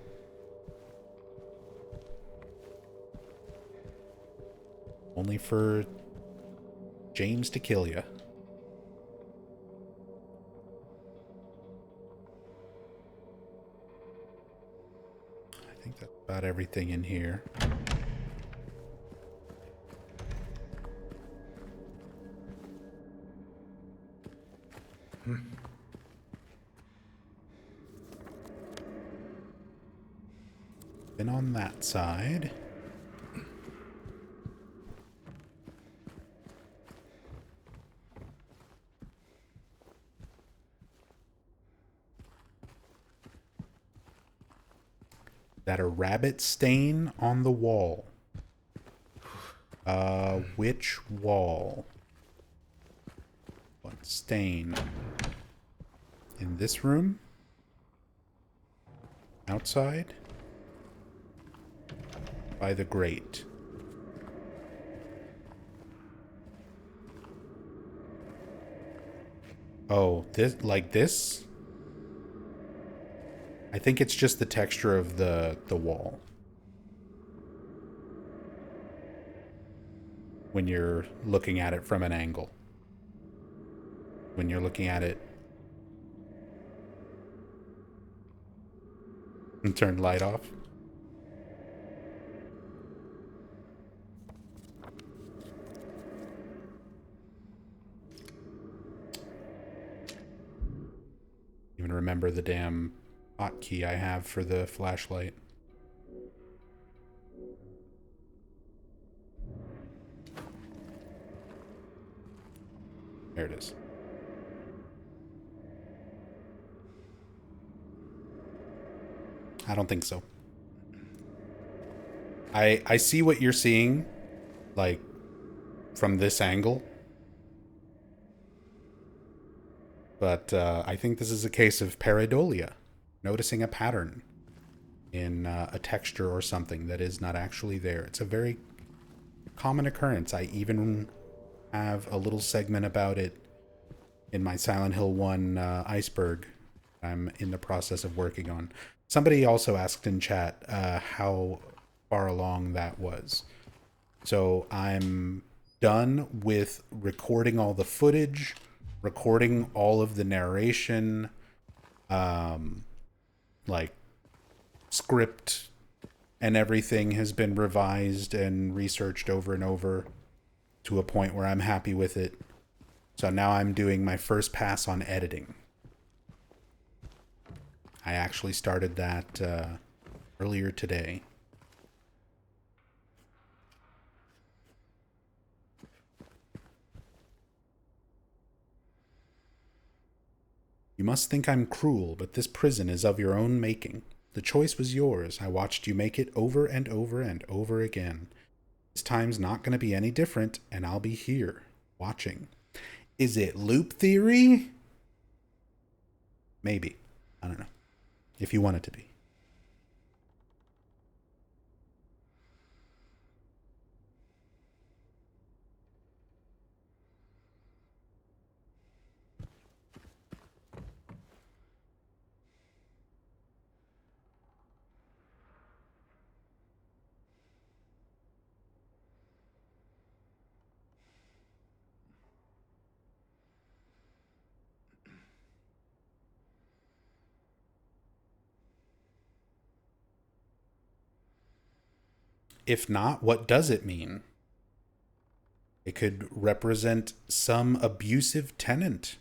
Only for James to kill you. I think that's about everything in here. Then on that side. That a rabbit stain on the wall. Which wall? What stain? In this room? Outside? By the grate. Oh, this, like this? I think it's just the texture of the wall. When you're looking at it from an angle. When you're looking at it. And turn light off. Even remember the damn hotkey I have for the flashlight. There it is. I don't think so. I see what you're seeing, like, from this angle. But I think this is a case of pareidolia. Noticing a pattern in a texture or something that is not actually there. It's a very common occurrence. I even have a little segment about it in my Silent Hill 1 iceberg I'm in the process of working on. Somebody also asked in chat how far along that was. So I'm done with recording all the footage, recording all of the narration, like script and everything has been revised and researched over and over to a point where I'm happy with it. So now I'm doing my first pass on editing. I actually started that earlier today. You must think I'm cruel, but this prison is of your own making. The choice was yours. I watched you make it over and over and over again. This time's not going to be any different, and I'll be here, watching. Is it loop theory? Maybe. I don't know. If you want it to be. if not, what does it mean? It could represent some abusive tenant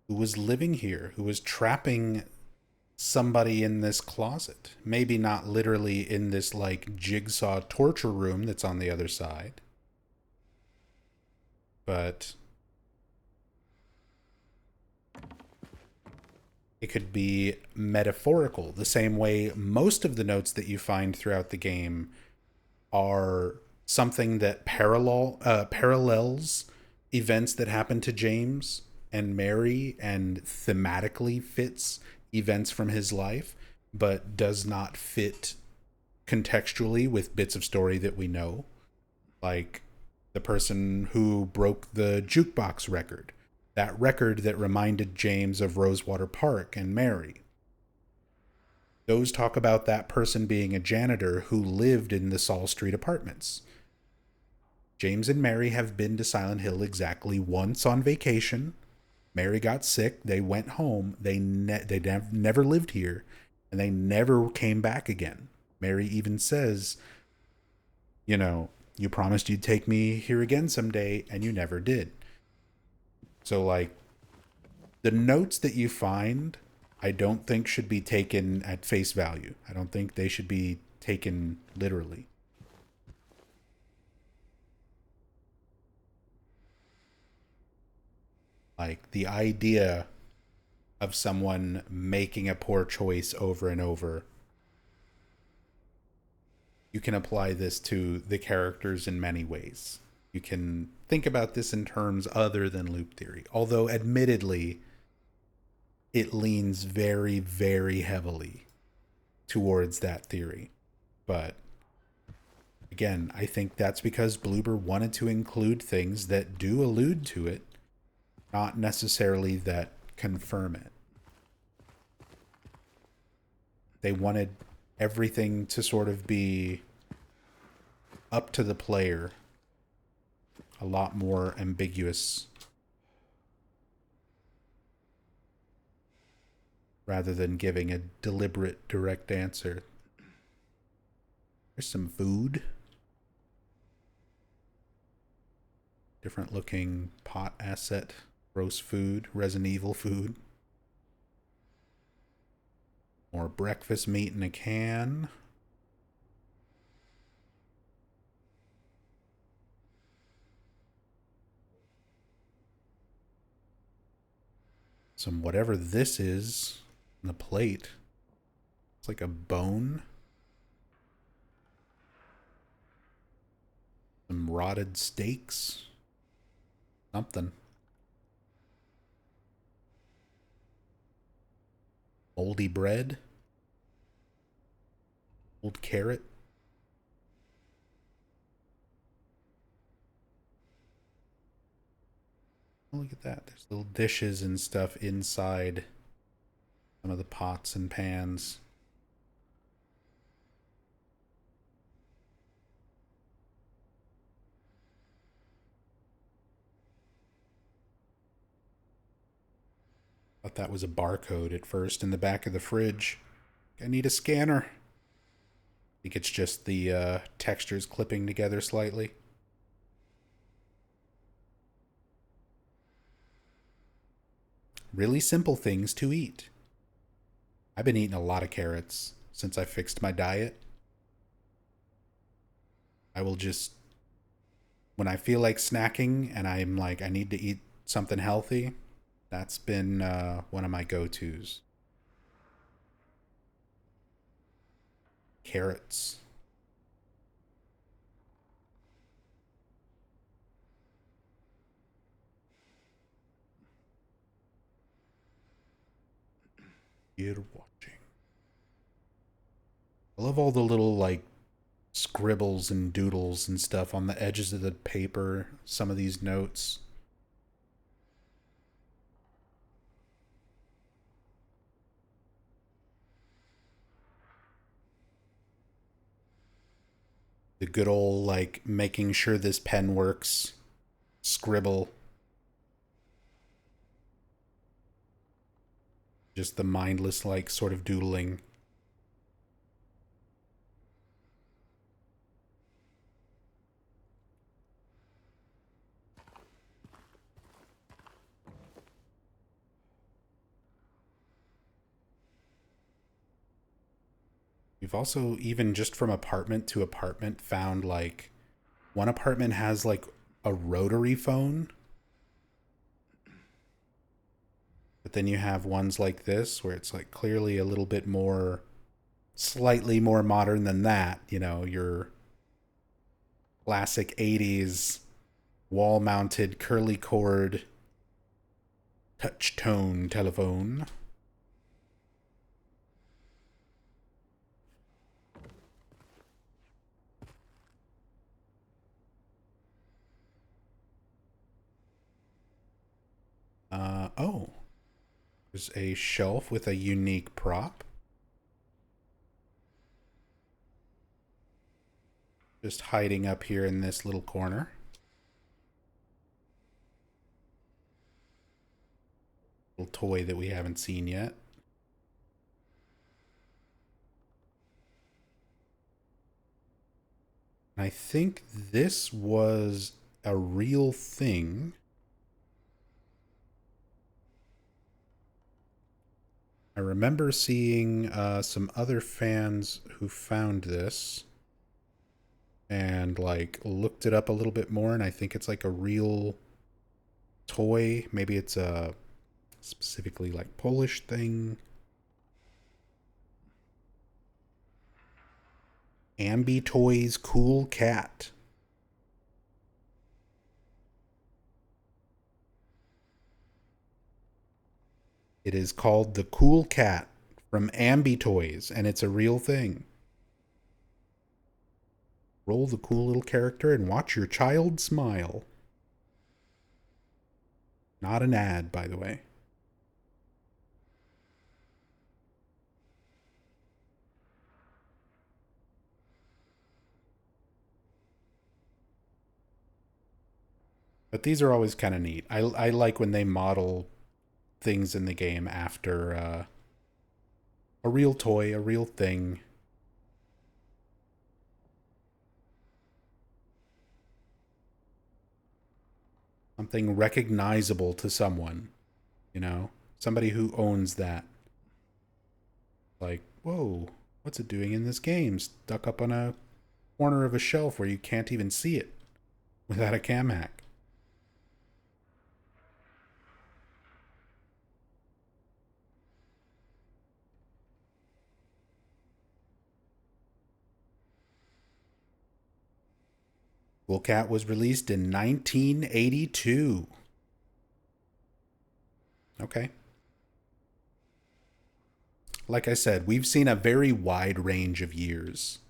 who was living here, who was trapping somebody in this closet. Maybe not literally in this like jigsaw torture room that's on the other side, but it could be metaphorical, the same way most of the notes that you find throughout the game are something that parallels events that happen to James and Mary and thematically fits events from his life, but does not fit contextually with bits of story that we know. Like the person who broke the jukebox record, that record that reminded James of Rosewater Park and Mary. Those talk about that person being a janitor who lived in the Saul Street apartments. James and Mary have been to Silent Hill exactly once on vacation. Mary got sick. They went home. They never lived here, and they never came back again. Mary even says, you know, you promised you'd take me here again someday, and you never did. So, like, the notes that you find, I don't think should be taken at face value. I don't think they should be taken literally. Like, the idea of someone making a poor choice over and over, you can apply this to the characters in many ways. You can think about this in terms other than loop theory, although admittedly, it leans very, very heavily towards that theory. But again, I think that's because Bloober wanted to include things that do allude to it, not necessarily that confirm it. They wanted everything to sort of be up to the player, a lot more ambiguous, rather than giving a deliberate, direct answer. There's some food. Different looking pot asset, roast food, Resident Evil food. More breakfast meat in a can. Some whatever this is on the plate. It's like a bone. Some rotted steaks. Something. Moldy bread. Old carrot. Oh, look at that. There's little dishes and stuff inside some of the pots and pans. Thought that was a barcode at first in the back of the fridge. I need a scanner. I think it's just the textures clipping together slightly. Really simple things to eat. I've been eating a lot of carrots since I fixed my diet. I will just, when I feel like snacking and I'm like, I need to eat something healthy, that's been one of my go-tos. Carrots. You're watching. I love all the little like scribbles and doodles and stuff on the edges of the paper, some of these notes. The good old like making sure this pen works scribble. Just the mindless like sort of doodling. We've also, even just from apartment to apartment, found like one apartment has like a rotary phone, but then you have ones like this where it's like clearly a little bit more, slightly more modern than that. You know, your classic 80s wall mounted curly cord touch tone telephone. Oh, there's a shelf with a unique prop. Just hiding up here in this little corner. Little toy that we haven't seen yet. I think this was a real thing. I remember seeing some other fans who found this and like looked it up a little bit more, and I think it's like a real toy. Maybe it's a specifically like Polish thing. Ambi Toys Cool Cat. It is called the Cool Cat from Ambi Toys, and it's a real thing. Roll the cool little character and watch your child smile. Not an ad, by the way. But these are always kind of neat. I like when they model things in the game after a real toy, a real thing. Something recognizable to someone, you know? Somebody who owns that. Like, whoa, what's it doing in this game? Stuck up on a corner of a shelf where you can't even see it without a cam hack. Cool Cat was released in 1982. Okay. Like I said, we've seen a very wide range of years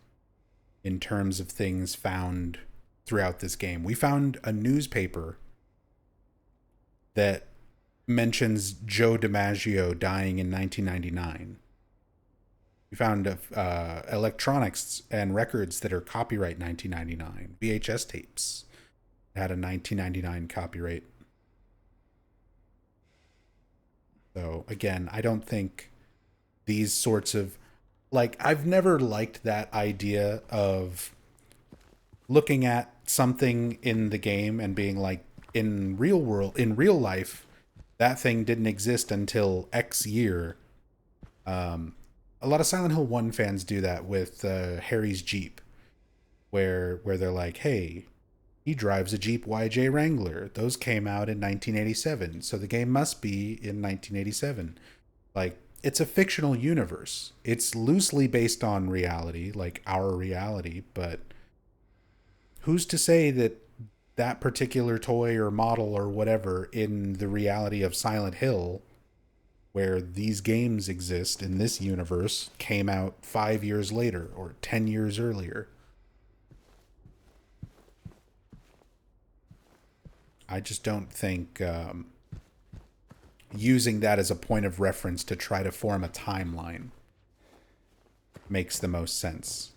in terms of things found throughout this game. We found a newspaper that mentions Joe DiMaggio dying in 1999. We found electronics and records that are copyright 1999. VHS tapes had a 1999 copyright. So again, I don't think these sorts of, like, I've never liked that idea of looking at something in the game and being like, in real life, that thing didn't exist until X year. A lot of Silent Hill 1 fans do that with Harry's Jeep, where they're like, hey, he drives a Jeep YJ Wrangler. Those came out in 1987, so the game must be in 1987. Like, it's a fictional universe. It's loosely based on reality, like our reality, but who's to say that that particular toy or model or whatever in the reality of Silent Hill, where these games exist in this universe, came out 5 years later or 10 years earlier? I just don't think using that as a point of reference to try to form a timeline makes the most sense.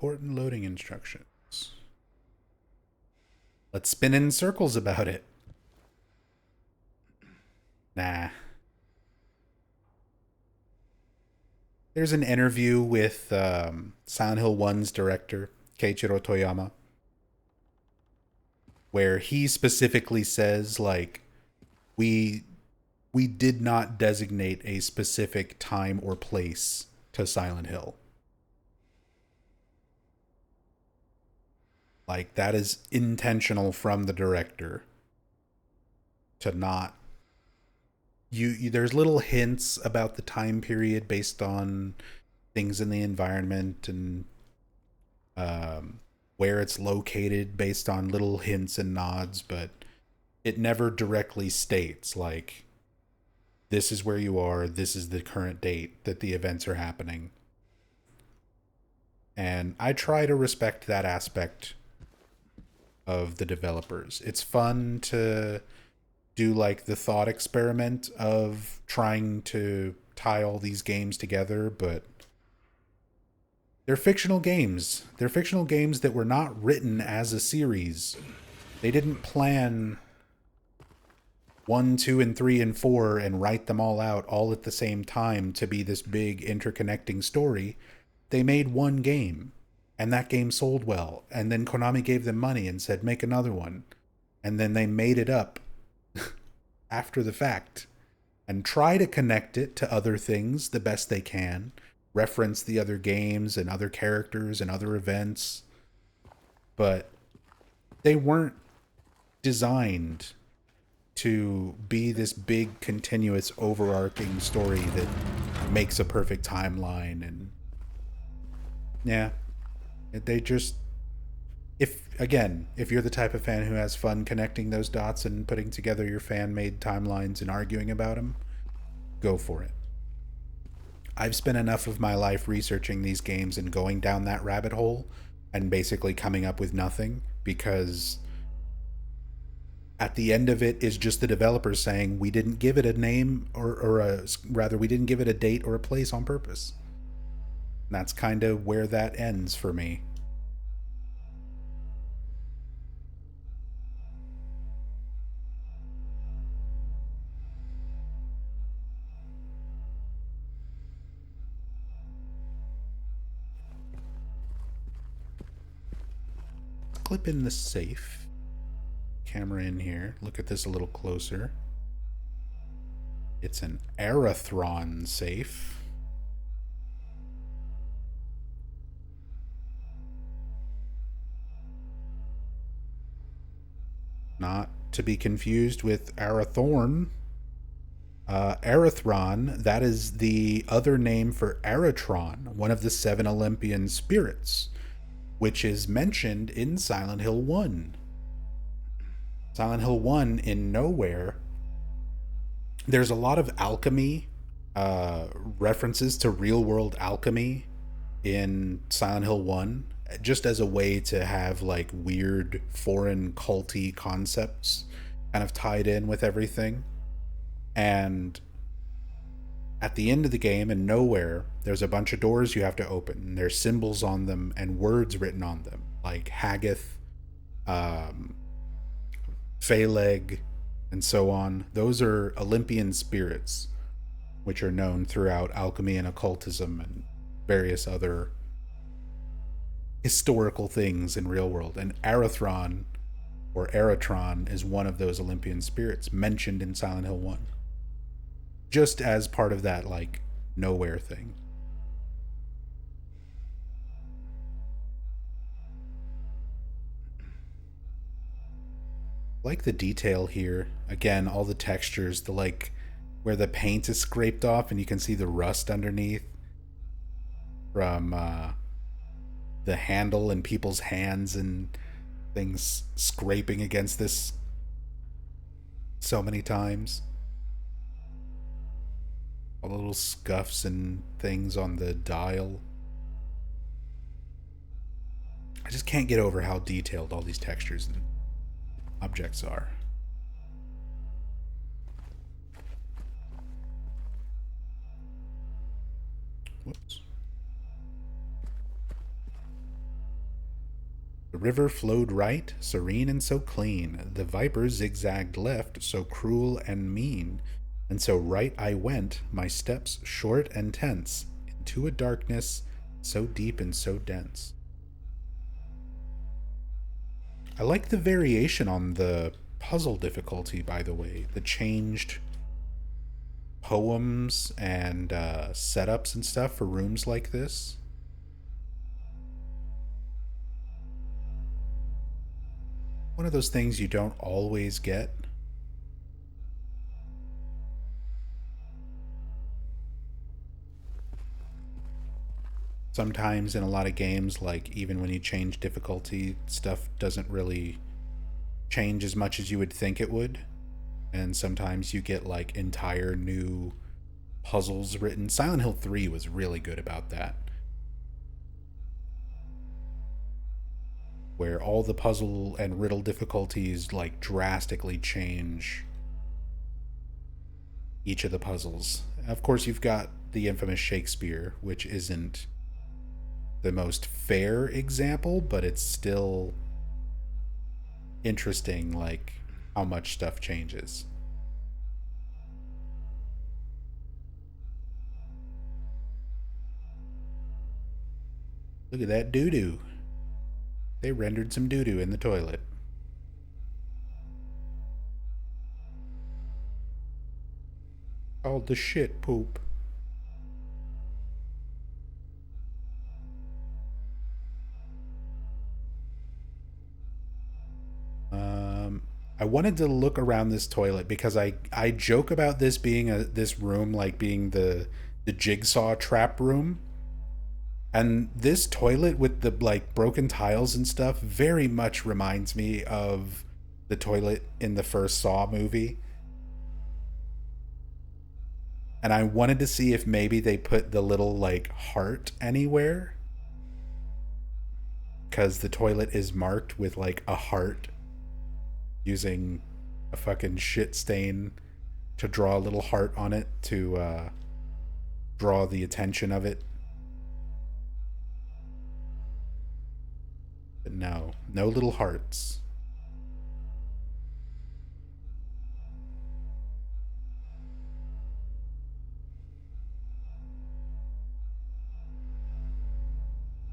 Important loading instructions. Let's spin in circles about it. Nah. There's an interview with Silent Hill 1's director, Keiichiro Toyama, where he specifically says, like, we did not designate a specific time or place to Silent Hill. Like, that is intentional from the director to not there's little hints about the time period based on things in the environment and where it's located based on little hints and nods, but it never directly states, like, this is where you are, this is the current date that the events are happening. And I try to respect that aspect of the developers. It's fun to do, like, the thought experiment of trying to tie all these games together, but they're fictional games. They're fictional games that were not written as a series. They didn't plan 1, 2, and 3, and 4 and write them all out all at the same time to be this big interconnecting story. They made one game, and that game sold well, and then Konami gave them money and said, make another one. And then they made it up after the fact and try to connect it to other things the best they can, reference the other games and other characters and other events, but they weren't designed to be this big continuous overarching story that makes a perfect timeline. And yeah, they just, if you're the type of fan who has fun connecting those dots and putting together your fan-made timelines and arguing about them, go for it. I've spent enough of my life researching these games and going down that rabbit hole and basically coming up with nothing, because at the end of it is just the developers saying, we didn't give it a name rather we didn't give it a date or a place on purpose. And that's kind of where that ends for me. Clip in the safe. Camera in here. Look at this a little closer. It's an Arathron safe. Not to be confused with Arathorn. Arathron, that is the other name for Aratron, one of the 7 Olympian spirits, which is mentioned in Silent Hill 1. Silent Hill 1, in Nowhere, there's a lot of alchemy, references to real-world alchemy in Silent Hill 1, just as a way to have, like, weird foreign culty concepts kind of tied in with everything. And at the end of the game, in Nowhere, there's a bunch of doors you have to open. There's symbols on them and words written on them, like Haggith, Phaleg, and so on. Those are Olympian spirits, which are known throughout alchemy and occultism and various other historical things in real world. And Arathron, or Aratron, is one of those Olympian spirits mentioned in Silent Hill 1. Just as part of that, like, Nowhere thing. Like the detail here. Again, all the textures, the, like, where the paint is scraped off and you can see the rust underneath from the handle and people's hands and things scraping against this so many times. All the little scuffs and things on the dial. I just can't get over how detailed all these textures and objects are. Whoops. river flowed right, serene and so clean. The viper zigzagged left, so cruel and mean. And so right I went, my steps short and tense, into a darkness so deep and so dense. I like the variation on the puzzle difficulty, by the way. The changed poems and setups and stuff for rooms like this. One of those things you don't always get. Sometimes in a lot of games, like even when you change difficulty, stuff doesn't really change as much as you would think it would. And sometimes you get like entire new puzzles written. Silent Hill 3 was really good about that, where all the puzzle and riddle difficulties like drastically change each of the puzzles. Of course, you've got the infamous Shakespeare, which isn't the most fair example, but it's still interesting, like how much stuff changes. Look at that doo doo. They rendered some doo doo in the toilet. Called the shit poop. I wanted to look around this toilet because I joke about this being this room like being the jigsaw trap room. And this toilet with the like broken tiles and stuff very much reminds me of the toilet in the first Saw movie. And I wanted to see if maybe they put the little like heart anywhere, because the toilet is marked with like a heart using a fucking shit stain to draw a little heart on it to draw the attention of it. But no, no little hearts.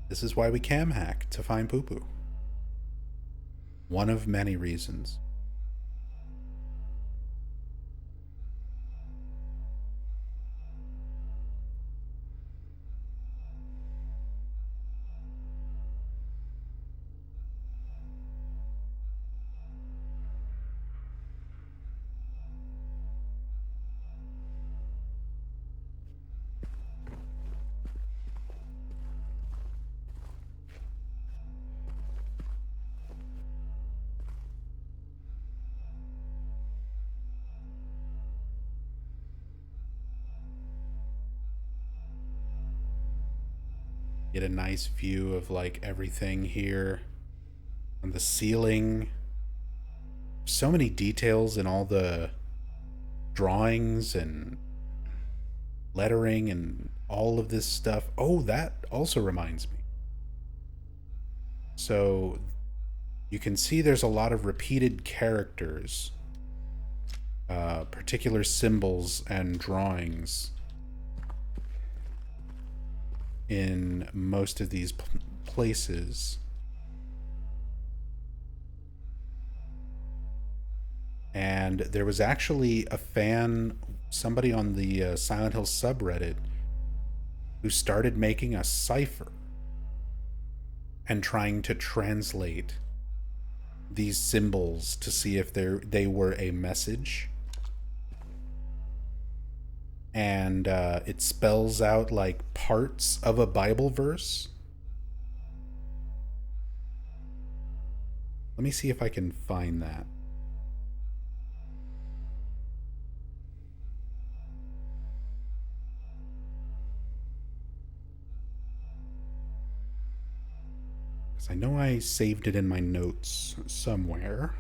This is why we cam hack, to find poo poo. One of many reasons. Get a nice view of like everything here on the ceiling. So many details in all the drawings and lettering and all of this stuff. Oh, that also reminds me. So you can see there's a lot of repeated characters, particular symbols and drawings in most of these places. And there was actually a fan, somebody on the Silent Hill subreddit, who started making a cipher and trying to translate these symbols to see if they were a message. And it spells out like parts of a Bible verse. Let me see if I can find that. Because I know I saved it in my notes somewhere.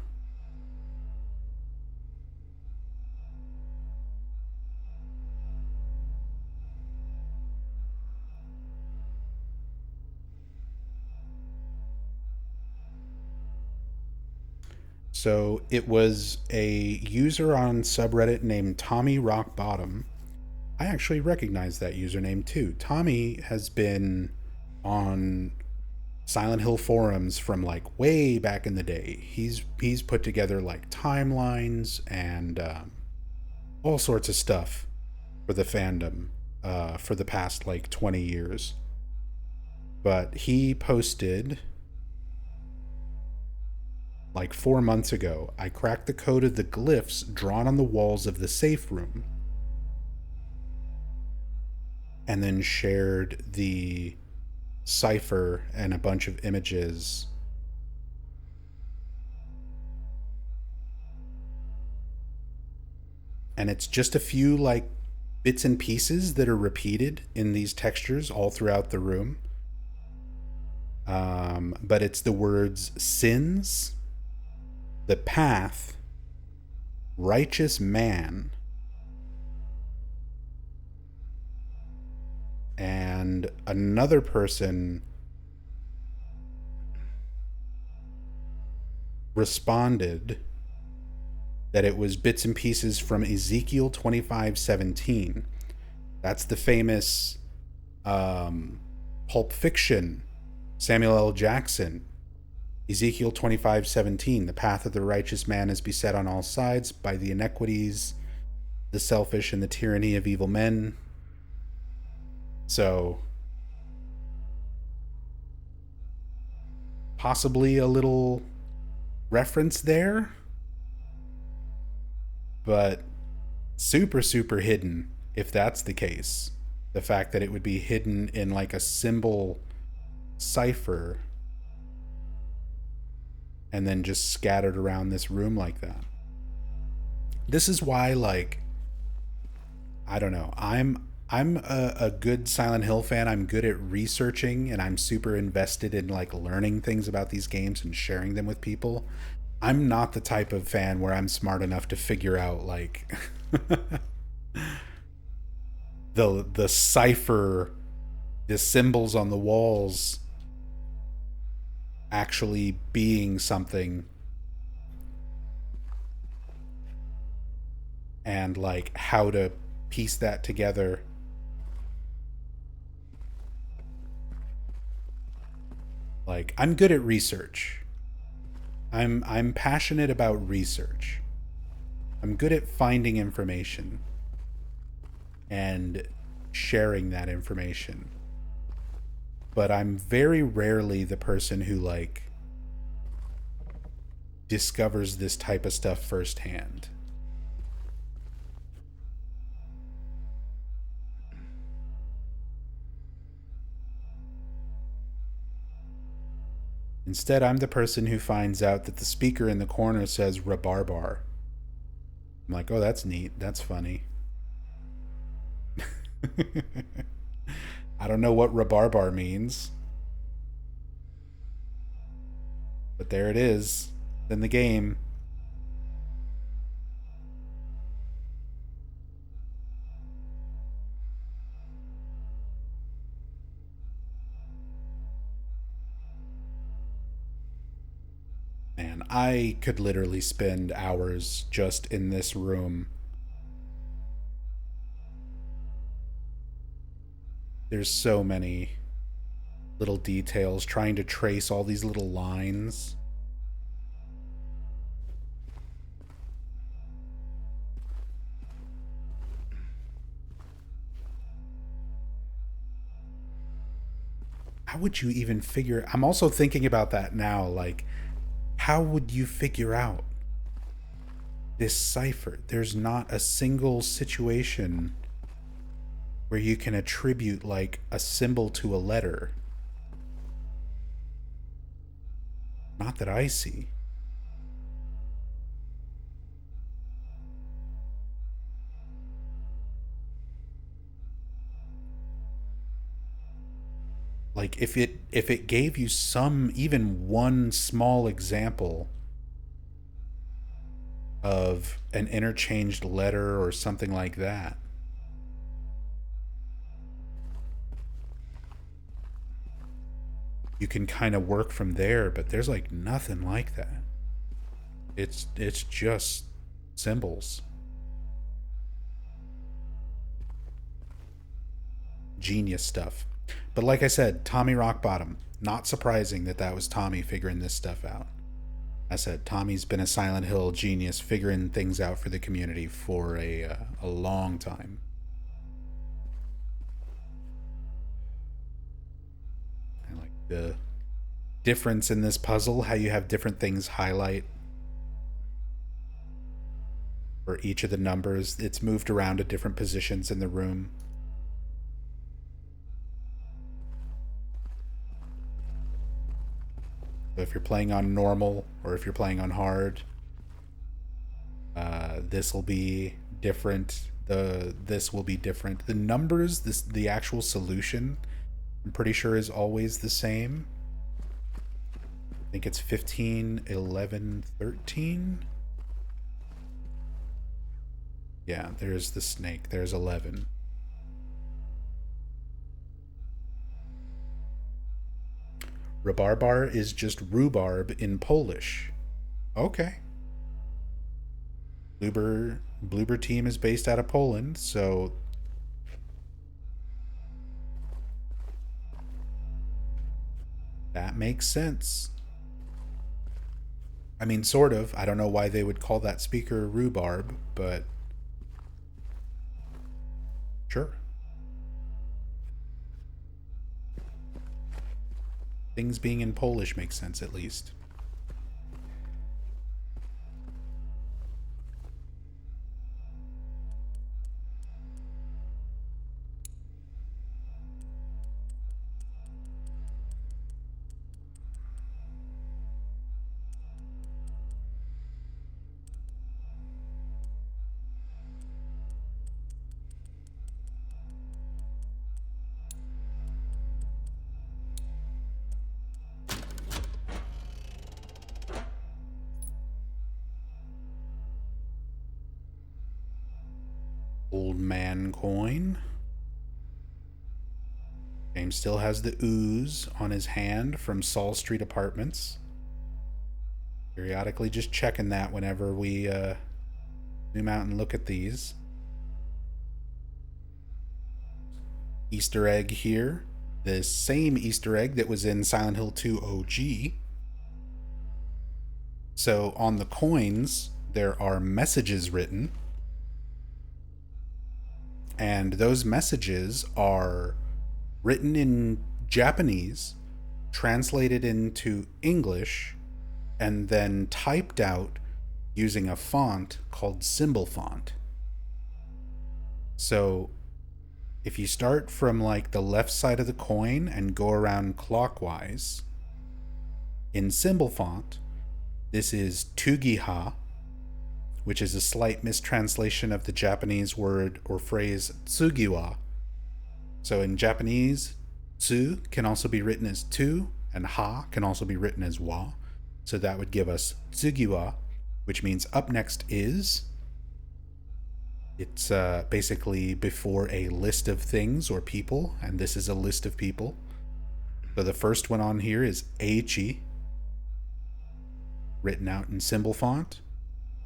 So it was a user on subreddit named Tommy Rockbottom. I actually recognize that username too. Tommy has been on Silent Hill forums from like way back in the day. He's put together like timelines and all sorts of stuff for the fandom for the past like 20 years. But he posted like 4 months ago, I cracked the code of the glyphs drawn on the walls of the safe room, and then shared the cipher and a bunch of images. And it's just a few like bits and pieces that are repeated in these textures all throughout the room. But it's the words sins, the path, righteous man, and another person responded that it was bits and pieces from Ezekiel 25:17. That's the famous Pulp Fiction, Samuel L. Jackson. Ezekiel 25:17, the path of the righteous man is beset on all sides by the iniquities, the selfish, and the tyranny of evil men. So, possibly a little reference there, but super, super hidden if that's the case. The fact that it would be hidden in like a symbol cipher and then just scattered around this room like that. This is why, like, I don't know, I'm a good Silent Hill fan. I'm good at researching and I'm super invested in like learning things about these games and sharing them with people. I'm not the type of fan where I'm smart enough to figure out like the cipher, the symbols on the walls actually being something, and like how to piece that together. Like, I'm good at research. I'm passionate about research. I'm good at finding information and sharing that information. But I'm very rarely the person who like discovers this type of stuff firsthand. Instead, I'm the person who finds out that the speaker in the corner says rabarbar. I'm like, oh, that's neat. That's funny. I don't know what rabarbar means, but there it is in the game. Man, I could literally spend hours just in this room. There's so many little details trying to trace all these little lines. How would you even figure? I'm also thinking about that now. Like, how would you figure out this cipher? There's not a single situation where you can attribute like a symbol to a letter. Not that I see. Like, if it gave you some, even one small example of an interchanged letter or something like that, you can kind of work from there. But there's like nothing like that. It's just symbols. Genius stuff. But like I said, Tommy Rockbottom. Not surprising that that was Tommy figuring this stuff out. I said Tommy's been a Silent Hill genius, figuring things out for the community for a long time. I like the difference in this puzzle, how you have different things highlight for each of the numbers. It's moved around to different positions in the room. So if you're playing on normal or if you're playing on hard, this will be different. This will be different. The numbers, the actual solution, I'm pretty sure is always the same. I think it's 15, 11, 13. Yeah, there's the snake. There's 11. Rhabarbar is just rhubarb in Polish. Okay. Bloober team is based out of Poland, so that makes sense. I mean, sort of. I don't know why they would call that speaker rhubarb, but sure. Things being in Polish makes sense, at least. Old man coin. James still has the ooze on his hand from Saul Street Apartments. Periodically just checking that whenever we zoom out and look at these. Easter egg here. The same Easter egg that was in Silent Hill 2 OG. So on the coins, there are messages written. And those messages are written in Japanese, translated into English, and then typed out using a font called symbol font. So if you start from like the left side of the coin and go around clockwise, in symbol font, this is Tugiha, which is a slight mistranslation of the Japanese word or phrase tsugiwa. So in Japanese, tsu can also be written as tu, and ha can also be written as wa. So that would give us tsugiwa, which means up next is. It's basically before a list of things or people, and this is a list of people. So the first one on here is Eiichi, written out in symbol font.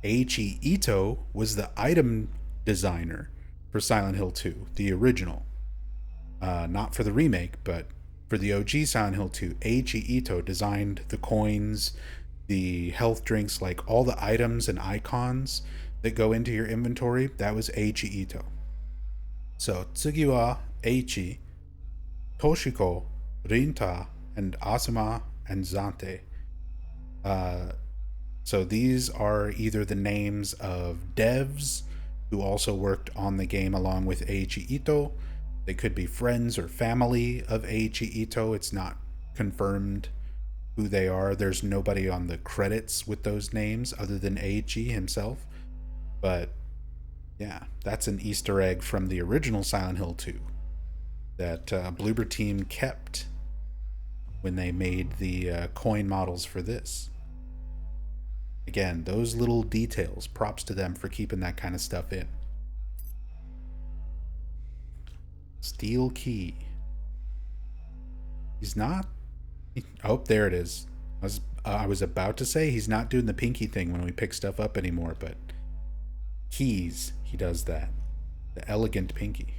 Eiichi Ito was the item designer for Silent Hill 2, the original. Not for the remake, but for the OG Silent Hill 2, Eiichi Ito designed the coins, the health drinks, like all the items and icons that go into your inventory. That was Eiichi Ito. So Tsugi wa Eiichi, Toshiko, Rinta, and Asuma and Zante. So these are either the names of devs who also worked on the game along with Eiichi Ito. They could be friends or family of Eiichi Ito. It's not confirmed who they are. There's nobody on the credits with those names other than Eiichi himself. But yeah, that's an Easter egg from the original Silent Hill 2 that Bloober Team kept when they made the coin models for this. Again, those little details, props to them for keeping that kind of stuff in. Steel key. He's not. Oh, there it is. I was about to say he's not doing the pinky thing when we pick stuff up anymore, but keys, he does that. The elegant pinky.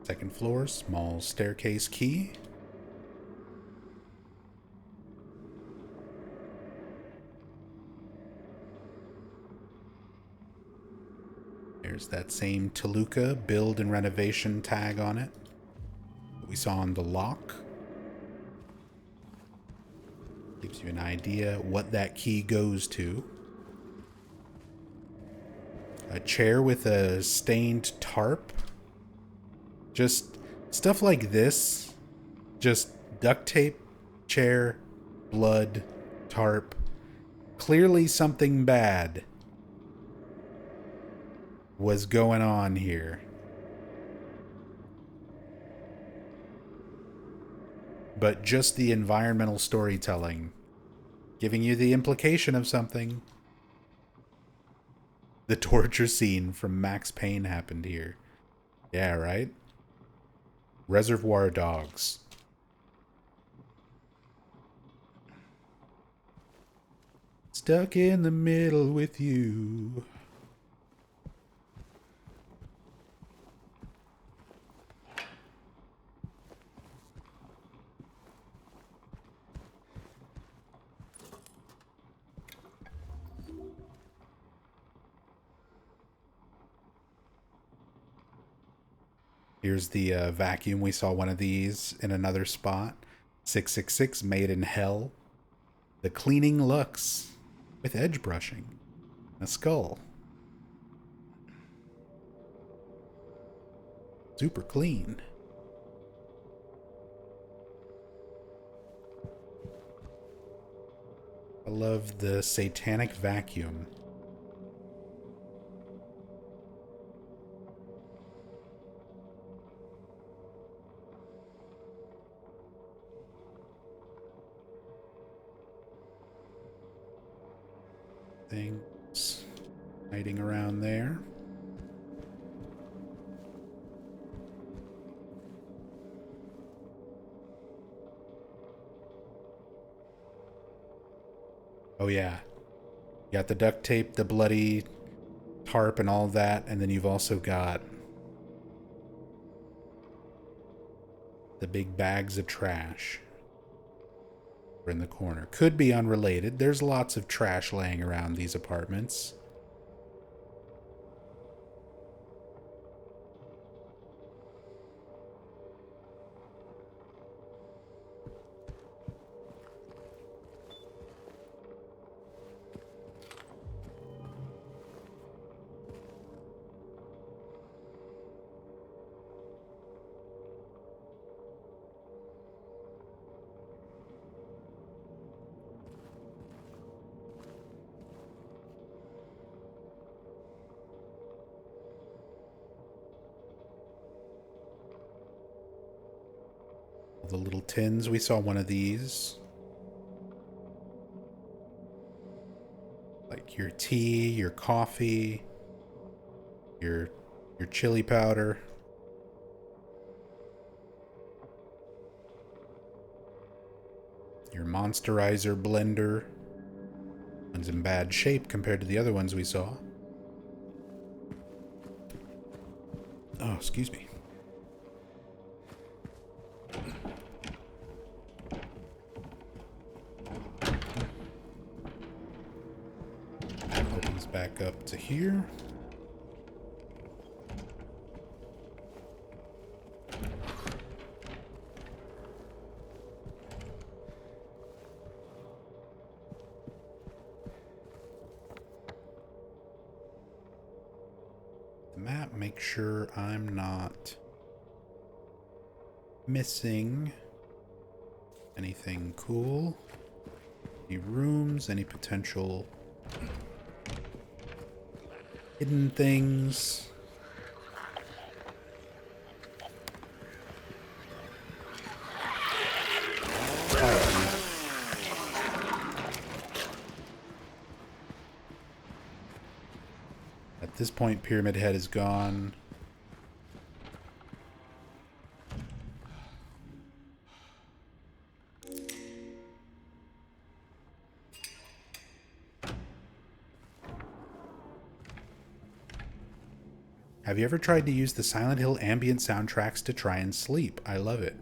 Second floor, small staircase key. There's that same Toluca build and renovation tag on it that we saw on the lock. Gives you an idea what that key goes to. A chair with a stained tarp. Just stuff like this. Just duct tape, chair, blood, tarp. Clearly something bad was going on here. But just the environmental storytelling, giving you the implication of something. The torture scene from Max Payne happened here. Yeah, right? Reservoir Dogs. Stuck in the middle with you. Here's the vacuum. We saw one of these in another spot. 666 made in hell. The cleaning Lux with edge brushing. A skull. Super clean. I love the satanic vacuum. Things hiding around there. Oh yeah. You got the duct tape, the bloody tarp and all that, and then you've also got the big bags of trash in the corner. Could be unrelated. There's lots of trash laying around these apartments. The little tins, we saw one of these. Like your tea, your coffee, your chili powder. Your Monsterizer blender. One's in bad shape compared to the other ones we saw. Oh, excuse me. Opens back up to here. The map, make sure I'm not missing? Anything cool? Any rooms? Any potential hidden things? At this point, Pyramid Head is gone. Have you ever tried to use the Silent Hill ambient soundtracks to try and sleep? I love it.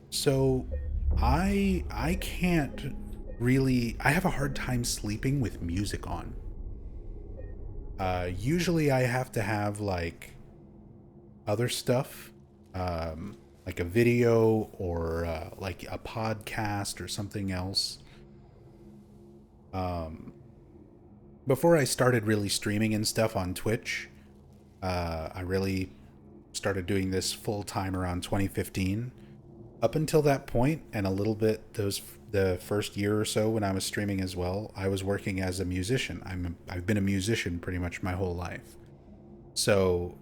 So, I can't really... I have a hard time sleeping with music on. Usually I have to have, like, other stuff. Like a video or, like, a podcast or something else. Before I started really streaming and stuff on Twitch... I really started doing this full time around 2015. Up until that point, and a little bit the first year or so when I was streaming as well, I was working as a musician. I've been a musician pretty much my whole life. So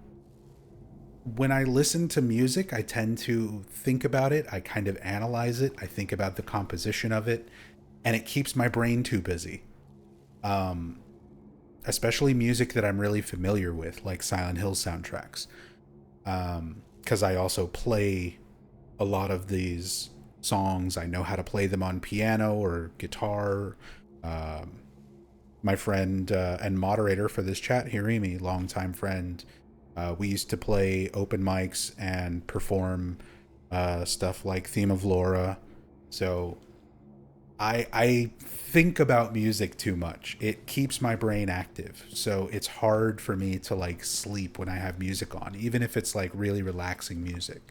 when I listen to music, I tend to think about it. I kind of analyze it. I think about the composition of it, and it keeps my brain too busy. Especially music that I'm really familiar with, like Silent Hill soundtracks. Because I also play a lot of these songs. I know how to play them on piano or guitar. My friend and moderator for this chat, Hirimi, longtime friend, we used to play open mics and perform stuff like Theme of Laura. So I think about music too much. It keeps my brain active. So it's hard for me to like sleep when I have music on, even if it's like really relaxing music.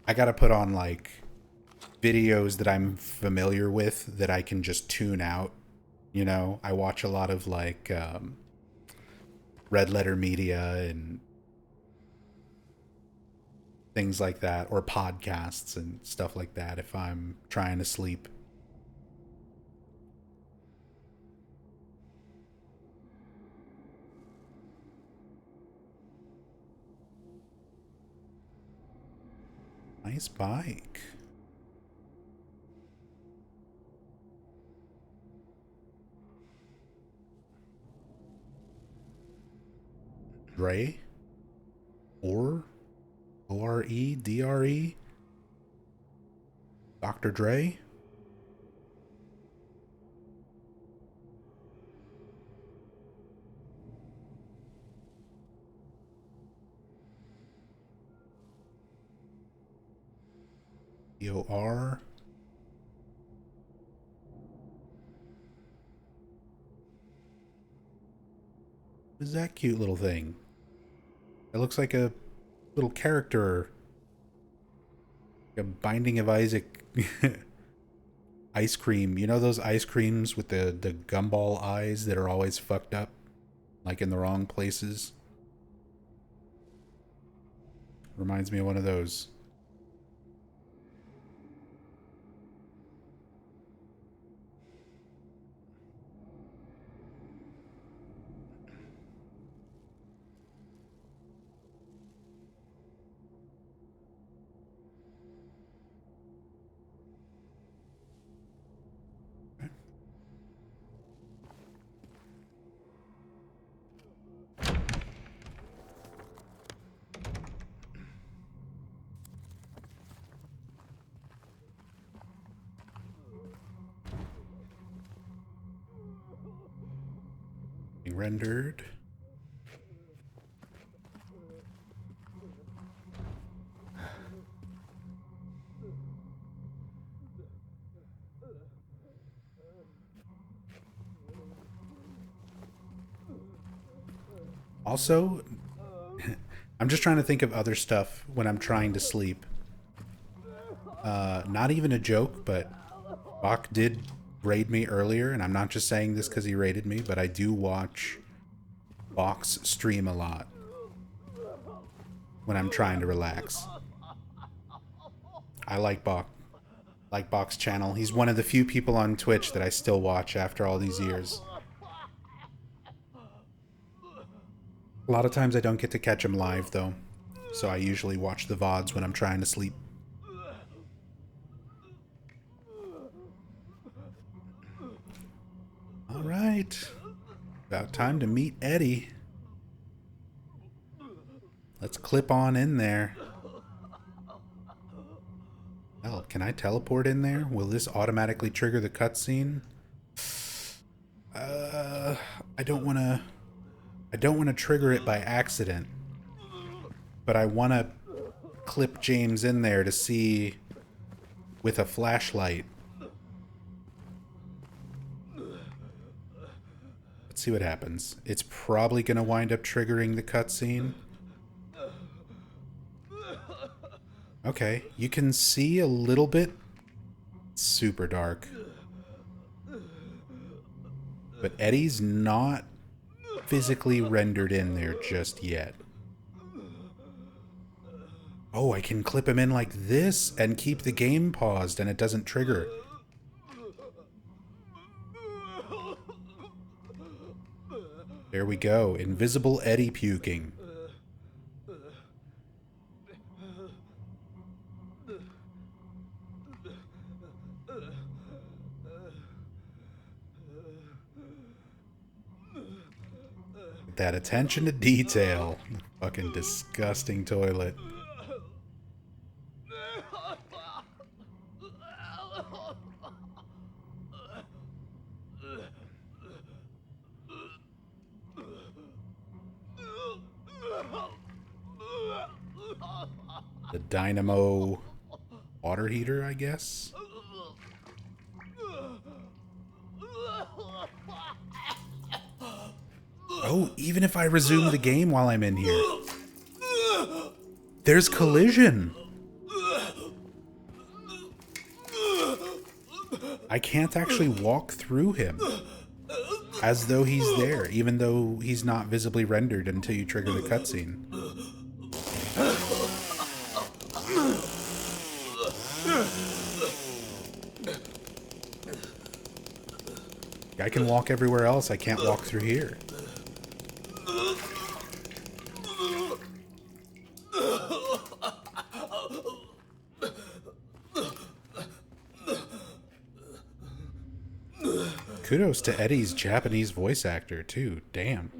I gotta put on like videos that I'm familiar with that I can just tune out. You know, I watch a lot of like Red Letter Media and things like that, or podcasts and stuff like that if I'm trying to sleep. Nice bike. Dre? Or? ORE? Dr. Dre? EOR? What is that cute little thing? It looks like a little character. Like a Binding of Isaac ice cream. You know those ice creams with the gumball eyes that are always fucked up? Like in the wrong places? Reminds me of one of those. Being rendered. Also, I'm just trying to think of other stuff when I'm trying to sleep. Not even a joke, but Bach did raid me earlier, and I'm not just saying this because he raided me, but I do watch Bach's stream a lot. when I'm trying to relax. I like Bach's channel. He's one of the few people on Twitch that I still watch after all these years. A lot of times I don't get to catch him live, though, so I usually watch the VODs when I'm trying to sleep. Alright. About time to meet Eddie. Let's clip on in there. Hell, can I teleport in there? Will this automatically trigger the cutscene? I don't want to trigger it by accident. But I want to clip James in there to see with a flashlight. Let's see what happens. It's probably going to wind up triggering the cutscene. Okay, you can see a little bit. It's super dark. But Eddie's not physically rendered in there just yet. Oh, I can clip him in like this and keep the game paused and it doesn't trigger. There we go. Invisible Eddie puking. That attention to detail. Fucking disgusting toilet. The dynamo water heater, I guess. Oh, even if I resume the game while I'm in here, there's collision. I can't actually walk through him as though he's there, even though he's not visibly rendered until you trigger the cutscene. I can walk everywhere else, I can't walk through here. Kudos to Eddie's Japanese voice actor, too. Damn.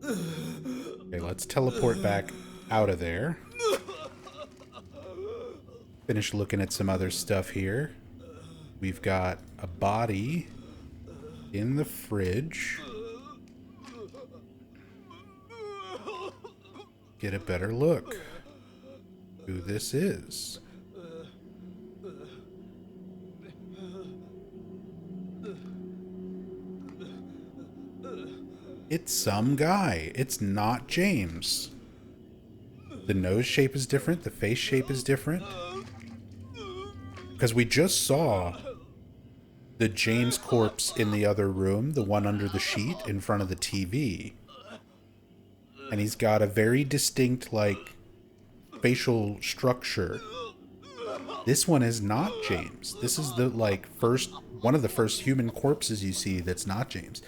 Okay, let's teleport back out of there. Finish looking at some other stuff here. We've got a body in the fridge. Get a better look who this is. It's some guy. It's not James. The nose shape is different. The face shape is different. Because we just saw the James corpse in the other room, the one under the sheet in front of the TV. And he's got a very distinct, like, facial structure. This one is not James. This is the, like, one of the first human corpses you see that's not James.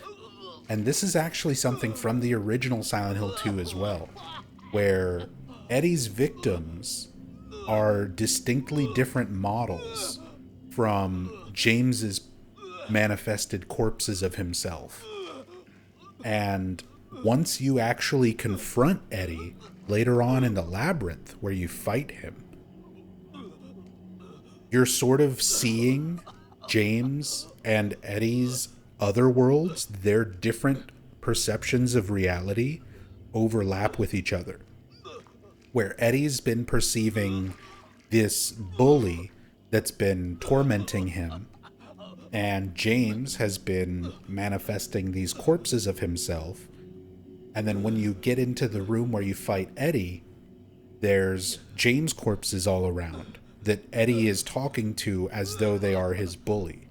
And this is actually something from the original Silent Hill 2 as well, where Eddie's victims are distinctly different models from James's manifested corpses of himself. And once you actually confront Eddie later on in the labyrinth where you fight him, you're sort of seeing James and Eddie's other worlds, their different perceptions of reality overlap with each other. Where Eddie's been perceiving this bully that's been tormenting him, and James has been manifesting these corpses of himself. And then when you get into the room where you fight Eddie, there's James corpses all around. that Eddie is talking to as though they are his bully.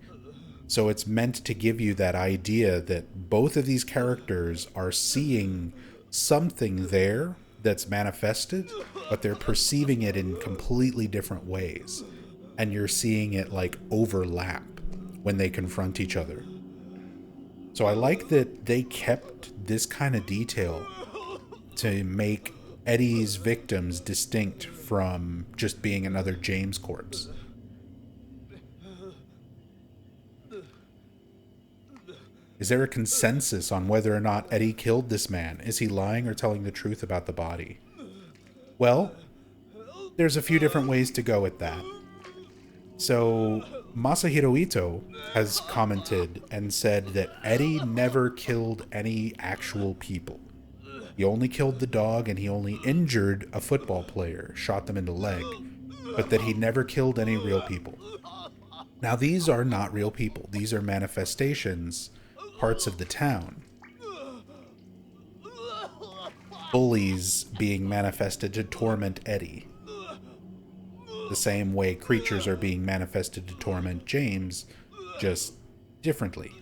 So it's meant to give you that idea that both of these characters are seeing something there that's manifested, but they're perceiving it in completely different ways. And you're seeing it like overlap when they confront each other. So I like that they kept this kind of detail to make Eddie's victims distinct from just being another James corpse. Is there a consensus on whether or not Eddie killed this man? Is he lying or telling the truth about the body? Well, there's a few different ways to go with that. So, Masahiro Ito has commented and said that Eddie never killed any actual people. He only killed the dog and he only injured a football player, shot them in the leg, but that he never killed any real people. Now, these are not real people. These are manifestations, parts of the town. Bullies being manifested to torment Eddie. The same way creatures are being manifested to torment James, just differently.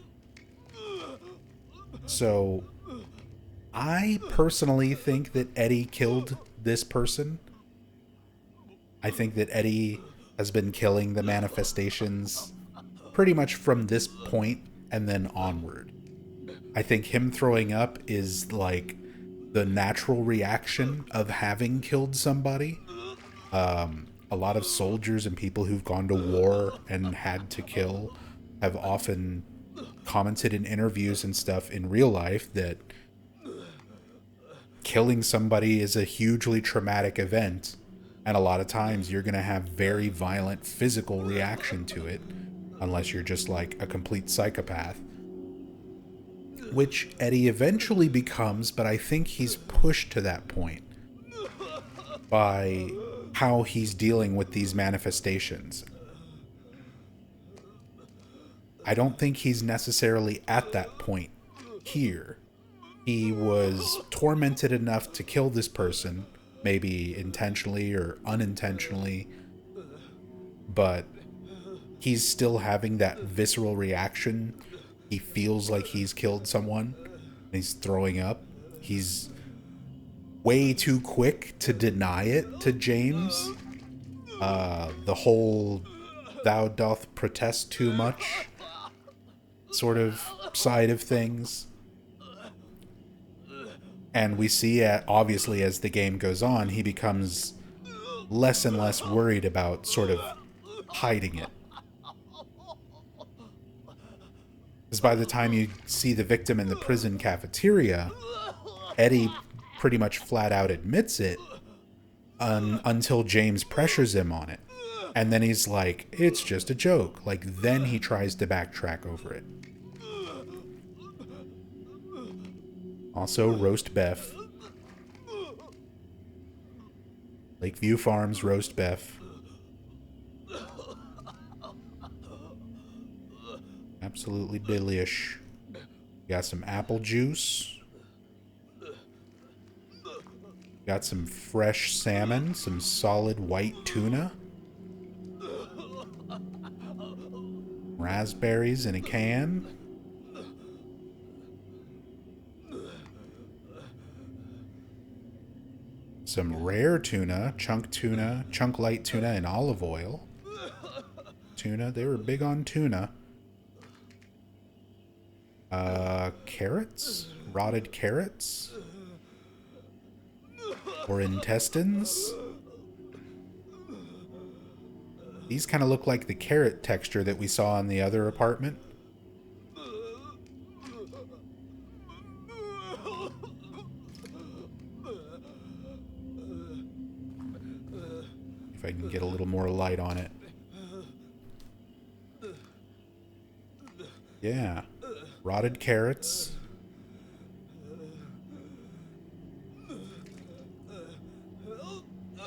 So, I personally think that Eddie killed this person. I think that Eddie has been killing the manifestations pretty much from this point and then onward. I think him throwing up is like the natural reaction of having killed somebody. A lot of soldiers and people who've gone to war and had to kill have often commented in interviews and stuff in real life that killing somebody is a hugely traumatic event, and a lot of times you're going to have very violent physical reaction to it, unless you're just like a complete psychopath, which Eddie eventually becomes, but I think he's pushed to that point by how he's dealing with these manifestations. I don't think he's necessarily at that point here. He was tormented enough to kill this person, maybe intentionally or unintentionally, but he's still having that visceral reaction. He feels like he's killed someone, and he's throwing up. He's way too quick to deny it to James. The whole "thou doth protest too much" sort of side of things. And we see, obviously, as the game goes on, he becomes less and less worried about sort of hiding it. Because by the time you see the victim in the prison cafeteria, Eddie pretty much flat out admits it until James pressures him on it. And then he's like, it's just a joke. Like, then he tries to backtrack over it. Also, roast beef. Lakeview Farms roast beef. Absolutely delish. Got some apple juice. Got some fresh salmon, some solid white tuna. Raspberries in a can. Some rare tuna, chunk light tuna and olive oil. Tuna, they were big on tuna. Carrots? Rotted carrots? Or intestines? These kind of look like the carrot texture that we saw in the other apartment. If I can get a little more light on it. Yeah. Rotted carrots.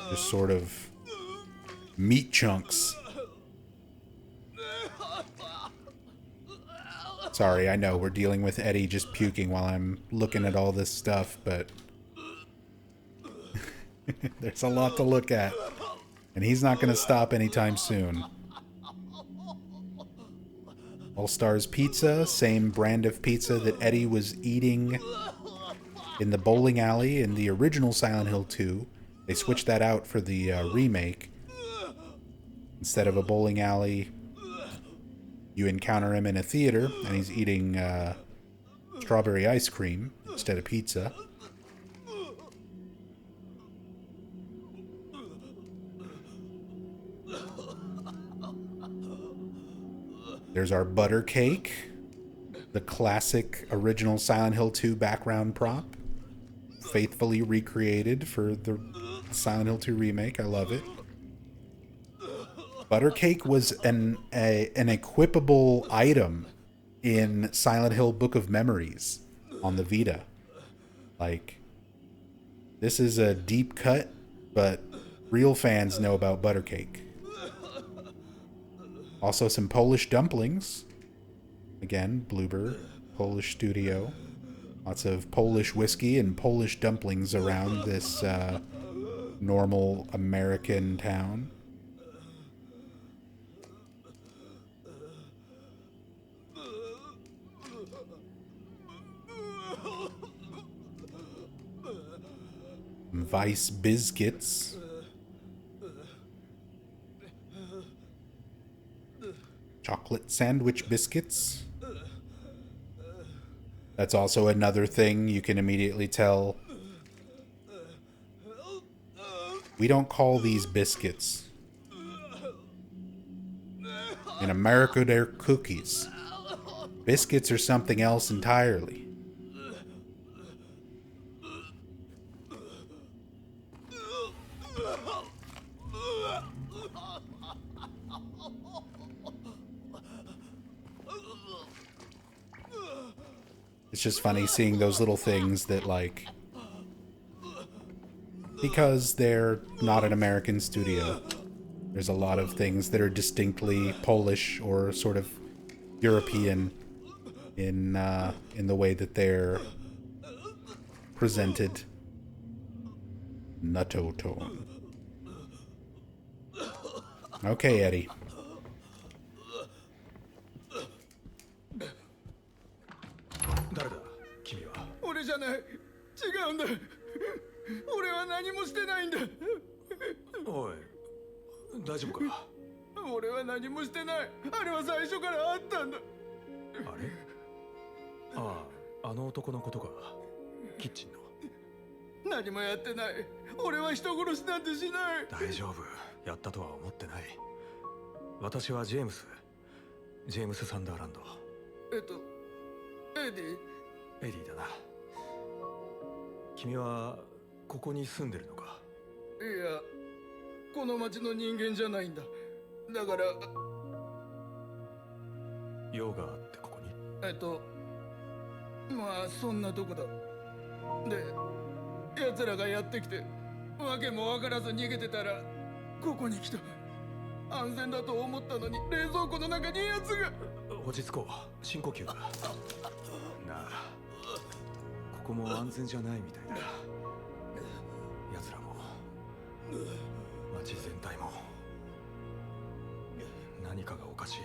Just sort of meat chunks. Sorry, I know we're dealing with Eddie just puking while I'm looking at all this stuff, but there's a lot to look at. And he's not going to stop anytime soon. All Stars Pizza, same brand of pizza that Eddie was eating in the bowling alley in the original Silent Hill 2. They switched that out for the remake. Instead of a bowling alley, you encounter him in a theater, and he's eating strawberry ice cream instead of pizza. There's our butter cake, the classic original Silent Hill 2 background prop, faithfully recreated for the Silent Hill 2 remake. I love it. Butter cake was an equipable item in Silent Hill Book of Memories on the Vita. Like, this is a deep cut, but real fans know about butter cake. Also some Polish dumplings. Again, Bloober, Polish studio. Lots of Polish whiskey and Polish dumplings around this normal American town. Vice biscuits. Chocolate sandwich biscuits. That's also another thing you can immediately tell. We don't call these biscuits. In America, they're cookies. Biscuits are something else entirely. It's just funny seeing those little things that, like, because they're not an American studio, there's a lot of things that are distinctly Polish or sort of European in the way that they're presented. Nutto tone. Okay, Eddie. 誰だ君は。俺じゃない。違うんだ。俺は何もしてないんだ。おい、大丈夫か。俺は何もしてない。あれは最初からあったんだ。あれ？ああ、あの男のことか。キッチンの。何もやってない。俺は人殺しなんてしない。大丈夫。やったとは思ってない。私はジェームス。ジェームス・サンダーランド。エディ？エディだな。君はここに住んでるのか？いや、この町の人間じゃないんだ。だから用があってここに？まあそんなとこだ。で、奴らがやってきて、わけもわからず逃げてたらここに来た。安全だと思ったのに冷蔵庫の中に奴が。落ち着こう。深呼吸だ。なあ、ここも安全じゃないみたいだ。奴らも町全体も何かがおかしい。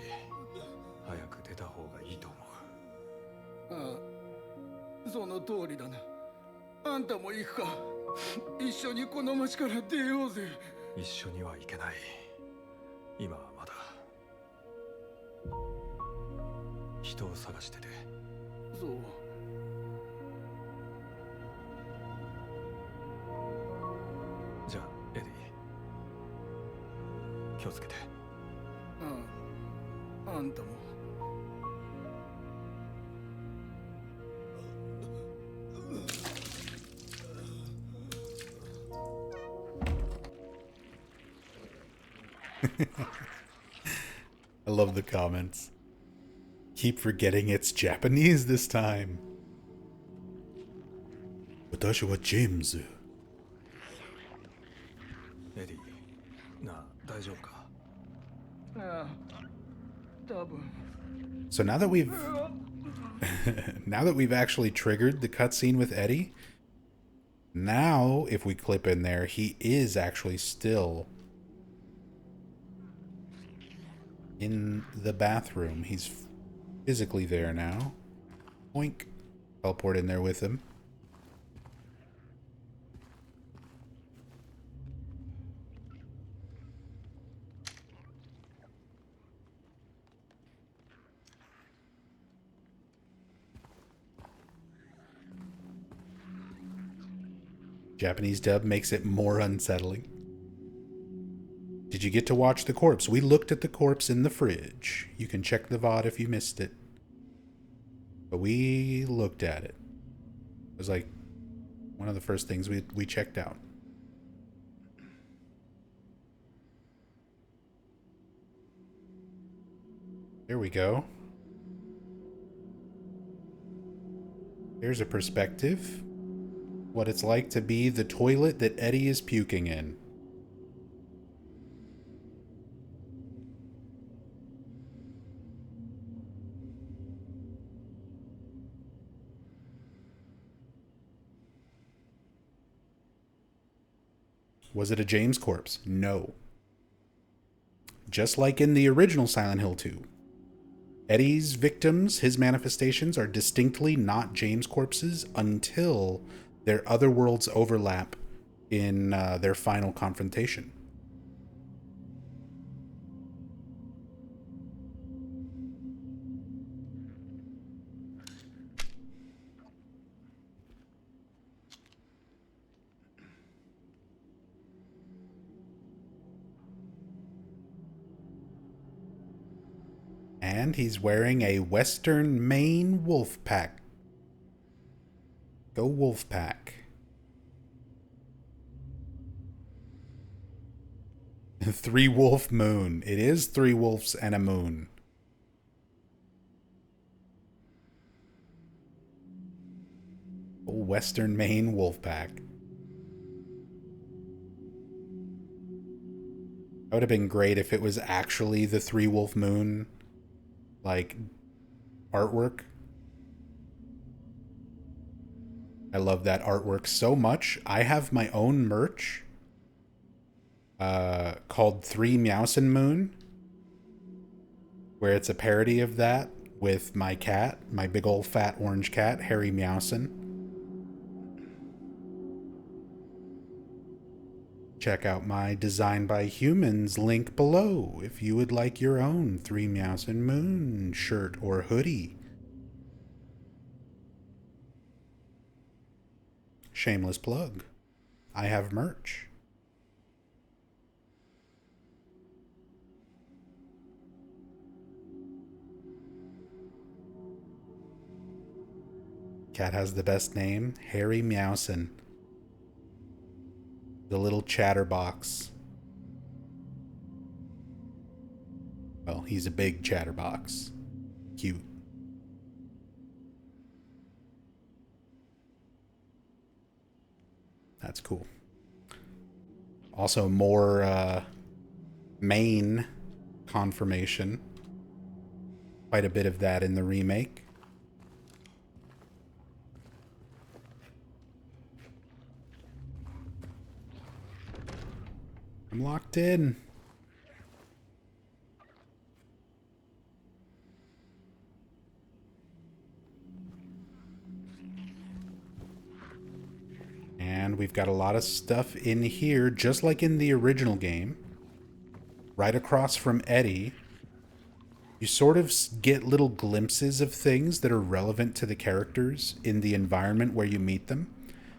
早く出た方がいいと思う。ああ、その通りだな。あんたも行くか。一緒にこの町から出ようぜ。一緒には行けない。今はまだ人を探してて。そう。じゃあエディ、気をつけて。ああ、あんたも。I love the comments. Keep forgetting it's Japanese this time. 私はジェームズ。エディ、なあ、大丈夫か？ああ、多分。So now that we've now that we've actually triggered the cutscene with Eddie, now if we clip in there, he is actually still in the bathroom. He's physically there now. Oink. Teleport in there with him. Japanese dub makes it more unsettling. Did you get to watch the corpse? We looked at the corpse in the fridge. You can check the VOD if you missed it. But we looked at it. It was like one of the first things we checked out. There we go. Here's a perspective. What it's like to be the toilet that Eddie is puking in. Was it a James corpse? No. Just like in the original Silent Hill 2. Eddie's victims, his manifestations, are distinctly not James corpses until their other worlds overlap in their final confrontation. And he's wearing a Western Maine wolf pack. Go wolf pack. 3 wolf moon. It is 3 wolves and a moon. Western Maine wolf pack. That would have been great if it was actually the 3 wolf moon, like, artwork. I love that artwork so much. I have my own merch called 3 Meowsin Moon, where it's a parody of that with my cat, my big old fat orange cat, Harry Meowsin. Check out my Design by Humans link below if you would like your own 3 Meowsin Moon shirt or hoodie. Shameless plug. I have merch. Cat has the best name, Harry Meowsin. The little chatterbox. Well, he's a big chatterbox. Cute. That's cool. Also, more Maine confirmation. Quite a bit of that in the remake. I'm locked in. And we've got a lot of stuff in here, just like in the original game. Right across from Eddie, you sort of get little glimpses of things that are relevant to the characters in the environment where you meet them.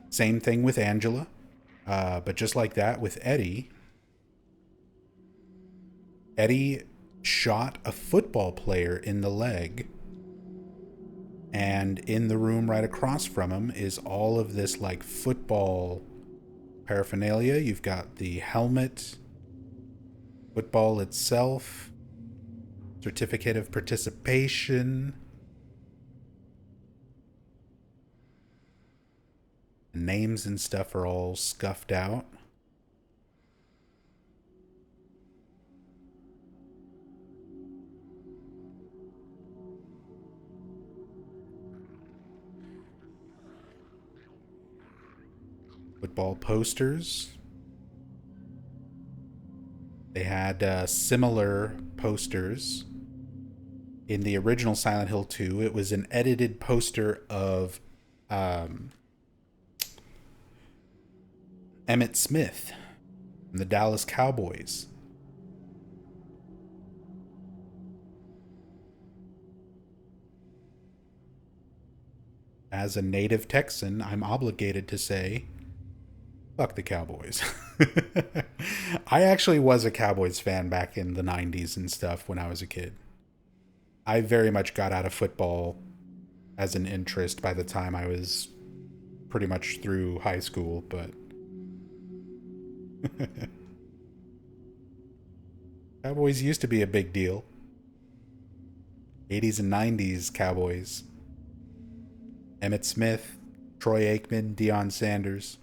Same thing with Angela. But just like that with Eddie, Eddie shot a football player in the leg, and in the room right across from him is all of this like football paraphernalia. You've got the helmet, football itself, certificate of participation, names and stuff are all scuffed out. Football posters. They had similar posters in the original Silent Hill 2. It was an edited poster of um, Emmett Smith from the Dallas Cowboys. As a native Texan, I'm obligated to say, fuck the Cowboys. I actually was a Cowboys fan back in the 90s and stuff when I was a kid. I very much got out of football as an interest by the time I was pretty much through high school, but Cowboys used to be a big deal. 80s and 90s Cowboys. Emmett Smith, Troy Aikman, Deion Sanders.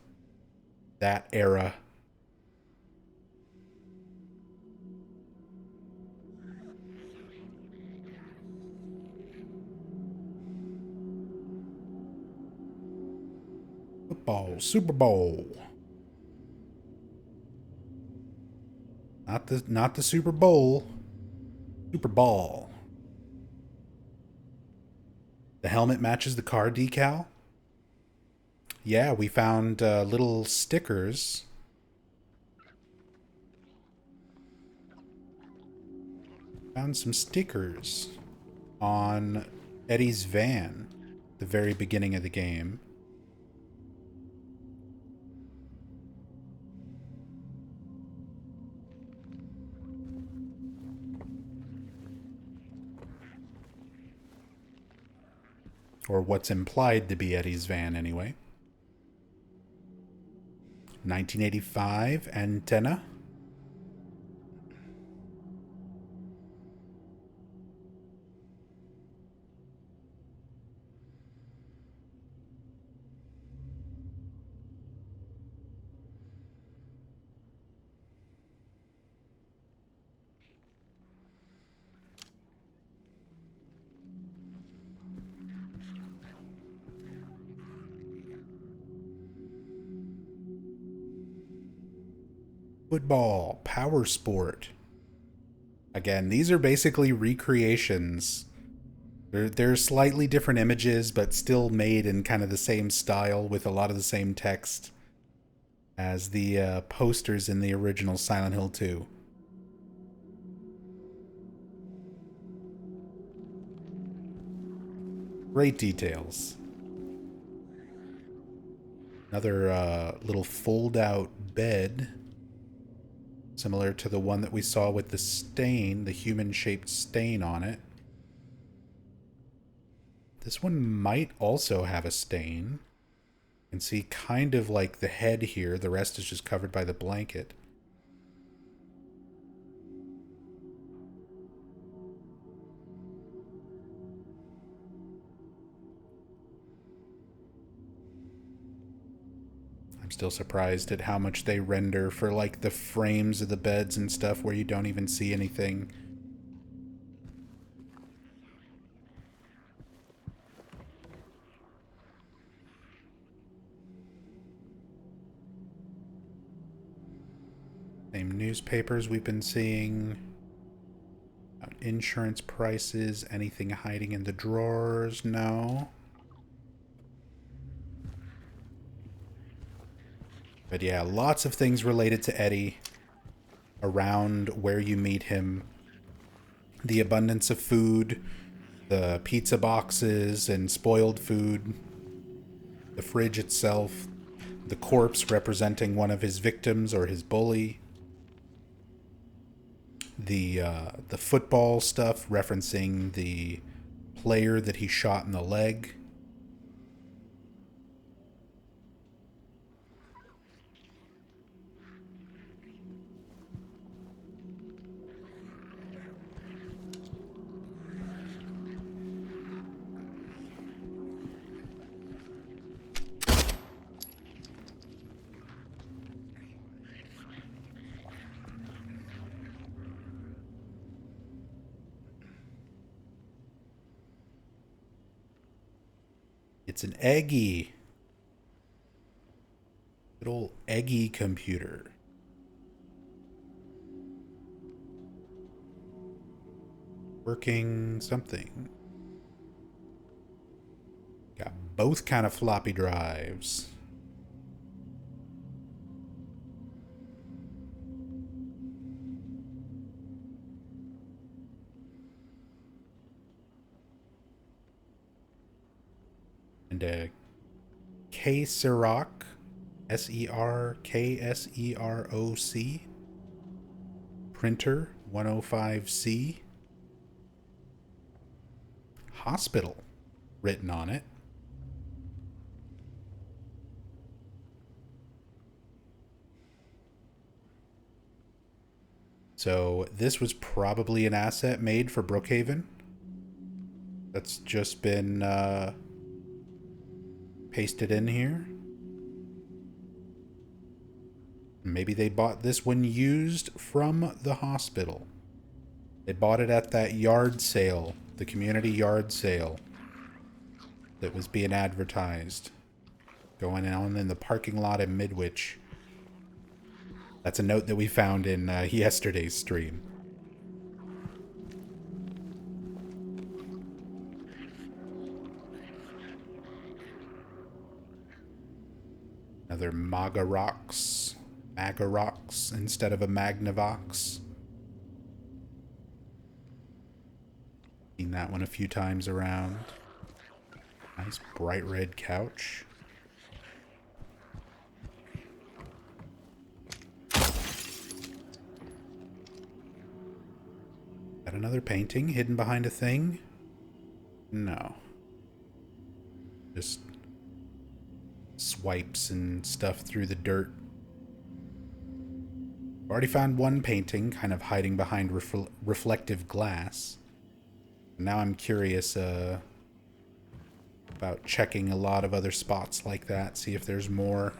That era. Football, Super Bowl. Not the Super Bowl. Super Ball. The helmet matches the car decal. Yeah, we found little stickers. Found some stickers on Eddie's van at the very beginning of the game. Or what's implied to be Eddie's van, anyway. 1985 antenna. Football, power sport. Again, these are basically recreations. They're slightly different images, but still made in kind of the same style with a lot of the same text as the posters in the original Silent Hill 2. Great details. Another little fold-out bed, similar to the one that we saw with the stain, the human-shaped stain on it. This one might also have a stain. You can see kind of like the head here. The rest is just covered by the blanket. I'm still surprised at how much they render for like the frames of the beds and stuff where you don't even see anything. Same newspapers we've been seeing. Insurance prices, anything hiding in the drawers? No. But yeah, lots of things related to Eddie around where you meet him. The abundance of food, the pizza boxes and spoiled food, the fridge itself, the corpse representing one of his victims or his bully, the football stuff referencing the player that he shot in the leg. It's an Eggy. Good old Eggy computer. Working something. Got both kind of floppy drives. And a K-Seroc, S-E-R-K-S-E-R-O-C printer 105C. Hospital written on it. So this was probably an asset made for Brookhaven. That's just been pasted in here. Maybe they bought this one used from the hospital. They bought it at that yard sale, the community yard sale that was being advertised. Going on in the parking lot in Midwich. That's a note that we found in yesterday's stream. Another Magarox instead of a Magnavox. Seen that one a few times around. Nice bright red couch. Got another painting hidden behind a thing? No. Just swipes and stuff through the dirt. Already found one painting kind of hiding behind reflective glass. Now I'm curious about checking a lot of other spots like that, see if there's more.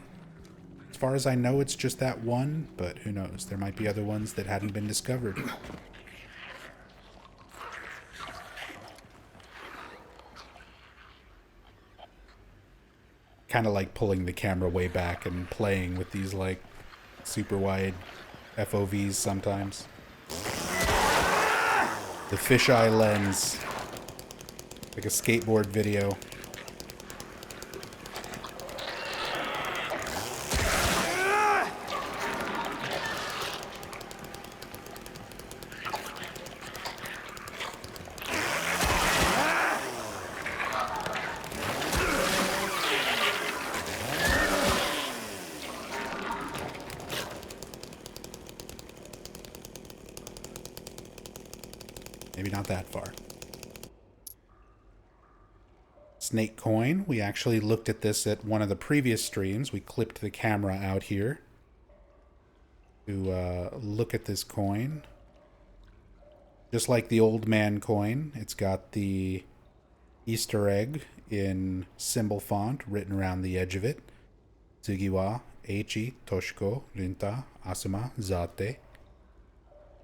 As far as I know, it's just that one, but who knows? There might be other ones that hadn't been discovered. Kind of like pulling the camera way back and playing with these like super wide FOVs sometimes. The fisheye lens. Like a skateboard video. Maybe not that far. Snake coin. We actually looked at this at one of the previous streams. We clipped the camera out here to look at this coin. Just like the old man coin, it's got the Easter egg in symbol font written around the edge of it. Tsugi Eichi Toshiko Rinta Asuma Zate.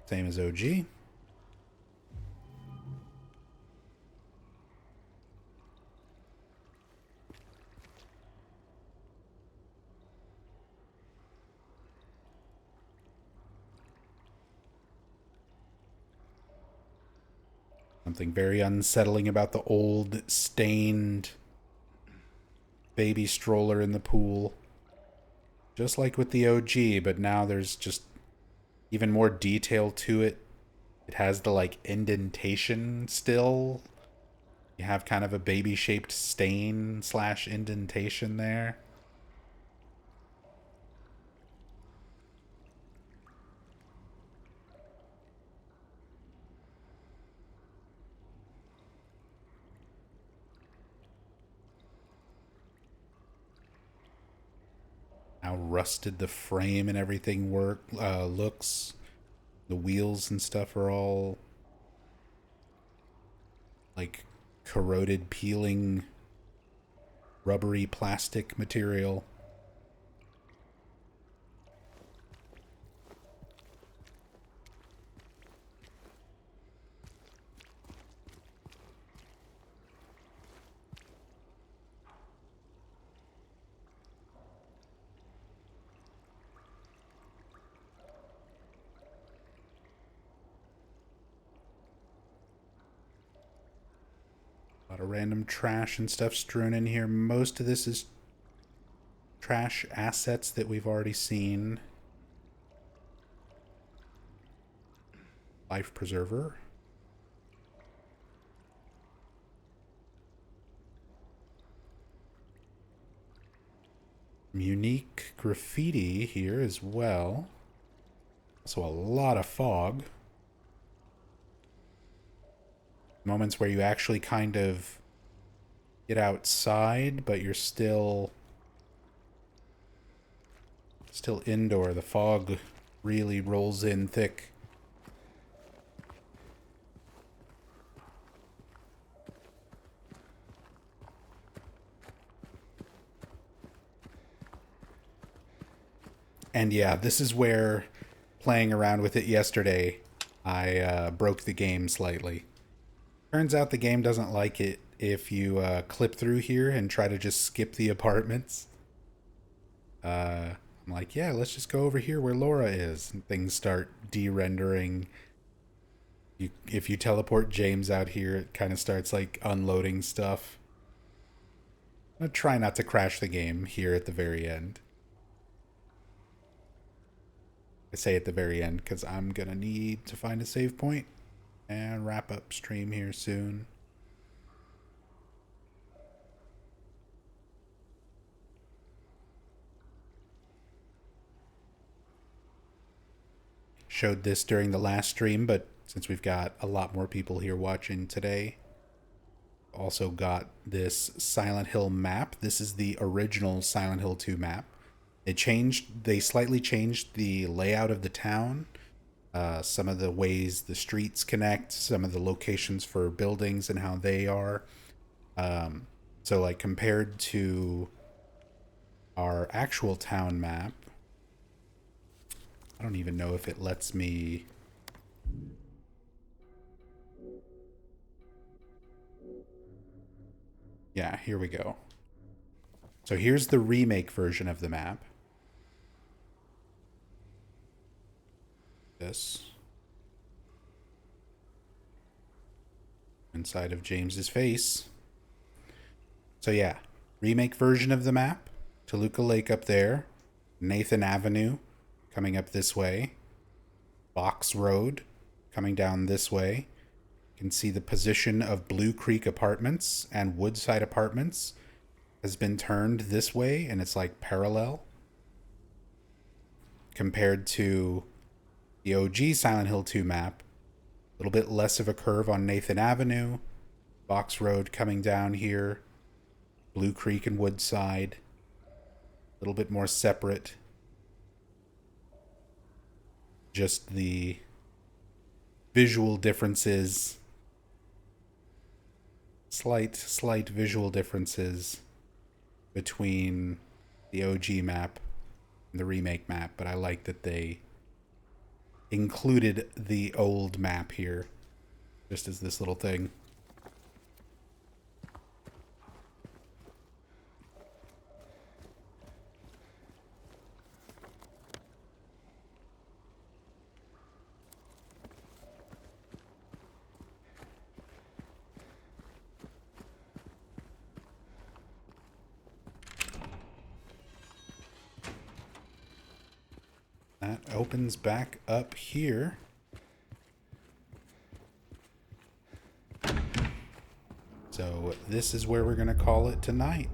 Same as OG. Something very unsettling about the old, stained baby stroller in the pool. Just like with the OG, but now there's just even more detail to it. It has the, like, indentation still. You have kind of a baby-shaped stain / indentation there. How rusted the frame and everything looks. The wheels and stuff are all like corroded, peeling, rubbery plastic material. random trash and stuff strewn in here. Most of this is trash assets that we've already seen. Life preserver. Unique graffiti here as well. So a lot of fog. Moments where you actually kind of get outside, but you're still indoor. The fog really rolls in thick. And yeah, this is where, playing around with it yesterday, I broke the game slightly. Turns out the game doesn't like it if you clip through here and try to just skip the apartments. I'm like, yeah, let's just go over here where Laura is. And things start de-rendering. If you teleport James out here, it kind of starts like unloading stuff. I'm gonna try not to crash the game here at the very end. I say at the very end because I'm gonna need to find a save point and wrap up stream here soon. Showed this during the last stream, but since we've got a lot more people here watching today, also got this Silent Hill map. This is the original Silent Hill 2 map. They slightly changed the layout of the town, some of the ways the streets connect, some of the locations for buildings and how they are. So like compared to our actual town map, I don't even know if it lets me... Yeah, here we go. So here's the remake version of the map. This. Inside of James's face. So yeah, remake version of the map. Toluca Lake up there. Nathan Avenue coming up this way. Box Road coming down this way. You can see the position of Blue Creek Apartments and Woodside Apartments has been turned this way, and it's like parallel compared to the OG Silent Hill 2 map. A little bit less of a curve on Nathan Avenue. Box Road coming down here. Blue Creek and Woodside. A little bit more separate. Just the visual differences. Slight visual differences between the OG map and the remake map, but I like that they included the old map here just as this little thing. That opens back up here. So this is where we're going to call it tonight.